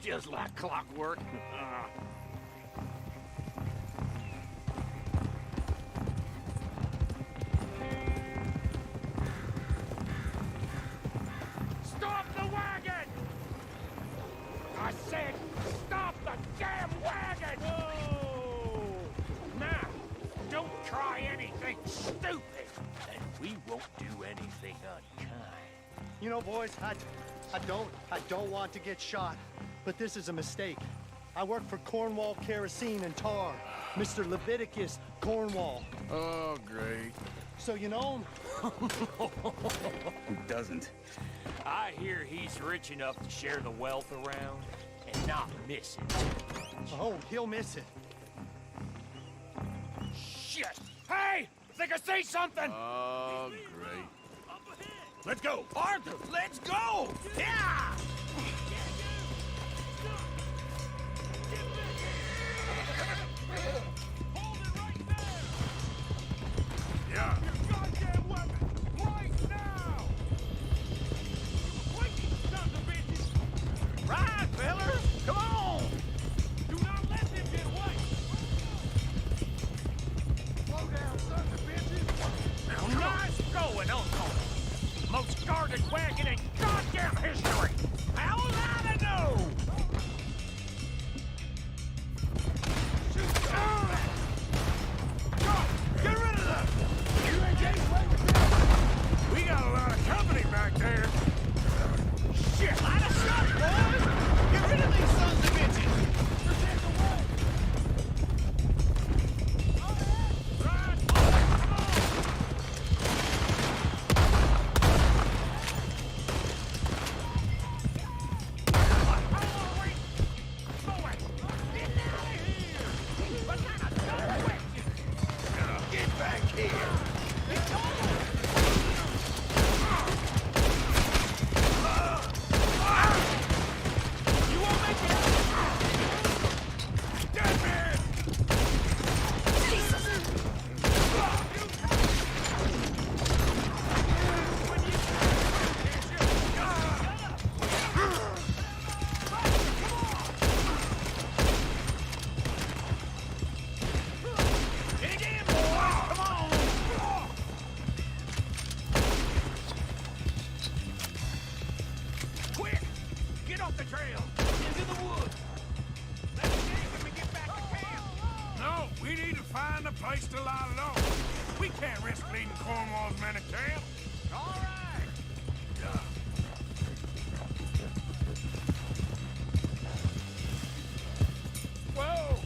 Just like clockwork. Stop the wagon! I said, stop the damn wagon! Whoa! Now, don't try anything stupid, and we won't do anything unkind. You know, boys, I don't want to get shot, but this is a mistake. I work for Cornwall Kerosene and Tar, Mr. Leviticus Cornwall. Oh, great. So you know him? Who doesn't? I hear he's rich enough to share the wealth around and not miss it. Oh, he'll miss it. Shit! Hey! I think I see something! Oh, great. Let's go! Arthur, let's go! Yeah! Yeah. Your goddamn weapon! Right now! Wait, you sons of bitches! Right, fellas! Come on! Do not let them get away! Slow down, sons of bitches! Nice going, Uncle! Most guarded wagon in goddamn history! How was I to know? Shoot! Get rid of them! You ain't getting away with that! We got a lot of company back there! Shit! Line of shot, boys! Get rid of these sons of bitches! Protect the way! Get back here! You won't make it! Dead man! Jesus! Dig in, boys! Come on! Quick! Get off the trail! Into the woods! Let's dig when we get back to camp! No, we need to find a place to lie low. We can't risk leading Cornwall's men to camp. All right! Whoa!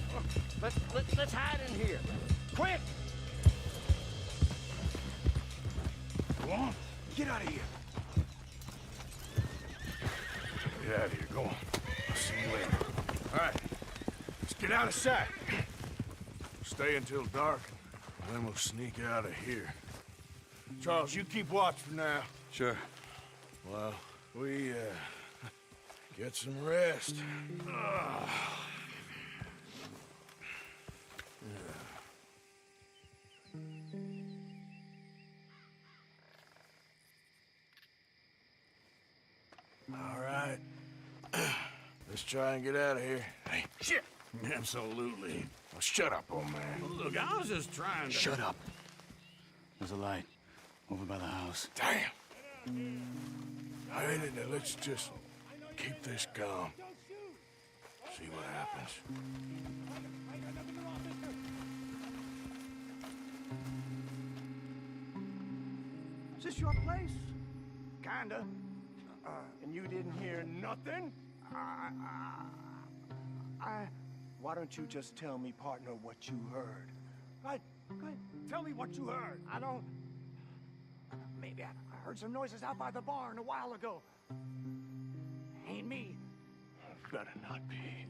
Let's hide in here. Quick! Go on. Get out of here. Get out of here. Go on. I'll see you later. All right. Let's get out of sight. Stay until dark, and then we'll sneak out of here. Charles, you keep watch for now. Sure. Well, we, get some rest. All right. Let's try and get out of here. Hey, shit! Absolutely. Well, shut up, old man. Look, I was just trying to... Shut up. There's a light over by the house. Damn. All right, now let's just keep this calm. See what happens. Is this your place? Kinda. And you didn't hear nothing? Why don't you just tell me, partner, what you heard? Go ahead. Tell me what you heard. I don't... Maybe I heard some noises out by the barn a while ago. Ain't me. Better not be.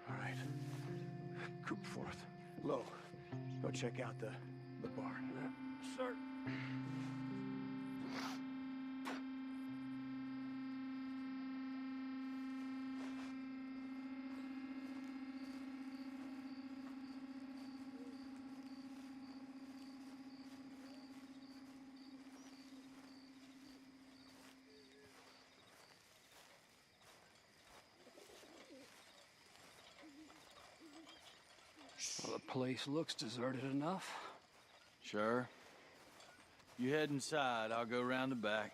All right. Coopforth. Lo, go check out the barn. Sir. Well, the place looks deserted enough. Sure. You head inside. I'll go round the back.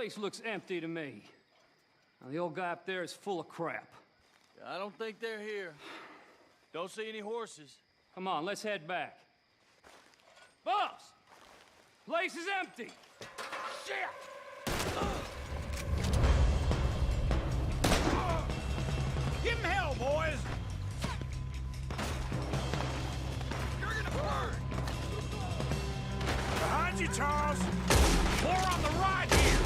Place looks empty to me. Now, the old guy up there is full of crap. I don't think they're here. Don't see any horses. Come on, let's head back. Boss! Place is empty! Shit! Give him hell, boys! You're gonna burn! Behind you, Charles! More on the right here!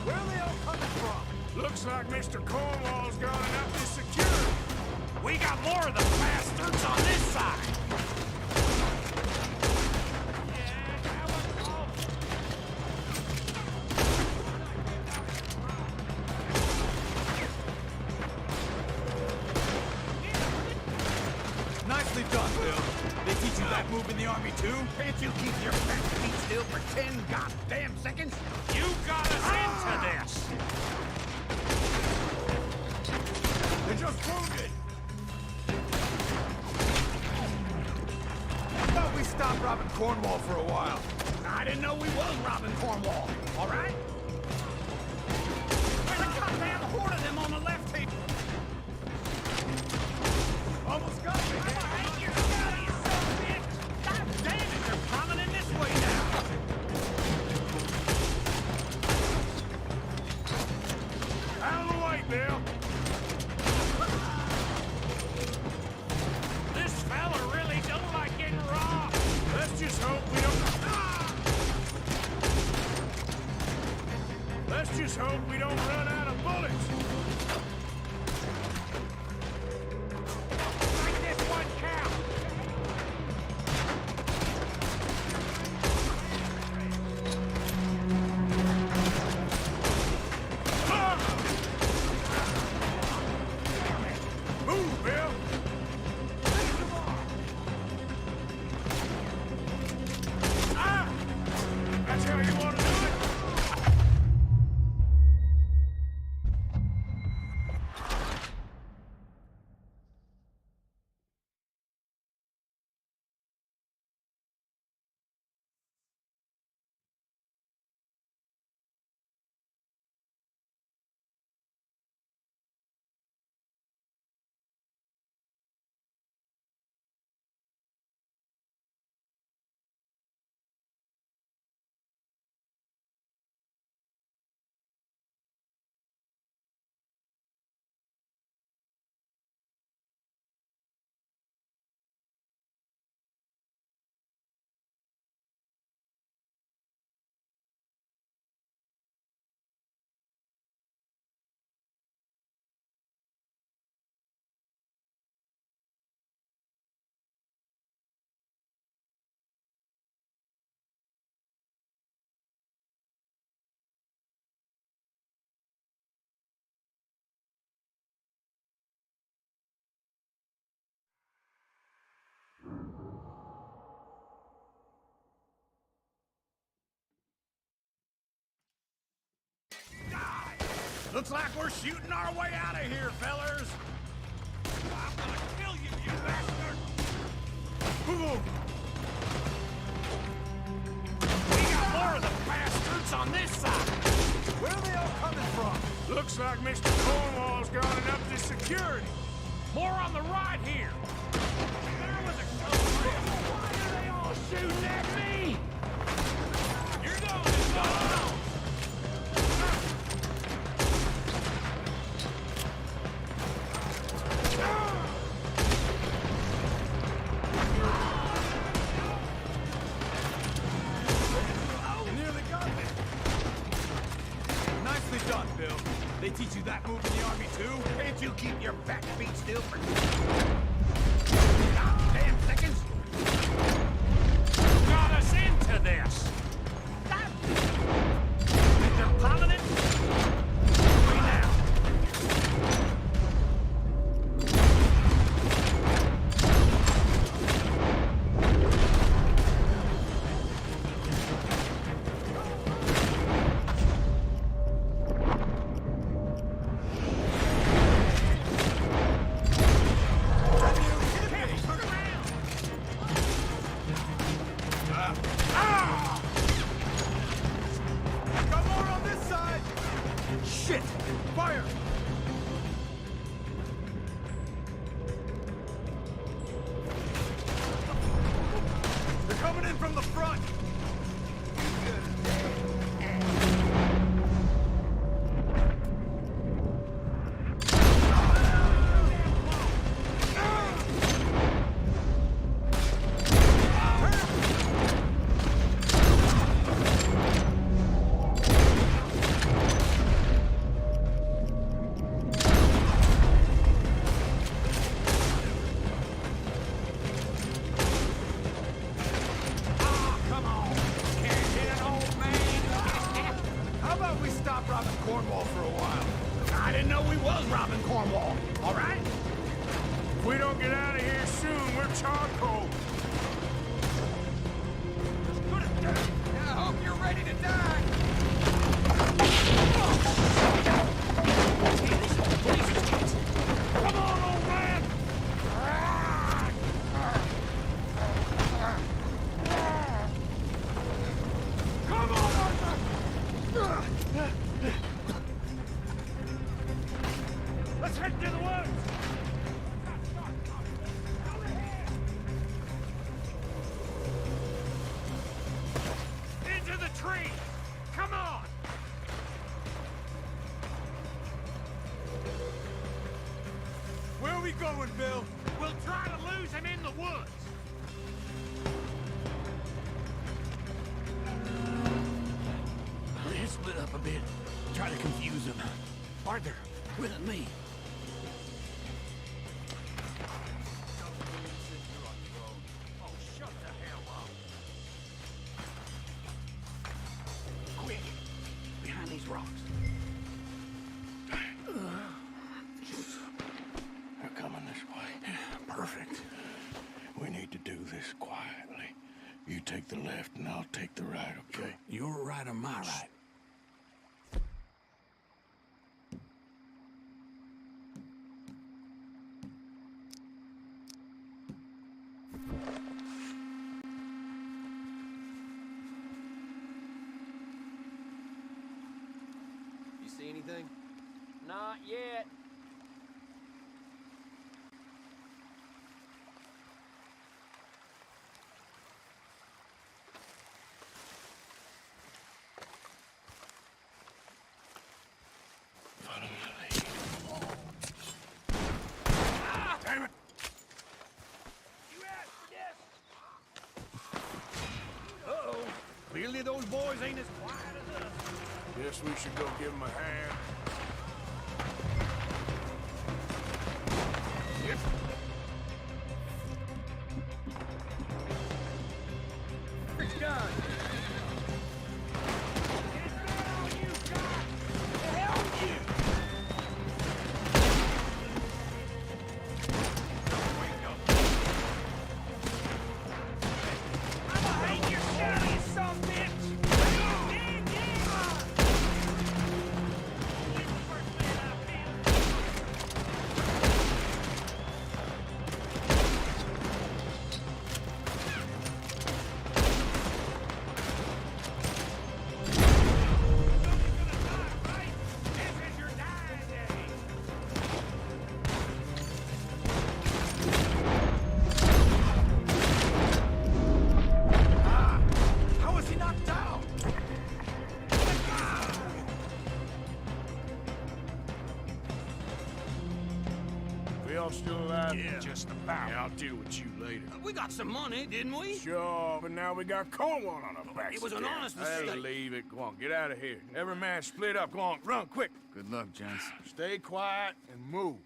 Where are they all coming from? Looks like Mr. Cornwall's gone and up this security. We got more of the bastards on this side! Nicely done, Bill. They teach you that move in the army, too? Can't you keep your back feet still for 10 goddamn seconds? You got us into this! They're just wounded! I thought we stopped robbing Cornwall for a while. I didn't know we was robbing Cornwall, all right? There's a goddamn horde of them on the left here. Almost got me. God damn it, they're coming in this way now. Out of the way, Bill! This fella really don't like getting robbed. Let's just hope we don't... Let's just hope we don't run out of bullets. Make this one count. Move, Bill! Ah! That's how you want to do it? Looks like we're shooting our way out of here, fellers. I'm gonna kill you, you bastard! Ooh. We got more of the bastards on this side. Where are they all coming from? Looks like Mr. Cornwall's gone and up this security. More on the right here. There was a why are they all shooting at me? You're going on. Nearly got me. Nicely done, Bill. They teach you that move in the army, too? Can't you keep your back feet still for goddamn seconds? Got us into this. They're piling it. Way now. from the front! Cornwall for a while. I didn't know we was robbing Cornwall, all right? If we don't get out of here soon, we're charcoal. I hope you're ready to die. Come on, old man! Come on, Arthur! Let's head to the woods! Into the tree! Come on! Where are we going, Bill? We'll try to lose him in the woods! Let's split up a bit. Try to confuse them. Arthur, with me. Oh, shut the hell up! Quick! Behind these rocks. They're coming this way. Perfect. We need to do this quietly. You take the left and I'll take the right, okay? Your right or my right? You see anything? Not yet. Follow my lead. Damn it! Uh-oh. Clearly those boys ain't as quiet as us. Guess we should go give them a hand. Yep. It's done! Still alive? Yeah. Just about. Yeah, I'll deal with you later. We got some money, didn't we? Sure, but now we got Cornwall on our backs. It was an again. honest Hey, mistake. leave it. Go on, get out of here. Every man split up. Go on, run, quick. Good luck, gents. Stay quiet and move.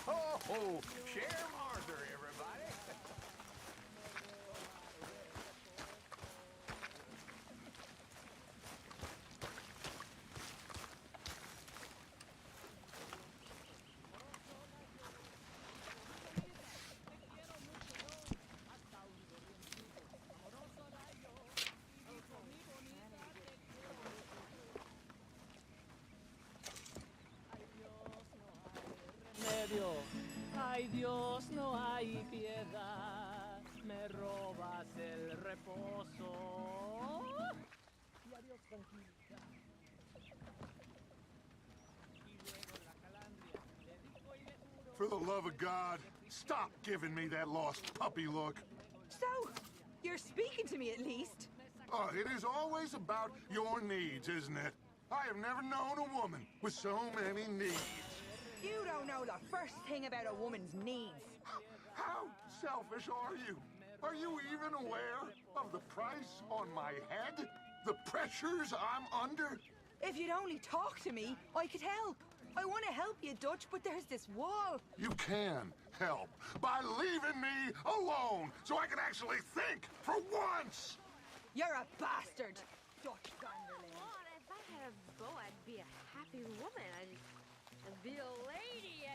Oh, Sheriff Arthur, everybody. Medio. Ay Dios, no hay piedad, me robas el reposo. Y adiós, tranquilidad. For the love of God, stop giving me that lost puppy look. So, you're speaking to me at least? It is always about your needs, isn't it? I have never known a woman with so many needs. You don't know the first thing about a woman's needs. How selfish are you? Are you even aware of the price on my head? The pressures I'm under? If you'd only talk to me, I could help. I want to help you, Dutch, but there's this wall. You can help by leaving me alone so I can actually think for once. You're a bastard, Dutch Vanderlyn. Lord, if I had a bow, I'd be a happy woman. I'd be a lady.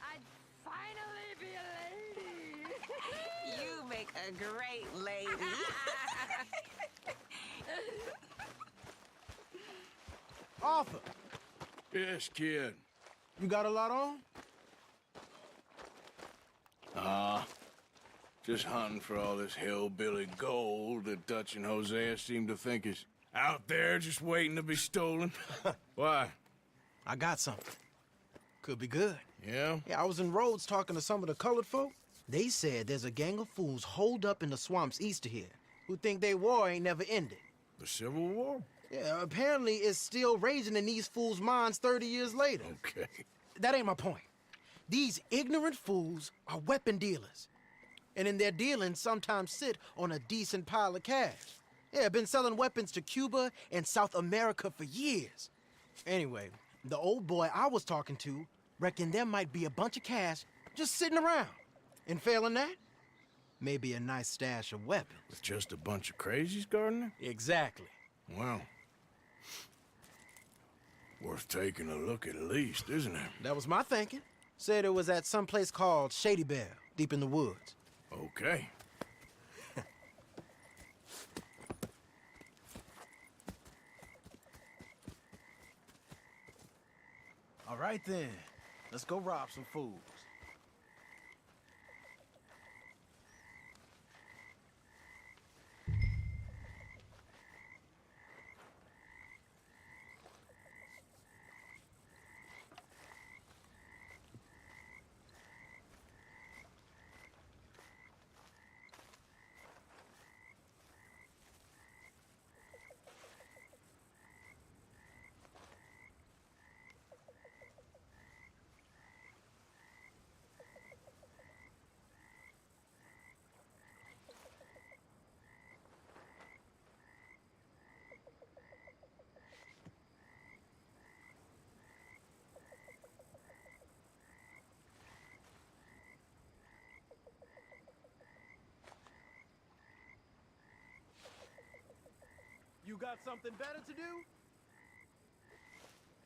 I'd finally be a lady. You make a great lady. Arthur, Yes, kid. you got a lot on? Just hunting for all this hillbilly gold that Dutch and Hosea seem to think is out there just waiting to be stolen. Why? I got something. Could be good. Yeah? Yeah, I was in Rhodes talking to some of the colored folk. They said there's a gang of fools holed up in the swamps east of here who think their war ain't never ended. The Civil War? Yeah, apparently it's still raging in these fools' minds 30 years later. Okay. That ain't my point. These ignorant fools are weapon dealers. And in their dealing, sometimes sit on a decent pile of cash. Yeah, been selling weapons to Cuba and South America for years. Anyway, the old boy I was talking to reckoned there might be a bunch of cash just sitting around. And failing that, maybe a nice stash of weapons. With just a bunch of crazies, Gardner? Exactly. Well, worth taking a look at least, isn't it? That was my thinking. Said it was at some place called Shady Belle, deep in the woods. Okay. All right then, let's go rob some fools. You got something better to do?